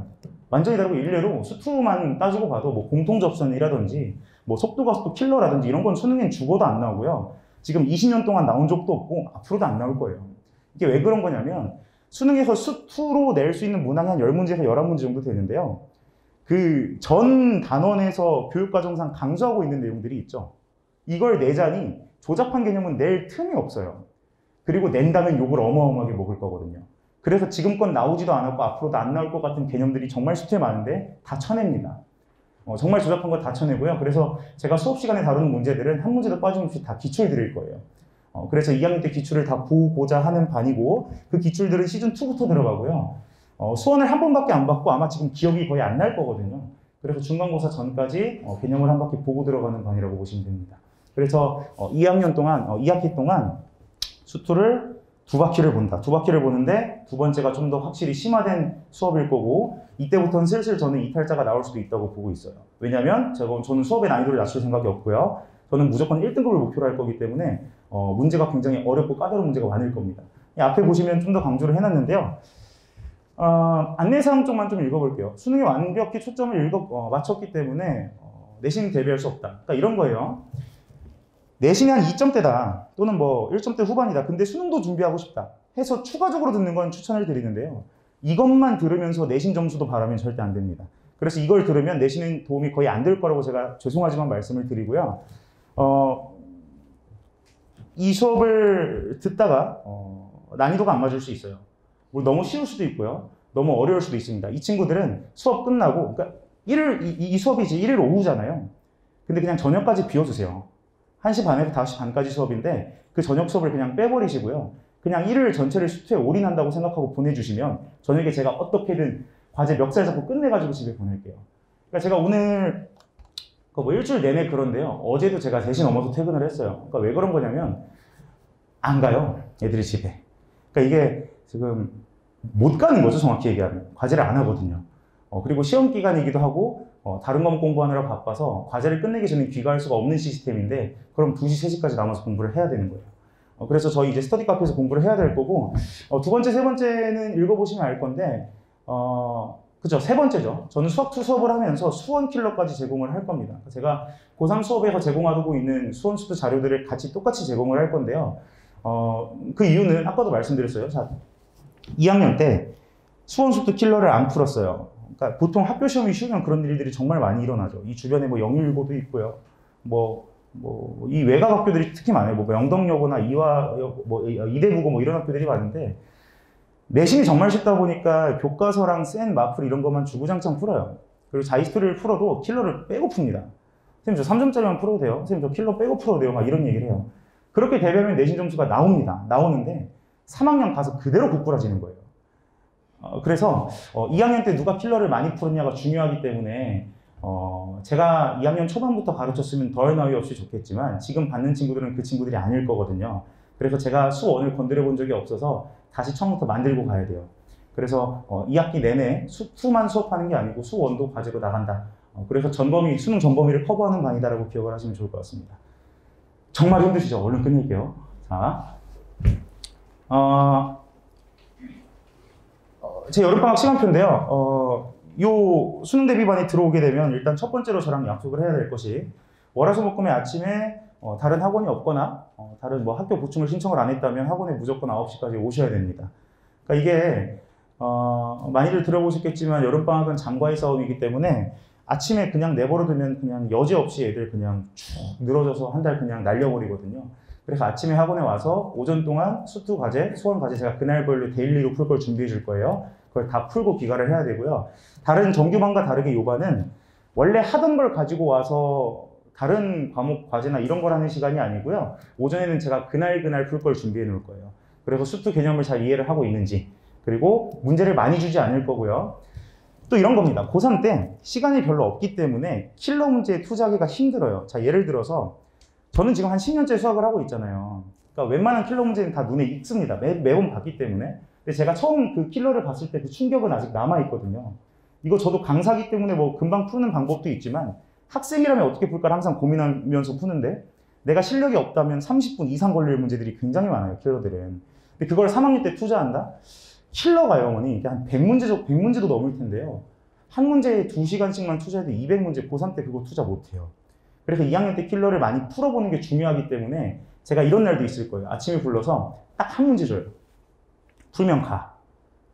완전히 다르고 일례로 수투만 따지고 봐도 뭐 공통접선이라든지 뭐 속도가속도 킬러라든지 이런 건 수능엔 죽어도 안 나오고요. 지금 20년 동안 나온 적도 없고 앞으로도 안 나올 거예요. 이게 왜 그런 거냐면 수능에서 수투로 낼 수 있는 문항이 한 10문제에서 11문제 정도 되는데요. 그 전 단원에서 교육과정상 강조하고 있는 내용들이 있죠. 이걸 내자니 조잡한 개념은 낼 틈이 없어요. 그리고 낸다면 욕을 어마어마하게 먹을 거거든요. 그래서 지금껏 나오지도 않았고 앞으로도 안 나올 것 같은 개념들이 정말 수투에 많은데 다 쳐냅니다. 정말 조잡한 거 다 쳐내고요. 그래서 제가 수업 시간에 다루는 문제들은 한 문제도 빠짐없이 다 기출 드릴 거예요. 그래서 2학년 때 기출을 다 보고자 하는 반이고 그 기출들은 시즌2부터 들어가고요. 수원을 한 번밖에 안 받고 아마 지금 기억이 거의 안 날 거거든요. 그래서 중간고사 전까지 개념을 한 바퀴 보고 들어가는 반이라고 보시면 됩니다. 그래서 2학년 동안, 2학기 동안 수투를 2바퀴를 본다. 2바퀴를 보는데 두 번째가 좀 더 확실히 심화된 수업일 거고 이때부터는 슬슬 저는 이탈자가 나올 수도 있다고 보고 있어요. 왜냐면 저는 수업의 난이도를 낮출 생각이 없고요. 저는 무조건 1등급을 목표로 할 거기 때문에 문제가 굉장히 어렵고 까다로운 문제가 많을 겁니다. 앞에 보시면 좀 더 강조를 해놨는데요. 안내사항 쪽만 좀 읽어볼게요. 수능에 완벽히 초점을 맞췄기 때문에 내신 대비할 수 없다. 그러니까 이런 거예요. 내신이 한 2점대다 또는 뭐 1점대 후반이다. 근데 수능도 준비하고 싶다 해서 추가적으로 듣는 건 추천을 드리는데요. 이것만 들으면서 내신 점수도 바라면 절대 안 됩니다. 그래서 이걸 들으면 내신은 도움이 거의 안 될 거라고 제가 죄송하지만 말씀을 드리고요. 이 수업을 듣다가 난이도가 안 맞을 수 있어요. 너무 쉬울 수도 있고요. 너무 어려울 수도 있습니다. 이 친구들은 수업 끝나고 그러니까 이 수업이 이제 일요일 오후잖아요. 근데 그냥 저녁까지 비워주세요. 1시 반에서 5시 반까지 수업인데 그 저녁 수업을 그냥 빼버리시고요. 그냥 일요일 전체를 수투에 올인한다고 생각하고 보내주시면 저녁에 제가 어떻게든 과제 멱살 잡고 끝내가지고 집에 보낼게요. 그러니까 제가 오늘 뭐 일주일 내내 그런데요. 어제도 제가 3시 넘어서 퇴근을 했어요. 그러니까 왜 그런 거냐면 안 가요. 애들이 집에. 그러니까 이게 지금 못 가는 거죠. 정확히 얘기하면. 과제를 안 하거든요. 그리고 시험 기간이기도 하고 다른 과목 공부하느라 바빠서 과제를 끝내기 전에 귀가할 수가 없는 시스템인데 그럼 2시, 3시까지 남아서 공부를 해야 되는 거예요. 그래서 저희 이제 스터디 카페에서 공부를 해야 될 거고 두 번째, 세 번째는 읽어보시면 알 건데 그죠? 세 번째죠. 저는 수학2 수업을 하면서 수원 킬러까지 제공을 할 겁니다. 제가 고3 수업에서 제공하고 있는 수원 수투 자료들을 같이 똑같이 제공을 할 건데요. 그 이유는 아까도 말씀드렸어요. 자, 2학년 때 수원 수투 킬러를 안 풀었어요. 그러니까 보통 학교 시험이 쉬우면 그런 일들이 정말 많이 일어나죠. 이 주변에 뭐 영일고도 있고요. 이 외곽 학교들이 특히 많아요. 뭐 영덕여고나 이대부고 뭐 이런 학교들이 많은데 내신이 정말 쉽다 보니까 교과서랑 센 마플 이런 것만 주구장창 풀어요. 그리고 자히스토리를 풀어도 킬러를 빼고 풉니다. 선생님 저 3점짜리만 풀어도 돼요? 선생님 저 킬러 빼고 풀어도 돼요? 막 이런 얘기를 해요. 그렇게 대비하면 내신 점수가 나옵니다. 나오는데 3학년 가서 그대로 고꾸라지는 거예요. 그래서 2학년 때 누가 킬러를 많이 풀었냐가 중요하기 때문에 제가 2학년 초반부터 가르쳤으면 덜 나위 없이 좋겠지만 지금 받는 친구들은 그 친구들이 아닐 거거든요. 그래서 제가 수1을 건드려 본 적이 없어서 다시 처음부터 만들고 가야 돼요. 그래서 2학기 내내 수2만 수업하는 게 아니고 수1도 과제로 나간다. 그래서 수능 전범위를 커버하는 반이다라고 기억을 하시면 좋을 것 같습니다. 정말 힘드시죠? 얼른 끝낼게요. 자, 제 여름방학 시간표인데요. 요 수능 대비반에 들어오게 되면 일단 첫 번째로 저랑 약속을 해야 될 것이 월화수목금의 아침에 다른 학원이 없거나 다른 뭐 학교 보충을 신청을 안 했다면 학원에 무조건 9시까지 오셔야 됩니다. 그러니까 이게 많이들 들어보셨겠지만 여름방학은 장과의 싸움이기 때문에 아침에 그냥 내버려두면 그냥 여지없이 애들 그냥 쭉 늘어져서 한 달 그냥 날려버리거든요. 그래서 아침에 학원에 와서 오전 동안 수투 과제, 수원 과제 제가 그날별로 데일리로 풀 걸 준비해 줄 거예요. 그걸 다 풀고 귀가를 해야 되고요. 다른 정규반과 다르게 요 반은 원래 하던 걸 가지고 와서 다른 과목 과제나 이런 걸 하는 시간이 아니고요. 오전에는 제가 그날 풀 걸 준비해 놓을 거예요. 그래서 수투 개념을 잘 이해를 하고 있는지, 그리고 문제를 많이 주지 않을 거고요. 또 이런 겁니다. 고3 때 시간이 별로 없기 때문에 킬러 문제에 투자하기가 힘들어요. 자, 예를 들어서 저는 지금 한 10년째 수학을 하고 있잖아요. 그러니까 웬만한 킬러 문제는 다 눈에 익습니다. 매번 봤기 때문에. 근데 제가 처음 그 킬러를 봤을 때 그 충격은 아직 남아있거든요. 이거 저도 강사기 때문에 뭐 금방 푸는 방법도 있지만 학생이라면 어떻게 풀까를 항상 고민하면서 푸는데 내가 실력이 없다면 30분 이상 걸릴 문제들이 굉장히 많아요, 킬러들은. 근데 그걸 3학년 때 투자한다? 킬러가요, 어머니. 이게 한 100문제도 넘을 텐데요. 한 문제에 2시간씩만 투자해도 200문제 고3 때 그거 투자 못해요. 그래서 2학년 때 킬러를 많이 풀어보는 게 중요하기 때문에 제가 이런 날도 있을 거예요. 아침에 불러서 딱 한 문제 줘요. 풀면 가.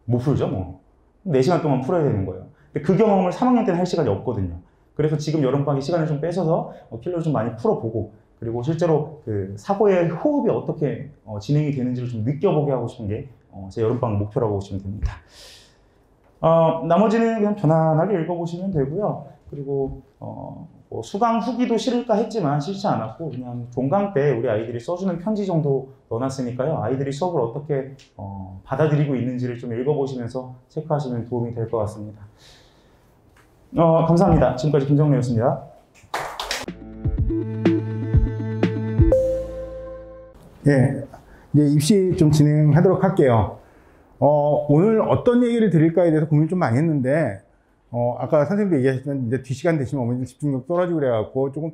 못 풀죠 뭐. 4시간 동안 풀어야 되는 거예요. 근데 그 경험을 3학년 때는 할 시간이 없거든요. 그래서 지금 여름방학에 시간을 좀 뺏어서 킬러를 좀 많이 풀어보고, 그리고 실제로 그 사고의 호흡이 어떻게 진행이 되는지를 좀 느껴보게 하고 싶은 게 제 여름방학 목표라고 보시면 됩니다. 나머지는 그냥 편안하게 읽어보시면 되고요. 그리고 뭐 수강 후기도 실을까 했지만 싫지 않았고, 그냥 종강 때 우리 아이들이 써주는 편지 정도 넣어놨으니까요. 아이들이 수업을 어떻게 받아들이고 있는지를 좀 읽어보시면서 체크하시면 도움이 될 것 같습니다. 감사합니다. 지금까지 김정래였습니다. 예, 이제 입시 좀 진행하도록 할게요. 오늘 어떤 얘기를 드릴까에 대해서 고민을 좀 많이 했는데, 아까 선생님도 얘기하셨지만, 이제 뒷시간 되시면 어머니들 집중력 떨어지고 그래갖고, 조금,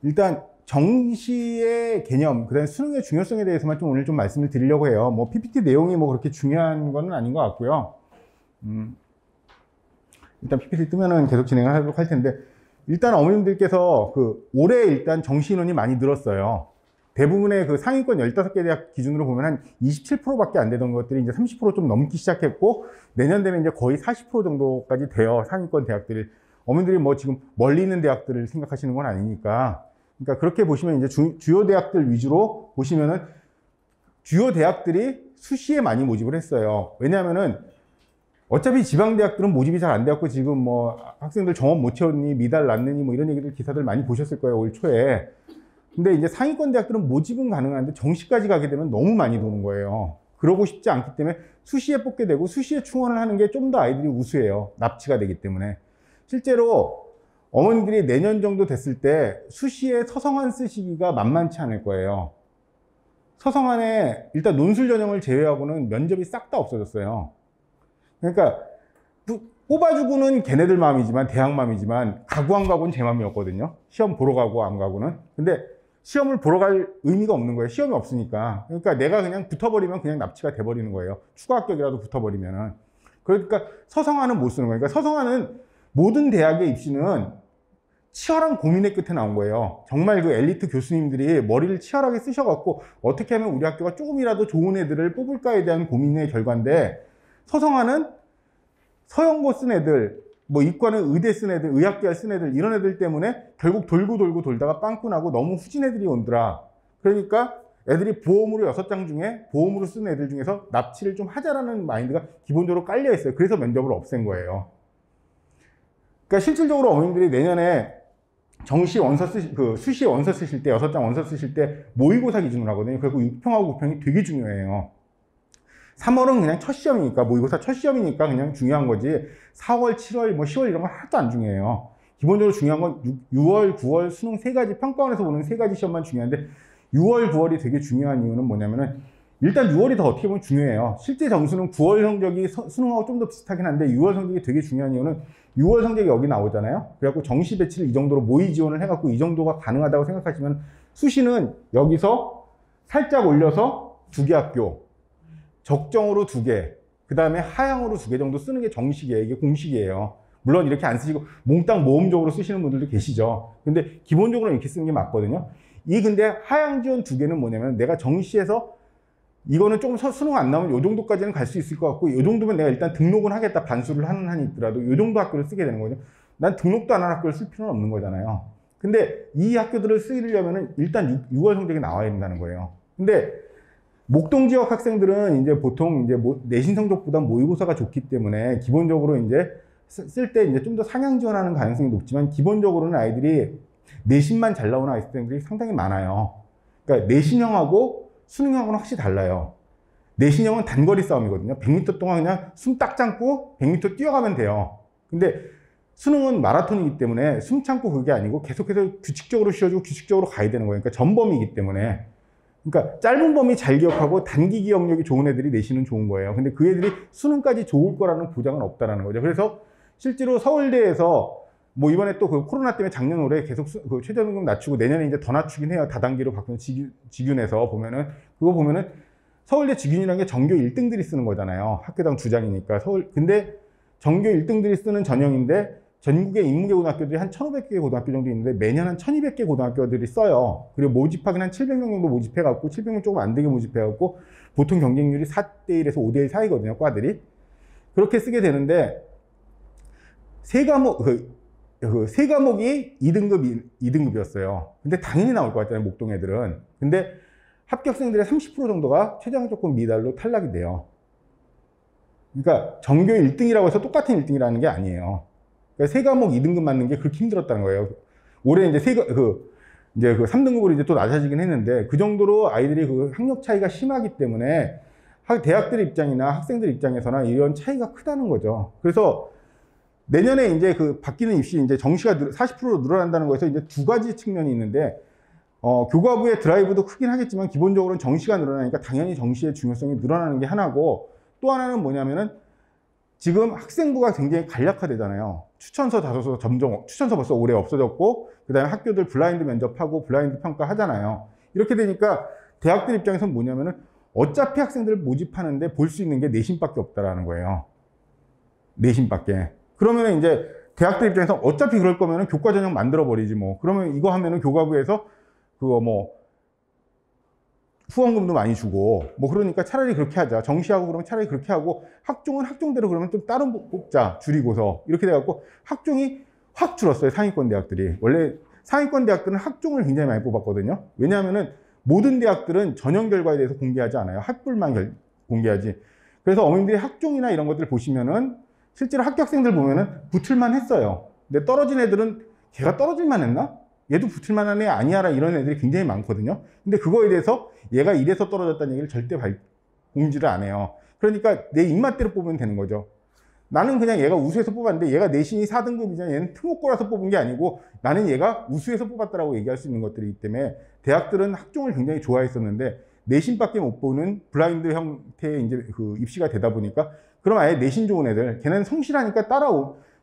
일단, 정시의 개념, 그 다음에 수능의 중요성에 대해서만 좀 오늘 좀 말씀을 드리려고 해요. 뭐, PPT 내용이 뭐 그렇게 중요한 건 아닌 것 같고요. 일단 PPT 뜨면은 계속 진행을 하도록 할 텐데, 일단 어머님들께서 올해 일단 정시 인원이 많이 늘었어요. 대부분의 그 상위권 15개 대학 기준으로 보면 한 27%밖에 안 되던 것들이 이제 30% 좀 넘기 시작했고, 내년 되면 이제 거의 40% 정도까지 돼요. 상위권 대학들이. 어머님들이 뭐 지금 멀리 있는 대학들을 생각하시는 건 아니니까. 그러니까 그렇게 보시면 이제 주요 대학들 위주로 보시면은 주요 대학들이 수시에 많이 모집을 했어요. 왜냐하면은 어차피 지방대학들은 모집이 잘 안 돼갖고 지금 뭐 학생들 정원 못 채웠니, 미달 났느니 뭐 이런 얘기들 기사들 많이 보셨을 거예요, 올 초에. 근데 이제 상위권 대학들은 모집은 가능한데 정시까지 가게 되면 너무 많이 도는 거예요. 그러고 싶지 않기 때문에 수시에 뽑게 되고 수시에 충원을 하는 게 좀 더 아이들이 우수해요. 납치가 되기 때문에. 실제로 어머니들이 내년 정도 됐을 때 수시에 서성한 쓰시기가 만만치 않을 거예요. 서성한에 일단 논술 전형을 제외하고는 면접이 싹 다 없어졌어요. 그러니까 뽑아주고는 걔네들 마음이지만, 대학 마음이지만, 가고 안 가고는 제 마음이었거든요. 시험 보러 가고 안 가고는. 근데 시험을 보러 갈 의미가 없는 거예요. 시험이 없으니까. 그러니까 내가 그냥 붙어버리면 그냥 납치가 돼버리는 거예요. 추가 합격이라도 붙어버리면은. 그러니까 서성한은 못 쓰는 거예요. 그러니까 서성한은 모든 대학의 입시는 치열한 고민의 끝에 나온 거예요. 정말 그 엘리트 교수님들이 머리를 치열하게 쓰셔갖고 어떻게 하면 우리 학교가 조금이라도 좋은 애들을 뽑을까에 대한 고민의 결과인데, 서성한은 서영고 쓴 애들, 뭐 이과는 의대 쓴 애들, 의학계열 쓴 애들, 이런 애들 때문에 결국 돌고 돌다가 빵꾸 나고 너무 후진 애들이 온더라. 그러니까 애들이 보험으로 6장 중에 보험으로 쓴 애들 중에서 납치를 좀 하자라는 마인드가 기본적으로 깔려 있어요. 그래서 면접을 없앤 거예요. 그러니까 실질적으로 어머님들이 내년에 정시 원서 수시 원서 쓰실 때, 6장 원서 쓰실 때 모의고사 기준으로 하거든요. 그리고 6평하고 9평이 되게 중요해요. 3월은 그냥 첫 시험이니까, 모의고사 첫 시험이니까 그냥 중요한 거지, 4월, 7월, 뭐 10월 이런 건 하나도 안 중요해요. 기본적으로 중요한 건 6월, 9월 수능 3가지, 평가원에서 보는 3가지 시험만 중요한데, 6월, 9월이 되게 중요한 이유는 뭐냐면은, 일단 6월이 더 어떻게 보면 중요해요. 실제 점수는 9월 성적이 수능하고 좀 더 비슷하긴 한데, 6월 성적이 되게 중요한 이유는 6월 성적이 여기 나오잖아요. 그래갖고 정시 배치를 이 정도로 모의 지원을 해갖고 이 정도가 가능하다고 생각하시면, 수시는 여기서 살짝 올려서 2개 학교, 적정으로 2개, 그 다음에 하향으로 2개 정도 쓰는 게 정식이에요. 이게 공식이에요. 물론 이렇게 안 쓰시고 몽땅 모험적으로 쓰시는 분들도 계시죠. 근데 기본적으로 이렇게 쓰는 게 맞거든요. 근데 하향 지원 2개는 뭐냐면, 내가 정시에서 이거는 조금 수능 안 나오면 이 정도까지는 갈 수 있을 것 같고, 이 정도면 내가 일단 등록은 하겠다, 반수를 하는 한이 있더라도 이 정도 학교를 쓰게 되는 거죠. 난 등록도 안 한 학교를 쓸 필요는 없는 거잖아요. 근데 이 학교들을 쓰려면은 일단 6월 성적이 나와야 된다는 거예요. 근데 목동 지역 학생들은 이제 보통 이제 내신 성적보다 모의고사가 좋기 때문에 기본적으로 이제 쓸 때 이제 좀 더 상향 지원하는 가능성이 높지만, 기본적으로는 아이들이 내신만 잘 나오는 아이들이 상당히 많아요. 그러니까 내신형하고 수능형하고는 확실히 달라요. 내신형은 단거리 싸움이거든요. 100m 동안 그냥 숨 딱 참고 100m 뛰어가면 돼요. 근데 수능은 마라톤이기 때문에 숨 참고 그게 아니고 계속해서 규칙적으로 쉬어주고 규칙적으로 가야 되는 거예요. 그러니까 전범이기 때문에. 그러니까 짧은 범위 잘 기억하고 단기 기억력이 좋은 애들이 내신은 좋은 거예요. 근데 그 애들이 수능까지 좋을 거라는 보장은 없다라는 거죠. 그래서 실제로 서울대에서 뭐 이번에 또 그 코로나 때문에 작년 올해 계속 그 최저임금 낮추고 내년에 이제 더 낮추긴 해요. 다단계로 바꾸는 직윤에서 보면은, 그거 보면은 서울대 직윤이라는 게 전교 1등들이 쓰는 거잖아요. 학교당 2장이니까. 근데 전교 1등들이 쓰는 전형인데 전국의 인문계 고등학교들이 한 1,500개 고등학교 정도 있는데 매년 한 1,200개 고등학교들이 써요. 그리고 모집하긴 한 700명 정도 모집해갖고 700명 조금 안 되게 모집해갖고 보통 경쟁률이 4대1에서 5대1 사이거든요. 과들이. 그렇게 쓰게 되는데 세 과목이 2등급이었어요. 근데 당연히 나올 것 같잖아요. 목동 애들은. 근데 합격생들의 30% 정도가 최저학력 조건 미달로 탈락이 돼요. 그러니까 전교 1등이라고 해서 똑같은 1등이라는 게 아니에요. 그러니까 세 과목 2등급 맞는 게 그렇게 힘들었다는 거예요. 올해 이제 그 3등급으로 이제 또 낮아지긴 했는데 그 정도로 아이들이 그 학력 차이가 심하기 때문에 대학들 입장이나 학생들 입장에서나 이런 차이가 크다는 거죠. 그래서 내년에 이제 그 바뀌는 입시 이제 정시가 40% 늘어난다는 거에서 이제 두 가지 측면이 있는데 교과부의 드라이브도 크긴 하겠지만 기본적으로는 정시가 늘어나니까 당연히 정시의 중요성이 늘어나는 게 하나고 또 하나는 뭐냐면은 지금 학생부가 굉장히 간략화되잖아요. 추천서 다소서 점점 추천서 벌써 올해 없어졌고 그다음에 학교들 블라인드 면접하고 블라인드 평가하잖아요. 이렇게 되니까 대학들 입장에서는 뭐냐면은 어차피 학생들을 모집하는데 볼 수 있는 게 내신밖에 없다라는 거예요. 내신밖에. 그러면 이제 대학들 입장에서 어차피 그럴 거면은 교과 전형 만들어 버리지 뭐. 그러면 이거 하면은 교과부에서 그거 뭐 후원금도 많이 주고 뭐 그러니까 차라리 그렇게 하자. 정시하고 그러면 차라리 그렇게 하고 학종은 학종대로 그러면 좀 다른 뽑자. 줄이고서 이렇게 돼갖고 학종이 확 줄었어요. 상위권 대학들이. 원래 상위권 대학들은 학종을 굉장히 많이 뽑았거든요. 왜냐하면은 모든 대학들은 전형 결과에 대해서 공개하지 않아요. 학불만 공개하지. 그래서 어머님들이 학종이나 이런 것들 보시면은 실제로 합격생들 보면은 붙을만 했어요. 근데 떨어진 애들은 걔가 떨어질만 했나? 얘도 붙을만한 애 아니야라 이런 애들이 굉장히 많거든요. 근데 그거에 대해서 얘가 이래서 떨어졌다는 얘기를 절대 공지를 안 해요. 그러니까 내 입맛대로 뽑으면 되는 거죠. 나는 그냥 얘가 우수해서 뽑았는데 얘가 내신이 4등급이잖아. 얘는 특목고라서 뽑은 게 아니고 나는 얘가 우수해서 뽑았다라고 얘기할 수 있는 것들이기 때문에 대학들은 학종을 굉장히 좋아했었는데 내신밖에 못 보는 블라인드 형태의 이제 그 입시가 되다 보니까 그럼 아예 내신 좋은 애들 걔네는 성실하니까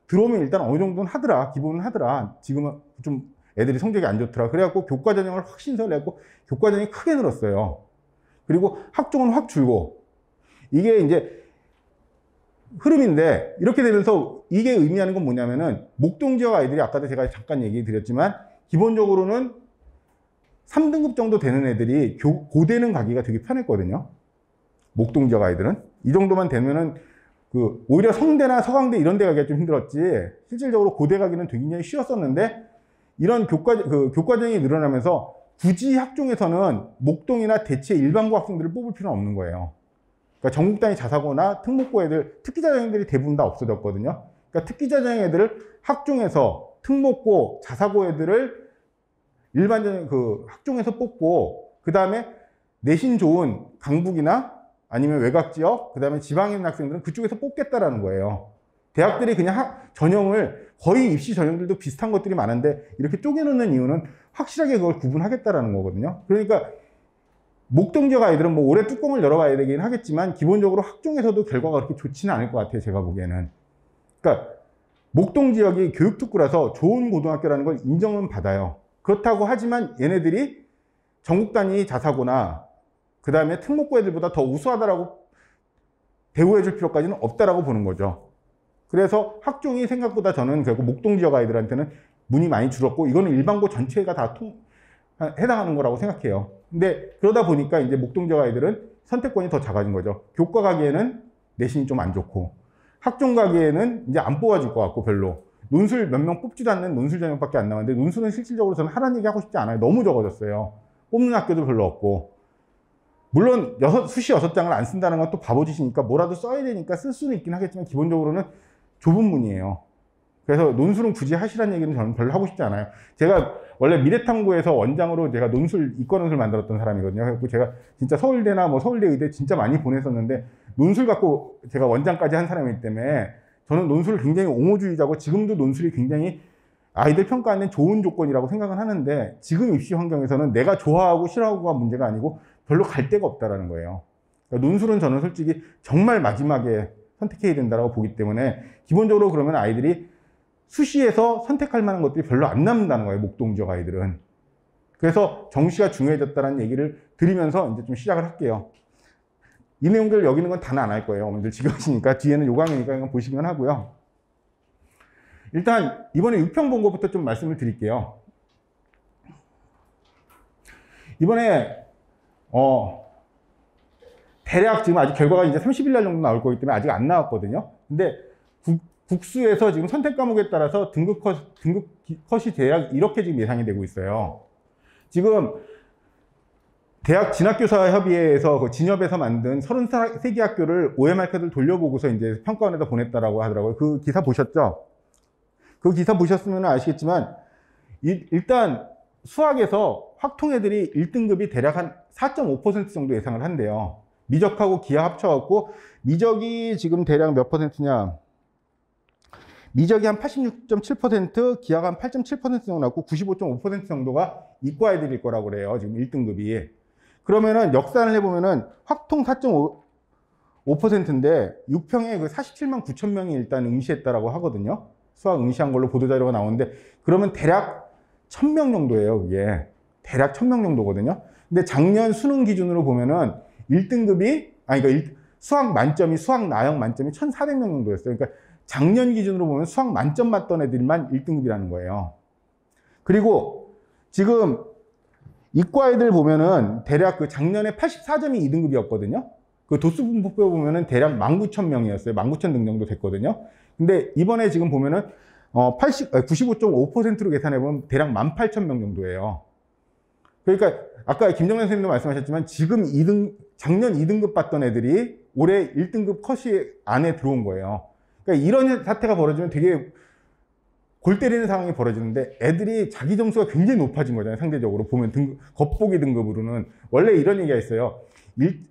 들어오면 일단 어느 정도는 하더라. 기본은 하더라. 지금은 좀 애들이 성적이 안 좋더라. 그래갖고 교과 전형을 확 신설을 했고 교과 전형이 크게 늘었어요. 그리고 학종은 확 줄고 이게 이제 흐름인데 이렇게 되면서 이게 의미하는 건 뭐냐면은 목동 지역 아이들이 아까도 제가 잠깐 얘기 드렸지만 기본적으로는 3등급 정도 되는 애들이 고대는 가기가 되게 편했거든요. 목동 지역 아이들은 이 정도만 되면은 오히려 성대나 서강대 이런 데 가기가 좀 힘들었지 실질적으로 고대 가기는 굉장히 쉬웠었는데 이런 교과전형이 늘어나면서 굳이 학종에서는 목동이나 대체 일반고 학생들을 뽑을 필요는 없는 거예요. 그러니까 전국 단위 자사고나 특목고 애들, 특기자 전형들이 대부분 다 없어졌거든요. 그러니까 특기자 전형 애들을 학종에서 특목고, 자사고 애들을 일반 전형 학종에서 뽑고 그 다음에 내신 좋은 강북이나 아니면 외곽 지역, 그 다음에 지방에 있는 학생들은 그쪽에서 뽑겠다라는 거예요. 대학들이 그냥 전형을 거의 입시 전형들도 비슷한 것들이 많은데 이렇게 쪼개놓는 이유는 확실하게 그걸 구분하겠다라는 거거든요. 그러니까 목동 지역 아이들은 뭐 올해 뚜껑을 열어봐야 되긴 하겠지만 기본적으로 학종에서도 결과가 그렇게 좋지는 않을 것 같아요. 제가 보기에는. 그러니까 목동 지역이 교육특구라서 좋은 고등학교라는 걸 인정은 받아요. 그렇다고 하지만 얘네들이 전국 단위 자사고나 그 다음에 특목고 애들보다 더 우수하다라고 대우해 줄 필요까지는 없다라고 보는 거죠. 그래서 학종이 생각보다 저는 결국 목동 지역 아이들한테는 문이 많이 줄었고 이거는 일반고 전체가 다 해당하는 거라고 생각해요. 근데 그러다 보니까 이제 목동 지역 아이들은 선택권이 더 작아진 거죠. 교과 가기에는 내신이 좀 안 좋고 학종 가기에는 이제 안 뽑아줄 것 같고 별로 논술 몇 명 뽑지도 않는 논술 전형밖에 안 나왔는데 논술은 실질적으로 저는 하라는 얘기 하고 싶지 않아요. 너무 적어졌어요. 뽑는 학교도 별로 없고 물론 수시 6장을 안 쓴다는 건 또 바보짓이니까 뭐라도 써야 되니까 쓸 수는 있긴 하겠지만 기본적으로는 좁은 문이에요. 그래서 논술은 굳이 하시라는 얘기는 저는 별로 하고 싶지 않아요. 제가 원래 미래탐구에서 원장으로 제가 이과 논술 만들었던 사람이거든요. 그래서 제가 진짜 서울대나 뭐 서울대 의대 진짜 많이 보냈었는데 논술 갖고 제가 원장까지 한 사람이기 때문에 저는 논술을 굉장히 옹호주의자고 지금도 논술이 굉장히 아이들 평가하는 좋은 조건이라고 생각은 하는데 지금 입시 환경에서는 내가 좋아하고 싫어하고가 문제가 아니고 별로 갈 데가 없다라는 거예요. 그러니까 논술은 저는 솔직히 정말 마지막에 선택해야 된다고 보기 때문에 기본적으로 그러면 아이들이 수시에서 선택할 만한 것들이 별로 안 남는다는 거예요. 목동 지역 아이들은. 그래서 정시가 중요해졌다는 얘기를 드리면서 이제 좀 시작을 할게요. 이 내용들 여기 있는 건 다는 안 할 거예요. 어머님들 지금 하시니까 뒤에는 요강이니까 이건 보시면 하고요. 일단 이번에 6평 본 것부터 좀 말씀을 드릴게요. 이번에 대략 지금 아직 결과가 이제 30일 날 정도 나올 거기 때문에 아직 안 나왔거든요. 근데 국수에서 지금 선택 과목에 따라서 등급 컷이 대략 이렇게 지금 예상이 되고 있어요. 지금 대학 진학교사협의회에서 그 진협에서 만든 33개 학교를 OMR 카드를 돌려보고서 이제 평가원에다 보냈다라고 하더라고요. 그 기사 보셨죠? 그 기사 보셨으면 아시겠지만 일단 수학에서 확통 애들이 1등급이 대략 한 4.5% 정도 예상을 한대요. 미적하고 기하 합쳐갖고 미적이 지금 대략 몇 퍼센트냐? 미적이 한 86.7%, 기하가 한 8.7% 정도 나왔고 95.5% 정도가 이과 애들일 거라고 그래요. 지금 1등급이. 그러면은 역산을 해보면은 확통 4.5%인데 6평에 그 47만 9천 명이 일단 응시했다라고 하거든요. 수학 응시한 걸로 보도자료가 나오는데 그러면 대략 1000명 정도예요. 그게 대략 1000명 정도거든요. 근데 작년 수능 기준으로 보면은 1등급이 그러니까 수학 만점이 수학 나형 만점이 1400명 정도였어요. 그러니까 작년 기준으로 보면 수학 만점 맞던 애들만 1등급이라는 거예요. 그리고 지금 이과 애들 보면은 대략 그 작년에 84점이 2등급이었거든요. 그 도수 분포표 보면은 대략 19,000명이었어요. 19,000등 정도 됐거든요. 근데 이번에 지금 보면은 95.5%로 계산해보면 대략 18,000명 정도예요. 그러니까 아까 김정현 선생님도 말씀하셨지만 지금 작년 2등급 받던 애들이 올해 1등급 컷이 안에 들어온 거예요. 그러니까 이런 사태가 벌어지면 되게 골 때리는 상황이 벌어지는데 애들이 자기 점수가 굉장히 높아진 거잖아요. 상대적으로 보면 겉보기 등급으로는 원래 이런 얘기가 있어요.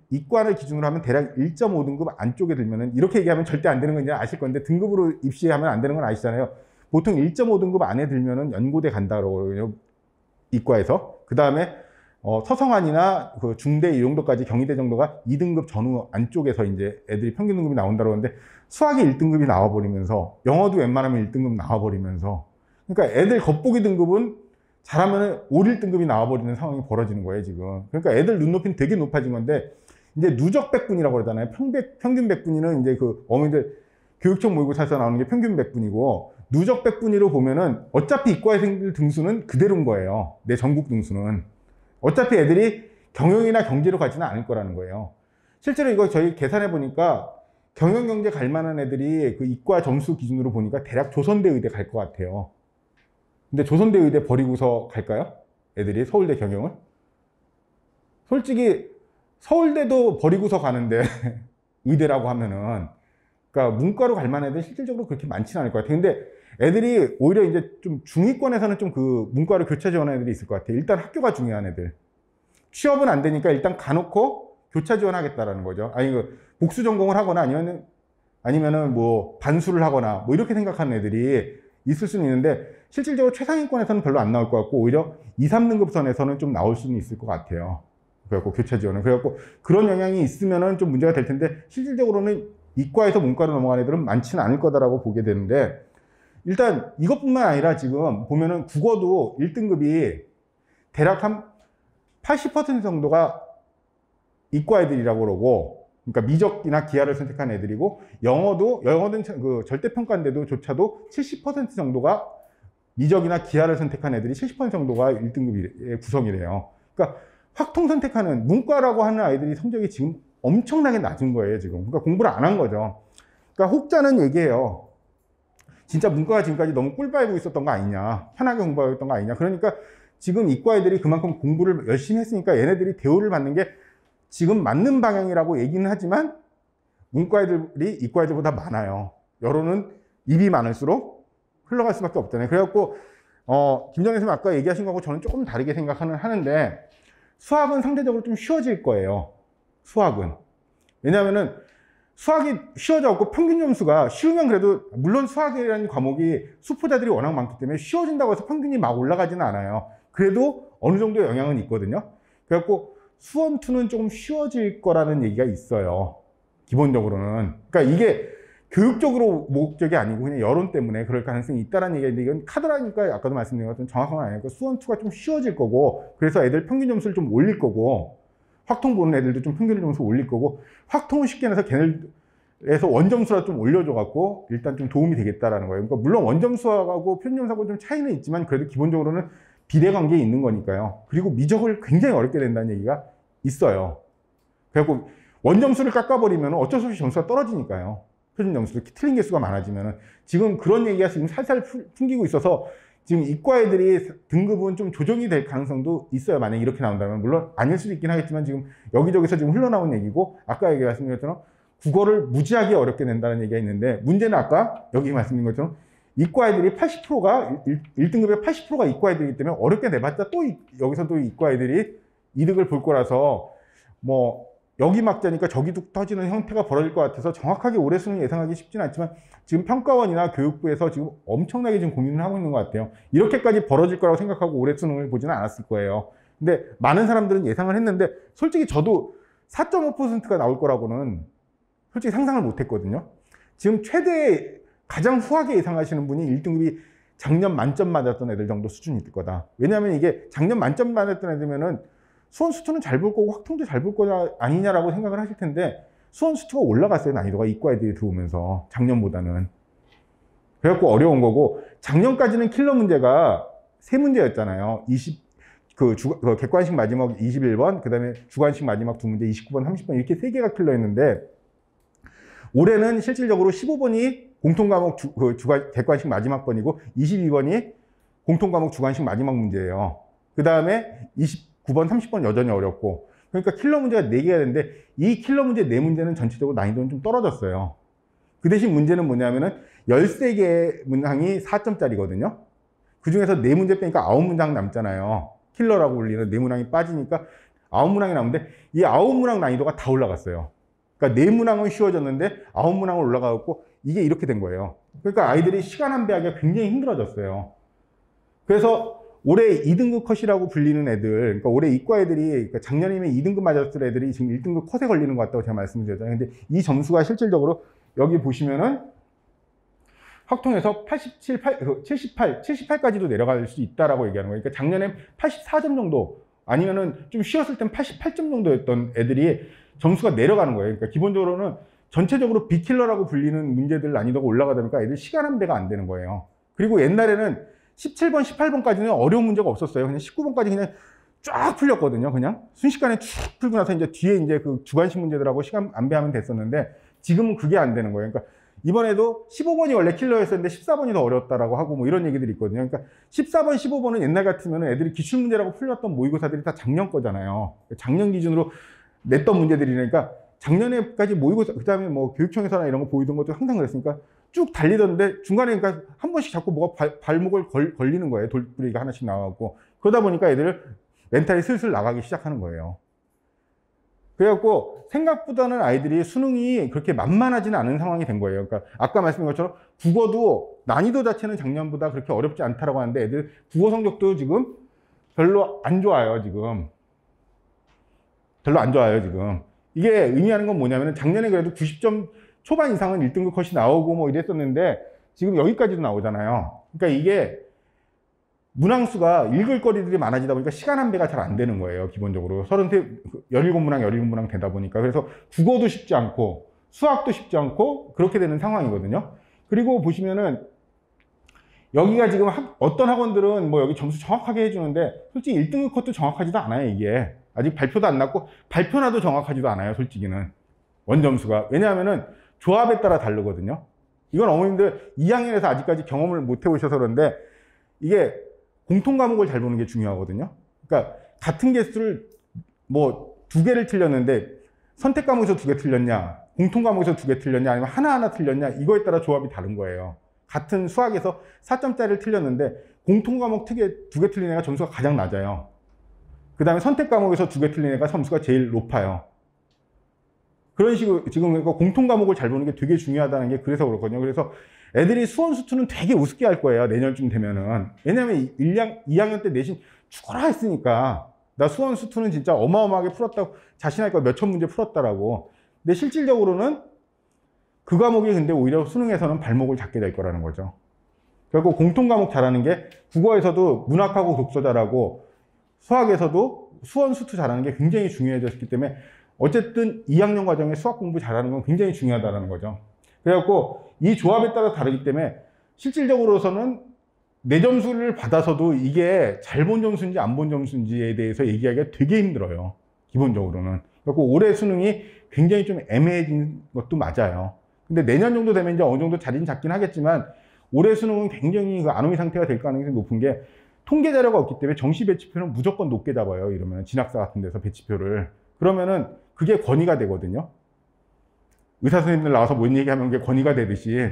이과를 기준으로 하면 대략 1.5등급 안쪽에 들면은 이렇게 얘기하면 절대 안 되는 건 이제 아실 건데 등급으로 입시하면 안 되는 건 아시잖아요. 보통 1.5등급 안에 들면은 연고대 간다고 그러거든요. 이과에서. 그 다음에 서성환이나 그 중대 이 정도까지 경희대 정도가 2등급 전후 안쪽에서 이제 애들이 평균 등급이 나온다고 하는데 수학이 1등급이 나와버리면서 영어도 웬만하면 1등급 나와버리면서 그러니까 애들 겉보기 등급은 잘하면 5, 1등급이 나와버리는 상황이 벌어지는 거예요 지금. 그러니까 애들 눈높이는 되게 높아진 건데 이제 누적 백분이라고 그러잖아요. 평균 백분위는 이제 그 어머니들 교육청 모의고사에서 나오는 게 평균 백분위고 누적 백분위로 보면은 어차피 이과생들 등수는 그대로인 거예요. 내 전국 등수는. 어차피 애들이 경영이나 경제로 가지는 않을 거라는 거예요. 실제로 이거 저희 계산해 보니까 경영 경제 갈 만한 애들이 그 이과 점수 기준으로 보니까 대략 조선대 의대 갈 것 같아요. 근데 조선대 의대 버리고서 갈까요? 애들이 서울대 경영을? 솔직히 서울대도 버리고서 가는데 의대라고 하면은 그러니까 문과로 갈 만한 애들 실질적으로 그렇게 많지는 않을 것 같아요. 근데 애들이 오히려 이제 좀 중위권에서는 좀 그 문과로 교차 지원하는 애들이 있을 것 같아요. 일단 학교가 중요한 애들. 취업은 안 되니까 일단 가놓고 교차 지원하겠다라는 거죠. 아니 그 복수 전공을 하거나 아니면은 뭐 반수를 하거나 뭐 이렇게 생각하는 애들이 있을 수는 있는데 실질적으로 최상위권에서는 별로 안 나올 것 같고 오히려 2, 3등급 선에서는 좀 나올 수는 있을 것 같아요. 그래갖고 교차 지원은. 그래갖고 그런 영향이 있으면은 좀 문제가 될 텐데 실질적으로는 이과에서 문과로 넘어간 애들은 많지는 않을 거다라고 보게 되는데 일단 이것뿐만 아니라 지금 보면은 국어도 1등급이 대략 한 80% 정도가 이과 애들이라고 그러고 그러니까 미적이나 기하를 선택한 애들이고 영어는 그 절대평가인데도 조차도 70% 정도가 미적이나 기하를 선택한 애들이 70% 정도가 1등급의 구성이래요. 그러니까 확통 선택하는 문과라고 하는 아이들이 성적이 지금 엄청나게 낮은 거예요, 지금. 그러니까 공부를 안 한 거죠. 그러니까 혹자는 얘기해요. 진짜 문과가 지금까지 너무 꿀빨고 있었던 거 아니냐. 편하게 공부하고 있던 거 아니냐. 그러니까 지금 이과 애들이 그만큼 공부를 열심히 했으니까 얘네들이 대우를 받는 게 지금 맞는 방향이라고 얘기는 하지만 문과 애들이 이과 애들보다 많아요. 여론은 입이 많을수록 흘러갈 수밖에 없잖아요. 그래갖고 김정현 선생님 아까 얘기하신 거하고 저는 조금 다르게 하는데 수학은 상대적으로 좀 쉬워질 거예요. 수학은. 왜냐하면은 수학이 쉬워져갖고 평균 점수가 쉬우면 그래도 물론 수학이라는 과목이 수포자들이 워낙 많기 때문에 쉬워진다고 해서 평균이 막 올라가지는 않아요. 그래도 어느 정도 영향은 있거든요. 그래갖고 수원2는 조금 쉬워질 거라는 얘기가 있어요. 기본적으로는. 그러니까 이게 교육적으로 목적이 아니고 그냥 여론 때문에 그럴 가능성이 있다는 얘기가 있는데 이건 카드라니까 아까도 말씀드린 것처럼 정확한 건 아니고 수원2가 좀 쉬워질 거고 그래서 애들 평균 점수를 좀 올릴 거고 확통 보는 애들도 좀 평균 점수 올릴 거고, 확통을 쉽게 내서 걔네에서 원점수라 좀 올려줘갖고 일단 좀 도움이 되겠다라는 거예요. 그러니까 물론 원점수하고 표준점수하고 좀 차이는 있지만 그래도 기본적으로는 비례관계에 있는 거니까요. 그리고 미적을 굉장히 어렵게 된다는 얘기가 있어요. 그래갖고 원점수를 깎아버리면 어쩔 수 없이 점수가 떨어지니까요. 표준점수도 틀린 개수가 많아지면. 지금 그런 얘기가 지금 살살 풍기고 있어서 지금 이과 애들이 등급은 좀 조정이 될 가능성도 있어요. 만약에 이렇게 나온다면. 물론 아닐 수도 있긴 하겠지만 지금 여기저기서 지금 흘러나온 얘기고, 아까 얘기 말씀드린 것처럼 국어를 무지하게 어렵게 낸다는 얘기가 있는데, 문제는 아까 여기 말씀드린 것처럼 이과 애들이 80%가 1등급의 80%가 이과 애들이기 때문에 어렵게 내봤자 또 여기서 또 이과 애들이 이득을 볼 거라서 뭐 여기 막자니까 저기도 터지는 형태가 벌어질 것 같아서 정확하게 올해 수능 예상하기 쉽지는 않지만 지금 평가원이나 교육부에서 지금 엄청나게 지금 고민을 하고 있는 것 같아요. 이렇게까지 벌어질 거라고 생각하고 올해 수능을 보지는 않았을 거예요. 근데 많은 사람들은 예상을 했는데 솔직히 저도 4.5%가 나올 거라고는 솔직히 상상을 못 했거든요. 지금 최대 가장 후하게 예상하시는 분이 1등급이 작년 만점 맞았던 애들 정도 수준일 거다. 왜냐하면 이게 작년 만점 맞았던 애들면은 수원 수투는 잘 볼 거고 확통도 잘 볼 거냐 아니냐라고 생각을 하실 텐데, 수원 수투가 올라갔어요. 난이도가 이과 애들이 들어오면서 작년보다는. 그래갖고 어려운 거고, 작년까지는 킬러 문제가 3문제였잖아요. 객관식 마지막 21번, 그 다음에 주관식 마지막 2문제 29번, 30번 이렇게 3개가 킬러였는데, 올해는 실질적으로 15번이 공통과목 객관식 마지막 번이고 22번이 공통과목 주관식 마지막 문제예요. 그 다음에 29번, 30번 여전히 어렵고, 그러니까 킬러 문제가 4개가 되는데 이 킬러 문제 4문제는 전체적으로 난이도는 좀 떨어졌어요. 그 대신 문제는 뭐냐면은 13개의 문항이 4점짜리거든요. 그 중에서 4문제 빼니까 9문항 남잖아요. 킬러라고 불리는 4문항이 빠지니까 9문항이 남는데 이 9문항 난이도가 다 올라갔어요. 그러니까 4문항은 쉬워졌는데 9문항은 올라가고 이게 이렇게 된 거예요. 그러니까 아이들이 시간 안배하기가 굉장히 힘들어졌어요. 그래서 올해 2등급 컷이라고 불리는 애들, 그러니까 올해 이과 애들이, 그러니까 작년이면 2등급 맞았을 애들이 지금 1등급 컷에 걸리는 것 같다고 제가 말씀드렸잖아요. 근데 이 점수가 실질적으로 여기 보시면은 확통해서 78까지도 내려갈 수 있다라고 얘기하는 거예요. 그러니까 작년에 84점 정도, 아니면은 좀 쉬었을 땐 88점 정도였던 애들이 점수가 내려가는 거예요. 그러니까 기본적으로는 전체적으로 비킬러라고 불리는 문제들 난이도가 올라가다 보니까 애들 시간 안배가 안 되는 거예요. 그리고 옛날에는 17번, 18번까지는 어려운 문제가 없었어요. 그냥 19번까지 그냥 쫙 풀렸거든요. 그냥 순식간에 쭉 풀고 나서 이제 뒤에 이제 그 주관식 문제들하고 시간 안배하면 됐었는데, 지금은 그게 안 되는 거예요. 그러니까 이번에도 15번이 원래 킬러였었는데 14번이 더 어렵다라고 하고 뭐 이런 얘기들이 있거든요. 그러니까 14번, 15번은 옛날 같으면 애들이 기출문제라고 풀렸던 모의고사들이 다 작년 거잖아요. 작년 기준으로 냈던 문제들이니까 작년에까지 모의고사, 그 다음에 뭐 교육청에서나 이런 거 보이던 것도 항상 그랬으니까 쭉 달리던데 중간에 그러니까 한 번씩 자꾸 뭐가 발목을 걸리는 거예요. 돌부리가 하나씩 나와갖고. 그러다 보니까 애들 멘탈이 슬슬 나가기 시작하는 거예요. 그래갖고 생각보다는 아이들이 수능이 그렇게 만만하지는 않은 상황이 된 거예요. 그러니까 아까 말씀드린 것처럼 국어도 난이도 자체는 작년보다 그렇게 어렵지 않다라고 하는데 애들 국어 성적도 지금 별로 안 좋아요. 지금 별로 안 좋아요. 지금 이게 의미하는 건 뭐냐면 작년에 그래도 90점 초반 이상은 1등급 컷이 나오고 뭐 이랬었는데 지금 여기까지도 나오잖아요. 그러니까 이게 문항수가 읽을 거리들이 많아지다 보니까 시간 안배가 잘 안 되는 거예요. 기본적으로 17문항 되다 보니까. 그래서 국어도 쉽지 않고 수학도 쉽지 않고 그렇게 되는 상황이거든요. 그리고 보시면은 여기가 지금 어떤 학원들은 뭐 여기 점수 정확하게 해주는데 솔직히 1등급 컷도 정확하지도 않아요. 이게 아직 발표도 안 났고 발표나도 정확하지도 않아요. 솔직히는 원점수가. 왜냐하면은 조합에 따라 다르거든요. 이건 어머님들 2학년에서 아직까지 경험을 못 해보셔서 그런데 이게 공통 과목을 잘 보는 게 중요하거든요. 그러니까 같은 개수를 뭐 2개를 틀렸는데 선택 과목에서 2개 틀렸냐, 공통 과목에서 2개 틀렸냐, 아니면 하나하나 틀렸냐, 이거에 따라 조합이 다른 거예요. 같은 수학에서 4점짜리를 틀렸는데 공통 과목 2개 틀린 애가 점수가 가장 낮아요. 그 다음에 선택 과목에서 2개 틀린 애가 점수가 제일 높아요. 그런 식으로 지금 그러니까 공통 과목을 잘 보는 게 되게 중요하다는 게 그래서 그렇거든요. 그래서 애들이 수원 수투는 되게 우습게 할 거예요. 내년쯤 되면은. 왜냐면 2학년 때 내신 죽어라 했으니까. 나 수원 수투는 진짜 어마어마하게 풀었다고 자신할 거야. 몇천 문제 풀었다라고. 근데 실질적으로는 그 과목이 근데 오히려 수능에서는 발목을 잡게 될 거라는 거죠. 결국 공통 과목 잘하는 게 국어에서도 문학하고 독서 잘하고 수학에서도 수원, 수투 잘하는 게 굉장히 중요해졌기 때문에 어쨌든 2학년 과정에 수학 공부 잘하는 건 굉장히 중요하다는 거죠. 그래갖고 이 조합에 따라 다르기 때문에 실질적으로서는 내 점수를 받아서도 이게 잘 본 점수인지 안 본 점수인지에 대해서 얘기하기가 되게 힘들어요. 기본적으로는. 그래갖고 올해 수능이 굉장히 좀 애매해진 것도 맞아요. 근데 내년 정도 되면 이제 어느 정도 자리는 잡긴 하겠지만 올해 수능은 굉장히 그 아노미 상태가 될 가능성이 높은 게 통계 자료가 없기 때문에 정시 배치표는 무조건 높게 잡아요. 이러면 진학사 같은 데서 배치표를. 그러면은 그게 권위가 되거든요. 의사 선생님들 나와서 뭔 얘기하면 그게 권위가 되듯이.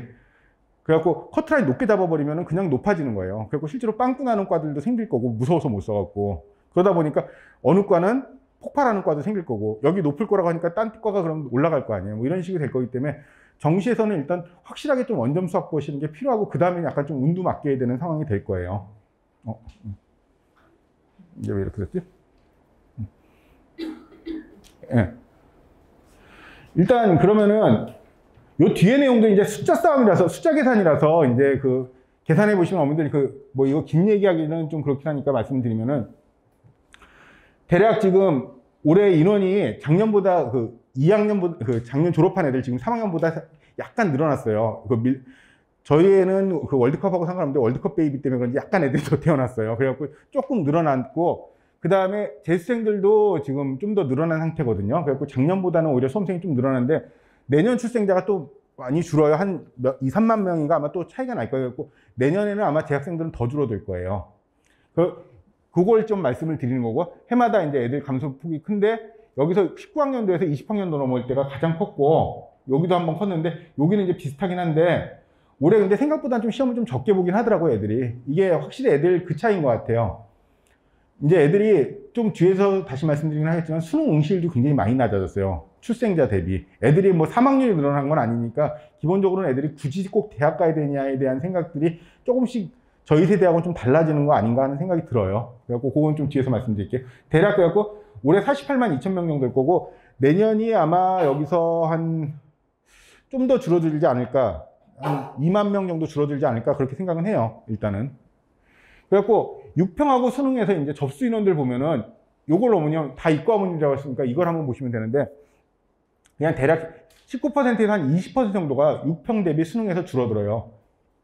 그래갖고 커트라인 높게 잡아버리면 그냥 높아지는 거예요. 그래갖고 실제로 빵꾸 나는 과들도 생길 거고 무서워서 못 써갖고. 그러다 보니까 어느 과는 폭발하는 과도 생길 거고 여기 높을 거라고 하니까 딴 과가 그럼 올라갈 거 아니에요. 뭐 이런 식이 될 거기 때문에 정시에서는 일단 확실하게 좀 원점 수학 보시는 게 필요하고 그 다음에 약간 좀 운도 맡겨야 되는 상황이 될 거예요. 이게 왜 이렇게 됐지? 예. 일단 그러면은 요 뒤에 내용도 이제 숫자 싸움이라서 숫자 계산이라서 이제 그 계산해 보시면 어머님들이 그 뭐 이거 긴 얘기하기는 좀 그렇긴 하니까 말씀드리면은 대략 지금 올해 인원이 작년보다 그 2학년보다 그 작년 졸업한 애들 지금 3학년보다 약간 늘어났어요. 저희에는 그 월드컵하고 상관없는데 월드컵 베이비 때문에 그런지 약간 애들이 더 태어났어요. 그래갖고 조금 늘어났고 그 다음에 재수생들도 지금 좀 더 늘어난 상태거든요. 그래갖고 작년보다는 오히려 수험생이 좀 늘어났는데 내년 출생자가 또 많이 줄어요. 한 2, 3만 명인가 아마 또 차이가 날 거예요. 그래갖고 내년에는 아마 재학생들은 더 줄어들 거예요. 그걸 좀 말씀을 드리는 거고 해마다 이제 애들 감소폭이 큰데 여기서 19학년도에서 20학년도 넘어올 때가 가장 컸고 여기도 한번 컸는데 여기는 이제 비슷하긴 한데 올해 근데 생각보다 좀 시험을 좀 적게 보긴 하더라고요, 애들이. 이게 확실히 애들 그 차이인 것 같아요. 이제 애들이 좀 뒤에서 다시 말씀드리긴 하겠지만 수능 응시율도 굉장히 많이 낮아졌어요. 출생자 대비. 애들이 뭐 3학년이 늘어난 건 아니니까 기본적으로는 애들이 굳이 꼭 대학 가야 되냐에 대한 생각들이 조금씩 저희 세대하고는 좀 달라지는 거 아닌가 하는 생각이 들어요. 그래갖고 그건 좀 뒤에서 말씀드릴게요. 대략 그래갖고 올해 48만 2천 명 정도 될 거고 내년이 아마 여기서 한 좀 더 줄어들지 않을까. 한 2만 명 정도 줄어들지 않을까 그렇게 생각은 해요. 일단은. 그래갖고 6평하고 수능에서 이제 접수 인원들 보면은 요걸 어머니요 다 이과 어머니라고 했으니까 이걸 한번 보시면 되는데 그냥 대략 19%에서 한 20% 정도가 6평 대비 수능에서 줄어들어요.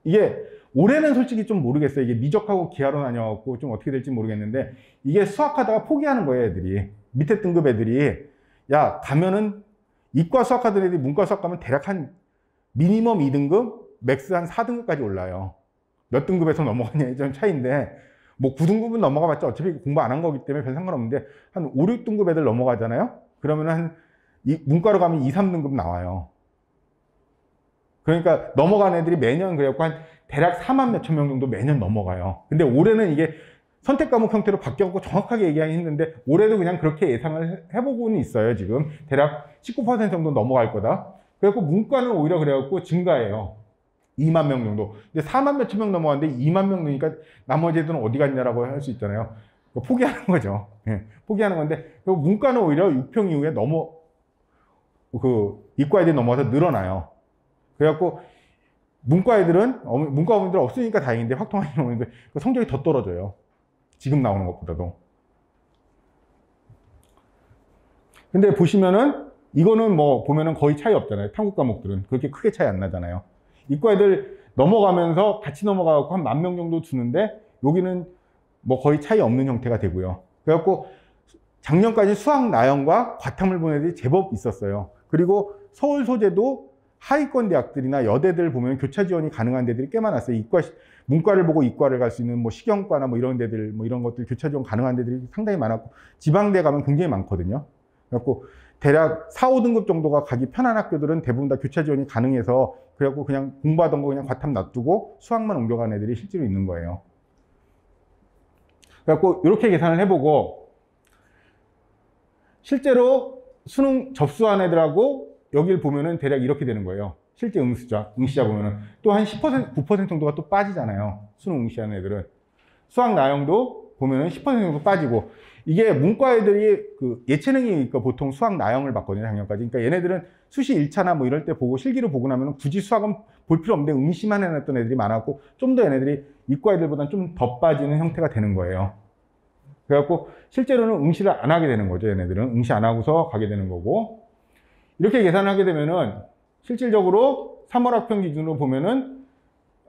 이게 올해는 솔직히 좀 모르겠어요. 이게 미적하고 기하로 나뉘어갖고 좀 어떻게 될지 모르겠는데 이게 수학하다가 포기하는 거예요, 애들이. 밑에 등급 애들이. 야, 가면은 이과 수학하던 애들이 문과 수학 가면 대략 한 미니멈 2등급, 맥스 한 4등급까지 올라요. 몇 등급에서 넘어가냐에 좀 차이인데 뭐 9등급은 넘어가봤자 어차피 공부 안 한 거기 때문에 별 상관없는데 한 5, 6등급 애들 넘어가잖아요. 그러면 한 문과로 가면 2, 3등급 나와요. 그러니까 넘어간 애들이 매년 그래갖고 한 대략 4만 몇천 명 정도 매년 넘어가요. 근데 올해는 이게 선택 과목 형태로 바뀌었고 정확하게 얘기하기 힘든데 올해도 그냥 그렇게 예상을 해보고는 있어요. 지금 대략 19% 정도 넘어갈 거다. 그래갖고 문과는 오히려 그래갖고 증가해요. 2만 명 정도. 근데 4만 몇천 명 넘어갔는데 2만 명 넣으니까 나머지 애들은 어디 갔냐라고 할 수 있잖아요. 포기하는 거죠. 예, 포기하는 건데 문과는 오히려 6평 이후에 이과 애들이 넘어가서 늘어나요. 그래갖고 문과 애들은 문과 어머니들 없으니까 다행인데 확통하시는 어머니들 성적이 더 떨어져요. 지금 나오는 것보다도. 근데 보시면은 이거는 뭐 보면은 거의 차이 없잖아요. 탐구 과목들은 그렇게 크게 차이 안 나잖아요. 이과 애들 넘어가면서 같이 넘어가고 한 10,000명 정도 주는데 여기는 뭐 거의 차이 없는 형태가 되고요. 그래갖고 작년까지 수학 나형과 과탐을 본 애들이 제법 있었어요. 그리고 서울 소재도 하위권 대학들이나 여대들 보면 교차 지원이 가능한 데들이 꽤 많았어요. 문과를 보고 이과를 갈 수 있는 뭐 식영과나 뭐 이런 데들, 뭐 이런 것들 교차 지원 가능한 데들이 상당히 많았고, 지방대 가면 굉장히 많거든요. 그래갖고 대략 4, 5등급 정도가 가기 편한 학교들은 대부분 다 교차 지원이 가능해서 그래갖고 그냥 공부하던 거 그냥 과탐 놔두고 수학만 옮겨간 애들이 실제로 있는 거예요. 그래갖고 이렇게 계산을 해보고 실제로 수능 접수한 애들하고 여기를 보면은 대략 이렇게 되는 거예요. 실제 응시자 보면은 또 한 10%, 9% 정도가 또 빠지잖아요. 수능 응시하는 애들은. 수학 나형도 보면은 10% 정도 빠지고, 이게 문과 애들이 그 예체능이니까 보통 수학 나형을 봤거든요, 작년까지. 그러니까 얘네들은 수시 1차나 뭐 이럴 때 보고 실기로 보고 나면은 굳이 수학은 볼 필요 없는데 응시만 해놨던 애들이 많았고, 좀 더 얘네들이 이과 애들보다는 좀 더 빠지는 형태가 되는 거예요. 그래갖고 실제로는 응시를 안 하게 되는 거죠. 얘네들은 응시 안 하고서 가게 되는 거고, 이렇게 계산을 하게 되면은 실질적으로 3월 학평 기준으로 보면은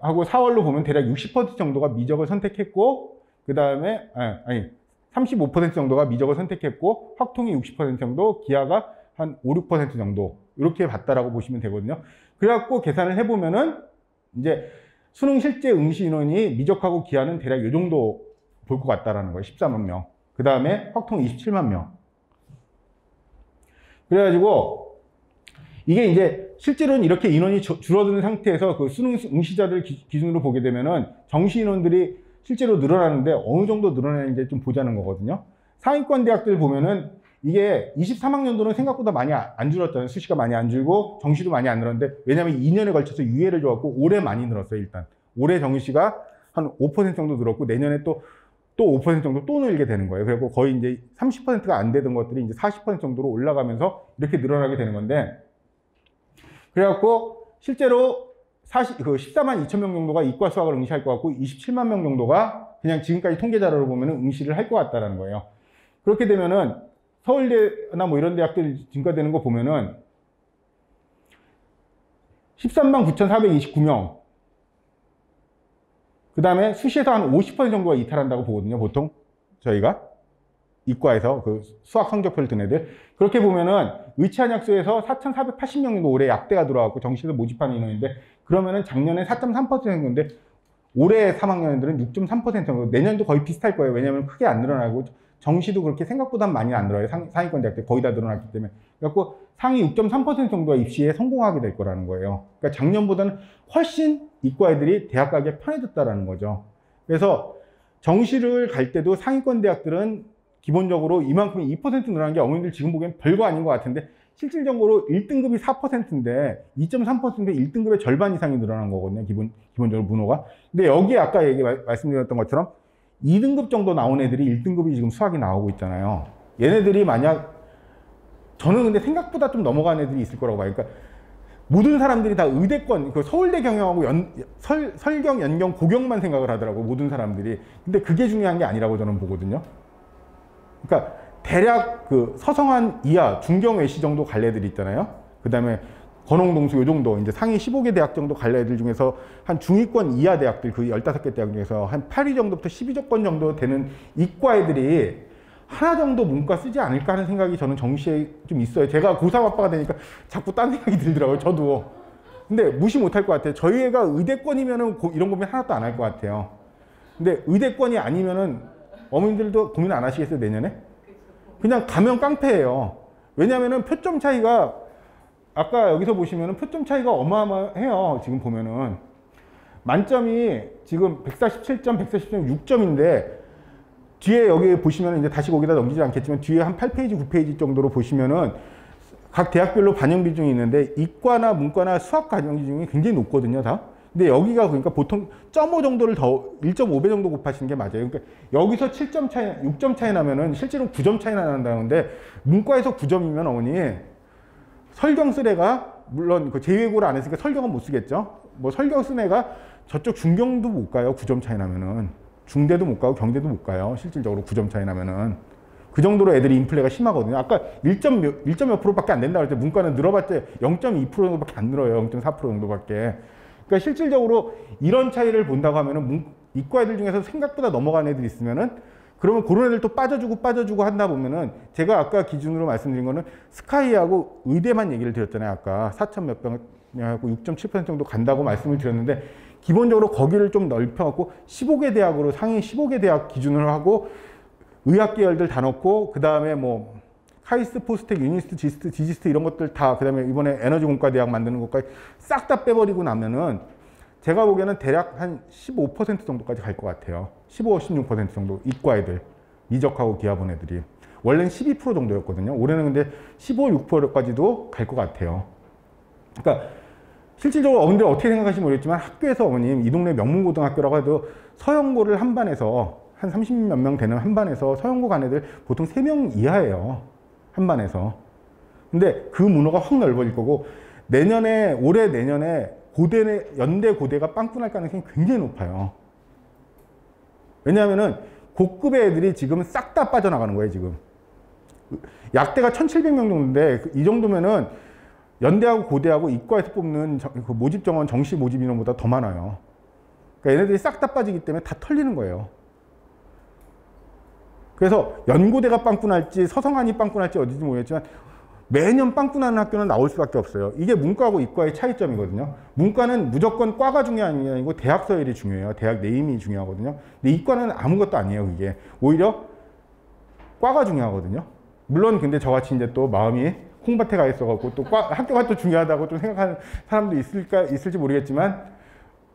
하고 4월로 보면 대략 60% 정도가 미적을 선택했고, 그 다음에 35% 정도가 미적을 선택했고, 확통이 60% 정도, 기하가 한 5, 6% 정도 이렇게 봤다라고 보시면 되거든요. 그래갖고 계산을 해보면은 이제 수능 실제 응시 인원이 미적하고 기하는 대략 이 정도 볼 것 같다라는 거예요. 14만 명. 그 다음에 확통 27만 명. 그래가지고 이게 이제 실제로는 이렇게 인원이 줄어드는 상태에서 그 수능 응시자들 기준으로 보게 되면은 정시 인원들이 실제로 늘어나는데 어느 정도 늘어나는지 좀 보자는 거거든요. 상위권 대학들 보면은 이게 23학년도는 생각보다 많이 안 줄었잖아요. 수시가 많이 안 줄고 정시도 많이 안 늘었는데, 왜냐하면 2년에 걸쳐서 유예를 줘갖고 올해 많이 늘었어요. 일단 올해 정시가 한 5% 정도 늘었고, 내년에 또 5% 정도 또 늘게 되는 거예요. 그리고 거의 이제 30%가 안 되던 것들이 이제 40% 정도로 올라가면서 이렇게 늘어나게 되는 건데, 그래갖고 실제로 14만 2천 명 정도가 이과 수학을 응시할 것 같고, 27만 명 정도가 그냥 지금까지 통계 자료를 보면 응시를 할 것 같다라는 거예요. 그렇게 되면은 서울대나 뭐 이런 대학들 증가되는 거 보면은 13만 9,429명. 그 다음에 수시에서 한 50% 정도가 이탈한다고 보거든요. 보통 저희가 이과에서 그 수학 성적표를 든 애들. 그렇게 보면은 의치한약수에서 4,480명 정도 올해 약대가 들어왔고 정시에서 모집하는 인원인데, 그러면은 작년에 4.3% 정도인데 올해 3학년들은 6.3% 정도. 내년도 거의 비슷할 거예요. 왜냐하면 크게 안 늘어나고 정시도 그렇게 생각보다 많이 안 늘어요. 상위권 대학들 거의 다 늘어났기 때문에. 그래갖고 상위 6.3% 정도가 입시에 성공하게 될 거라는 거예요. 그러니까 작년보다는 훨씬 이과 애들이 대학 가기에 편해졌다라는 거죠. 그래서 정시를 갈 때도 상위권 대학들은 기본적으로 이만큼 2% 늘어난 게 어머님들 지금 보기엔 별거 아닌 것 같은데, 실질적으로 1등급이 4%인데 2.3%인데 1등급의 절반 이상이 늘어난 거거든요. 기본적으로 문호가. 근데 여기에 아까 말씀드렸던 것처럼 2등급 정도 나온 애들이 1등급이 지금 수학이 나오고 있잖아요. 얘네들이 만약, 저는 근데 생각보다 좀 넘어간 애들이 있을 거라고 봐요. 그러니까 모든 사람들이 다 의대권, 그 서울대 경영하고 설경, 연경, 고경만 생각을 하더라고, 모든 사람들이. 근데 그게 중요한 게 아니라고 저는 보거든요. 그러니까 대략 그 서성한 이하, 중경 외시 정도 갈 애들이 있잖아요. 그 다음에 건홍동수 요 정도, 이제 상위 15개 대학 정도 갈 애들 중에서 한 중위권 이하 대학들, 그 15개 대학 중에서 한 8위 정도부터 12조권 정도 되는 이과 애들이 하나 정도 문과 쓰지 않을까 하는 생각이 저는 정시에 좀 있어요. 제가 고3 아빠가 되니까 자꾸 딴 생각이 들더라고요, 저도. 근데 무시 못할 것 같아요. 저희 애가 의대권이면은 이런 고민 하나도 안 할 것 같아요. 근데 의대권이 아니면은 어머님들도 고민 안 하시겠어요, 내년에? 그냥 가면 깡패예요. 왜냐면은 표점 차이가, 아까 여기서 보시면은 표점 차이가 어마어마해요. 지금 보면은 만점이 지금 147점, 140점, 6점인데 뒤에 여기 보시면은, 이제 다시 거기다 넘기지 않겠지만 뒤에 한 8페이지, 9페이지 정도로 보시면은 각 대학별로 반영 비중이 있는데 이과나 문과나 수학 반영 비중이 굉장히 높거든요, 다. 근데 여기가 그러니까 보통 0.5 정도를 더 1.5배 정도 곱하시는 게 맞아요. 그러니까 여기서 7점 차이, 6점 차이 나면은 실제로 9점 차이 난다는데, 문과에서 9점이면 어머니 설경 쓸 애가, 물론 그 제2외국어를 안 했으니까 설경은 못 쓰겠죠. 뭐 설경 쓴 애가 저쪽 중경도 못 가요. 9점 차이 나면은. 중대도 못 가고 경대도 못 가요. 실질적으로 9점 차이 나면은. 그 정도로 애들이 인플레가 심하거든요. 아까 1점 몇 프로밖에 안 된다고 했죠. 문과는 늘어봤자 0.2% 정도밖에 안 늘어요. 0.4% 정도밖에. 그러니까 실질적으로 이런 차이를 본다고 하면은 이과 애들 중에서 생각보다 넘어간 애들이 있으면은, 그러면 그런 애들 또 빠져주고 한다 보면은, 제가 아까 기준으로 말씀드린 거는 스카이하고 의대만 얘기를 드렸잖아요. 아까 4천 몇 병하고 6.7% 정도 간다고 말씀을 드렸는데, 기본적으로 거기를 좀 넓혀갖고 15개 대학으로, 상위 15개 대학 기준으로 하고 의학 계열들 다 넣고, 그 다음에 뭐 카이스트, 포스텍, 유니스트, 지스트, 디지스트 이런 것들 다, 그 다음에 이번에 에너지 공과 대학 만드는 것까지 싹 다 빼버리고 나면은 제가 보기에는 대략 한 15% 정도까지 갈 것 같아요. 15, 16% 정도 이과 애들, 미적하고 기하본 애들이. 원래는 12% 정도였거든요. 올해는 근데 15, 6%까지도 갈 것 같아요. 그러니까 실질적으로 어머님들 어떻게 생각하시는지 모르겠지만, 학교에서 어머님 이 동네 명문고등학교라고 해도 서영고를 한 반에서 한 30몇 명 되는 한 반에서 서영고 간 애들 보통 3명 이하예요. 한 반에서. 근데 그 문호가 확 넓어질 거고, 올해 내년에 연대 고대가 빵꾸 날 가능성이 굉장히 높아요. 왜냐하면은 고급의 애들이 지금 싹 다 빠져나가는 거예요, 지금. 약대가 1,700명 정도인데 이 정도면은 연대하고 고대하고 이과에서 뽑는 그 모집 정원 정시 모집 인원보다 더 많아요. 그러니까 얘네들이 싹 다 빠지기 때문에 다 털리는 거예요. 그래서 연고대가 빵꾸날지 서성한이 빵꾸날지 어디지 모르겠지만 매년 빵꾸나는 학교는 나올 수밖에 없어요. 이게 문과하고 이과의 차이점이거든요. 문과는 무조건 과가 중요한 게 아니고 대학 서열이 중요해요. 대학 네임이 중요하거든요. 근데 이과는 아무것도 아니에요. 그게 오히려 과가 중요하거든요. 물론 근데 저같이 이제 또 마음이 콩밭에 가 있어갖고 또 학교가 또 중요하다고 좀 생각하는 사람도 있을지 모르겠지만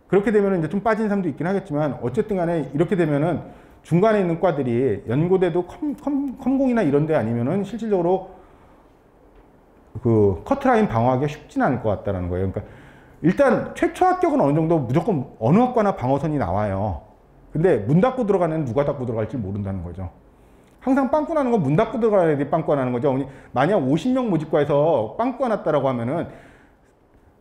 그렇게 되면 이제 좀 빠진 사람도 있긴 하겠지만 어쨌든 간에 이렇게 되면은 중간에 있는 과들이 연고대도 컴공이나 이런 데 아니면은 실질적으로 그 커트라인 방어하기가 쉽지는 않을 것 같다는 거예요. 그러니까 일단 최초 합격은 어느 정도 무조건 어느 학과나 방어선이 나와요. 근데 문 닫고 들어가는 누가 닫고 들어갈지 모른다는 거죠. 항상 빵꾸 나는 건 문 닫고 들어가는 애들이 빵꾸가 나는 거죠. 만약 50명 모집과에서 빵꾸가 났다라고 하면은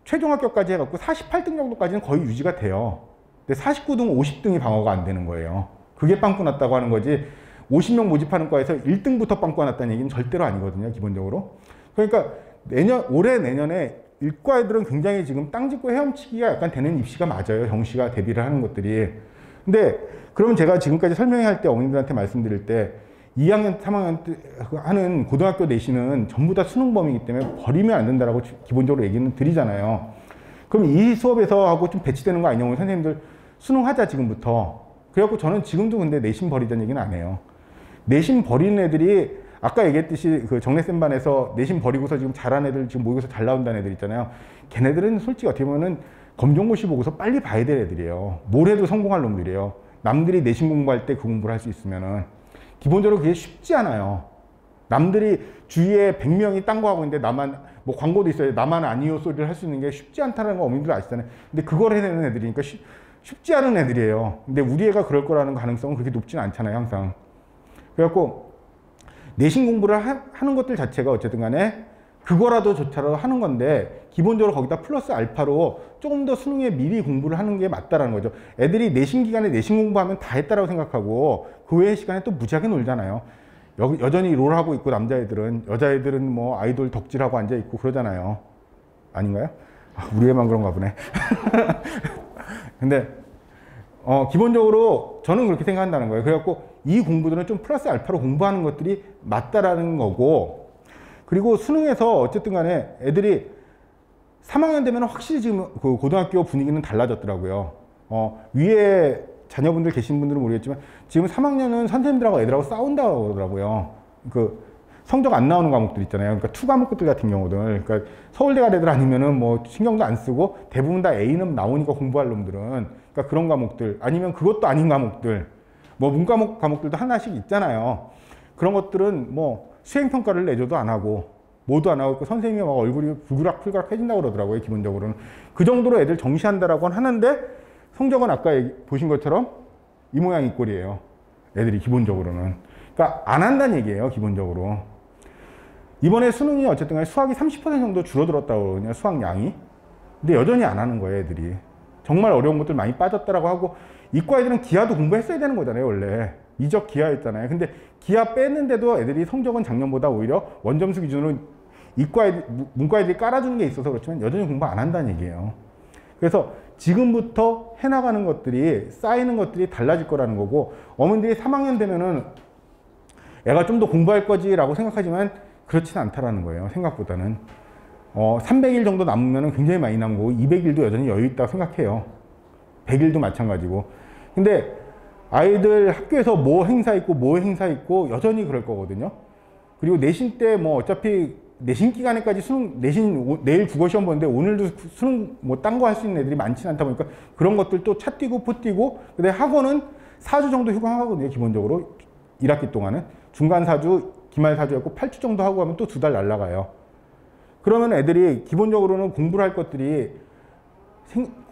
최종 합격까지 해갖고 48등 정도까지는 거의 유지가 돼요. 근데 49등, 50등이 방어가 안 되는 거예요. 그게 빵꾸 났다고 하는 거지 50명 모집하는 과에서 1등부터 빵꾸가 났다는 얘기는 절대로 아니거든요. 기본적으로. 그러니까 올해 내년에 일과 애들은 굉장히 지금 땅 짚고 헤엄치기가 약간 되는 입시가 맞아요. 정시가 대비를 하는 것들이. 근데 그러면 제가 지금까지 설명할 때 어머님들한테 말씀드릴 때 2학년, 3학년 때 하는 고등학교 내신은 전부 다 수능범이기 때문에 버리면 안 된다라고 기본적으로 얘기는 드리잖아요. 그럼 이 수업에서 하고 좀 배치되는 거 아니냐고 선생님들 수능하자 지금부터. 그래갖고 저는 지금도 근데 내신 버리자는 얘기는 안 해요. 내신 버리는 애들이 아까 얘기했듯이 그 정례센반에서 내신 버리고서 지금 잘한 애들 지금 모의고사 잘 나온다는 애들 있잖아요. 걔네들은 솔직히 어떻게 보면은 검정고시 보고서 빨리 봐야 될 애들이에요. 뭘 해도 성공할 놈들이에요. 남들이 내신 공부할 때 그 공부를 할 수 있으면은 기본적으로 그게 쉽지 않아요. 남들이 주위에 100명이 딴 거 하고 있는데 나만 뭐 광고도 있어요. 나만 아니요 소리를 할 수 있는 게 쉽지 않다는 거 어머님들 아시잖아요. 근데 그걸 해내는 애들이니까 쉽지 않은 애들이에요. 근데 우리 애가 그럴 거라는 가능성은 그렇게 높지는 않잖아요. 항상. 그래갖고 내신 공부를 하는 것들 자체가 어쨌든 간에 그거라도 조차라도 하는 건데 기본적으로 거기다 플러스 알파로 조금 더 수능에 미리 공부를 하는 게 맞다라는 거죠. 애들이 내신 기간에 내신 공부하면 다 했다라고 생각하고 그 외의 시간에 또 무지하게 놀잖아요. 여전히 롤하고 있고 남자애들은, 여자애들은 뭐 아이돌 덕질하고 앉아있고 그러잖아요. 아닌가요? 우리 애만 그런가 보네. 근데 기본적으로 저는 그렇게 생각한다는 거예요. 그래갖고 이 공부들은 좀 플러스 알파로 공부하는 것들이 맞다라는 거고, 그리고 수능에서 어쨌든 간에 애들이 3학년 되면 확실히 지금 그 고등학교 분위기는 달라졌더라고요. 위에 자녀분들 계신 분들은 모르겠지만 지금 3학년은 선생님들하고 애들하고 싸운다고 그러더라고요. 그 성적 안 나오는 과목들 있잖아요. 그러니까 투 과목들 같은 경우들. 그러니까 서울대 갈 애들 아니면은 뭐 신경도 안 쓰고 대부분 다 A는 나오니까 공부할 놈들은. 그러니까 그런 과목들. 아니면 그것도 아닌 과목들. 뭐 문과목 과목들도 하나씩 있잖아요. 그런 것들은 뭐 수행평가를 내줘도 안 하고 뭐도 안 하고 선생님이 막 얼굴이 불그락불그락 해진다고 그러더라고요. 기본적으로는. 그 정도로 애들 정시한다라고 하는데 성적은 아까 보신 것처럼 이 모양 이 꼴이에요. 애들이 기본적으로는. 그러니까 안 한다는 얘기예요. 기본적으로. 이번에 수능이 어쨌든 간에 수학이 30% 정도 줄어들었다고 그러거든요. 수학량이. 근데 여전히 안 하는 거예요. 애들이. 정말 어려운 것들 많이 빠졌다라고 하고, 이과 애들은 기하도 공부했어야 되는 거잖아요. 원래. 이적 기하였잖아요. 근데 기하 뺐는데도 애들이 성적은 작년보다 오히려 원점수 기준으로 이과 애들, 문과 애들이 깔아주는 게 있어서 그렇지만 여전히 공부 안 한다는 얘기예요. 그래서 지금부터 해나가는 것들이, 쌓이는 것들이 달라질 거라는 거고, 어머니들이 3학년 되면은 애가 좀 더 공부할 거지라고 생각하지만 그렇지는 않다라는 거예요. 생각보다는. 300일 정도 남으면 굉장히 많이 남은 거고 200일도 여전히 여유 있다고 생각해요. 100일도 마찬가지고. 근데 아이들 학교에서 뭐 행사 있고 뭐 행사 있고 여전히 그럴 거거든요. 그리고 내신 때 뭐 어차피 내신 기간에까지 수능, 내일 국어 시험 보는데 오늘도 수능 뭐 딴 거 할 수 있는 애들이 많지는 않다 보니까 그런 것들 또 차 뛰고 포 뛰고, 근데 학원은 4주 정도 휴강하거든요. 기본적으로 1학기 동안은. 중간 4주, 기말 4주 했고 8주 정도 하고 가면 또 2달 날라가요. 그러면 애들이 기본적으로는 공부를 할 것들이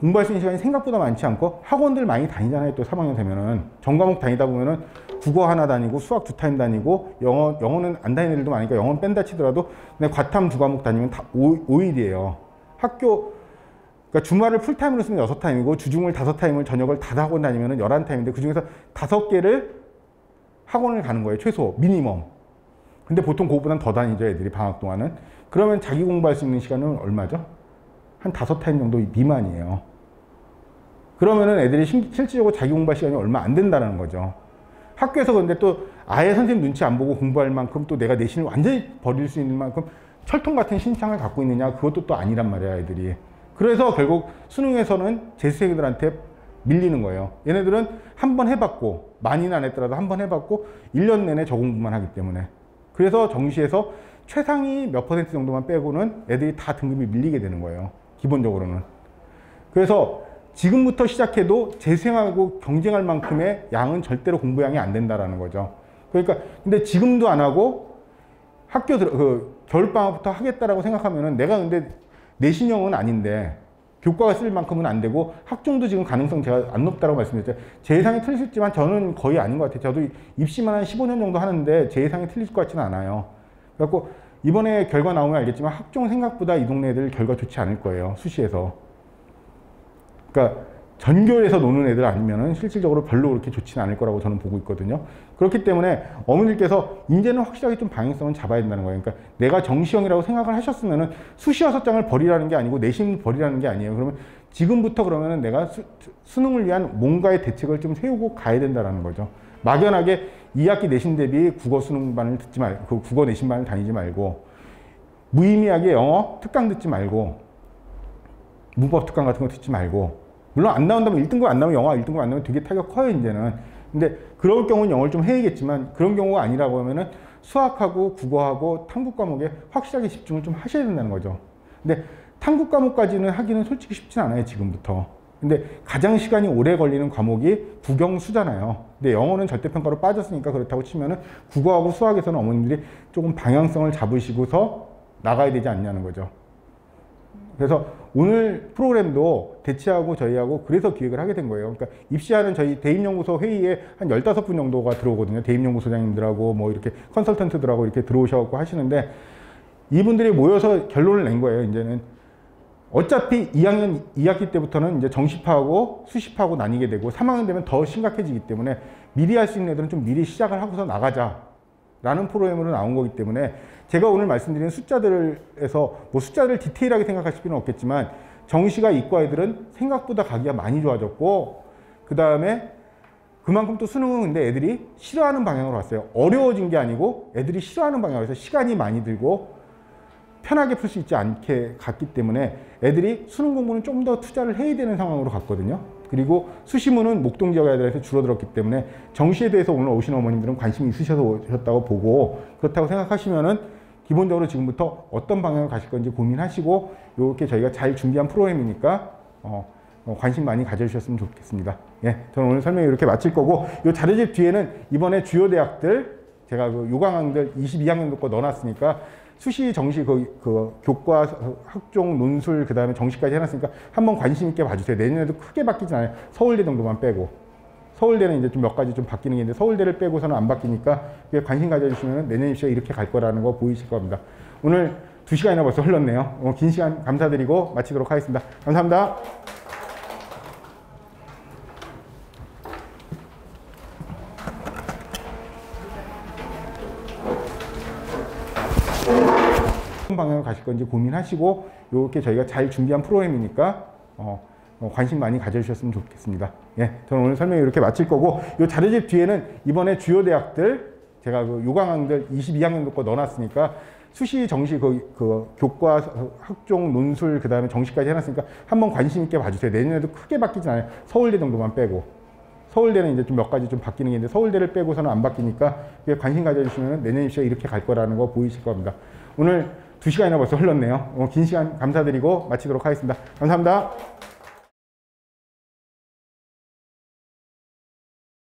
공부할 수 있는 시간이 생각보다 많지 않고 학원들 많이 다니잖아요. 또 3학년 되면은 전과목 다니다 보면은 국어 하나 다니고 수학 2타임 다니고 영어는 안 다니는 애들도 많으니까 영어는 뺀다 치더라도 그냥 과탐 2과목 다니면 다 5일이에요. 학교, 그러니까 주말을 풀타임으로 쓰면 6타임이고 주중을 5타임을 저녁을 다 학원 다니면은 11타임인데 그 중에서 5개를 학원을 가는 거예요. 최소 미니멈. 근데 보통 그거보단 더 다니죠, 애들이 방학 동안은. 그러면 자기 공부할 수 있는 시간은 얼마죠? 한 5타임 정도 미만이에요. 그러면은 애들이 실질적으로 자기 공부할 시간이 얼마 안 된다는 거죠. 학교에서 근데 또 아예 선생님 눈치 안 보고 공부할 만큼 또 내가 내신을 완전히 버릴 수 있는 만큼 철통 같은 신창을 갖고 있느냐, 그것도 또 아니란 말이야, 애들이. 그래서 결국 수능에서는 재수생들한테 밀리는 거예요. 얘네들은 한 번 해봤고, 많이는 안 했더라도 한 번 해봤고 1년 내내 저 공부만 하기 때문에. 그래서 정시에서 최상위 몇 % 정도만 빼고는 애들이 다 등급이 밀리게 되는 거예요, 기본적으로는. 그래서 지금부터 시작해도 재수생하고 경쟁할 만큼의 양은 절대로 공부량이 안 된다라는 거죠. 그러니까 근데 지금도 안 하고 학교 겨울방학부터 하겠다라고 생각하면은, 내가 근데 내신형은 아닌데 교과가 쓸 만큼은 안 되고 학종도 지금 가능성 제가 안 높다고 말씀드렸죠. 제 예상이 틀릴 수 있지만 저는 거의 아닌 것 같아요. 저도 입시만 한 15년 정도 하는데 제 예상이 틀릴 것 같지는 않아요. 그래갖고 이번에 결과 나오면 알겠지만 학종 생각보다 이 동네 애들 결과 좋지 않을 거예요, 수시에서. 그러니까 전교에서 노는 애들 아니면은 실질적으로 별로 그렇게 좋지는 않을 거라고 저는 보고 있거든요. 그렇기 때문에 어머니께서 이제는 확실하게 좀 방향성을 잡아야 된다는 거예요. 그러니까 내가 정시형이라고 생각을 하셨으면은 수시 6장을 버리라는 게 아니고 내신 버리라는 게 아니에요. 그러면 지금부터 그러면은 내가 수능을 위한 뭔가의 대책을 좀 세우고 가야 된다는 거죠. 막연하게 2학기 내신 대비 국어 수능반을 듣지 말고, 그 국어 내신반을 다니지 말고, 무의미하게 영어 특강 듣지 말고, 문법 특강 같은 거 듣지 말고, 물론 안 나온다면 1등급 안 나오면 영어 1등급 안 나오면 되게 타격 커요, 이제는. 근데 그럴 경우는 영어를 좀 해야겠지만, 그런 경우가 아니라고 하면은 수학하고 국어하고 탐구 과목에 확실하게 집중을 좀 하셔야 된다는 거죠. 근데 탐구 과목까지는 하기는 솔직히 쉽진 않아요, 지금부터. 근데 가장 시간이 오래 걸리는 과목이 국영수잖아요. 근데 영어는 절대평가로 빠졌으니까 그렇다고 치면은 국어하고 수학에서는 어머님들이 조금 방향성을 잡으시고서 나가야 되지 않냐는 거죠. 그래서 오늘 프로그램도 대치하고 저희하고 그래서 기획을 하게 된 거예요. 그러니까 입시하는 저희 대입연구소 회의에 한 15분 정도가 들어오거든요. 대입연구소장님들하고 뭐 이렇게 컨설턴트들하고 이렇게 들어오셔서 하시는데, 이분들이 모여서 결론을 낸 거예요. 이제는 어차피 2학년 2학기 때부터는 이제 정시파하고 수시파하고 나뉘게 되고 3학년 되면 더 심각해지기 때문에 미리 할 수 있는 애들은 좀 미리 시작을 하고서 나가자라는 프로그램으로 나온 거기 때문에, 제가 오늘 말씀드린 숫자들에서 뭐 숫자를 디테일하게 생각하실 필요는 없겠지만, 정시가 이과 애들은 생각보다 가기가 많이 좋아졌고, 그 다음에 그만큼 또 수능은 근데 애들이 싫어하는 방향으로 왔어요. 어려워진 게 아니고 애들이 싫어하는 방향으로 해서 시간이 많이 들고 편하게 풀 수 있지 않게 갔기 때문에 애들이 수능 공부는 좀 더 투자를 해야 되는 상황으로 갔거든요. 그리고 수시문은 목동 지역 애들한테 줄어들었기 때문에 정시에 대해서 오늘 오신 어머님들은 관심이 있으셔서 오셨다고 보고, 그렇다고 생각하시면은 기본적으로 지금부터 어떤 방향으로 가실 건지 고민하시고, 이렇게 저희가 잘 준비한 프로그램이니까 관심 많이 가져주셨으면 좋겠습니다. 예, 저는 오늘 설명 이렇게 마칠 거고, 이 자료집 뒤에는 이번에 주요 대학들 제가 그 요강학들 22학년도 거 넣어놨으니까 수시 정시 그 교과 학종 논술 그 다음에 정시까지 해놨으니까 한번 관심 있게 봐주세요. 내년에도 크게 바뀌진 않아요. 서울대 정도만 빼고. 서울대는 이제 좀 몇 가지 좀 바뀌는 게 있는데 서울대를 빼고서는 안 바뀌니까 관심 가져주시면 내년 입시가 이렇게 갈 거라는 거 보이실 겁니다. 오늘 2시간이나 벌써 흘렀네요. 긴 시간 감사드리고 마치도록 하겠습니다. 감사합니다. 어떤 방향으로 가실 건지 고민하시고, 이렇게 저희가 잘 준비한 프로그램이니까 관심 많이 가져주셨으면 좋겠습니다. 예, 저는 오늘 설명 이렇게 마칠 거고, 이 자료집 뒤에는 이번에 주요 대학들 제가 그 요강학들 22학년도 거 넣어놨으니까 수시 정시 그 교과 학종 논술 그 다음에 정시까지 해놨으니까 한번 관심 있게 봐주세요. 내년에도 크게 바뀌진 않아요. 서울대 정도만 빼고. 서울대는 이제 좀 몇 가지 좀 바뀌는 게 있는데 서울대를 빼고서는 안 바뀌니까 관심 가져주시면 내년 입시가 이렇게 갈 거라는 거 보이실 겁니다. 오늘 2시간이나 벌써 흘렀네요. 긴 시간 감사드리고 마치도록 하겠습니다. 감사합니다.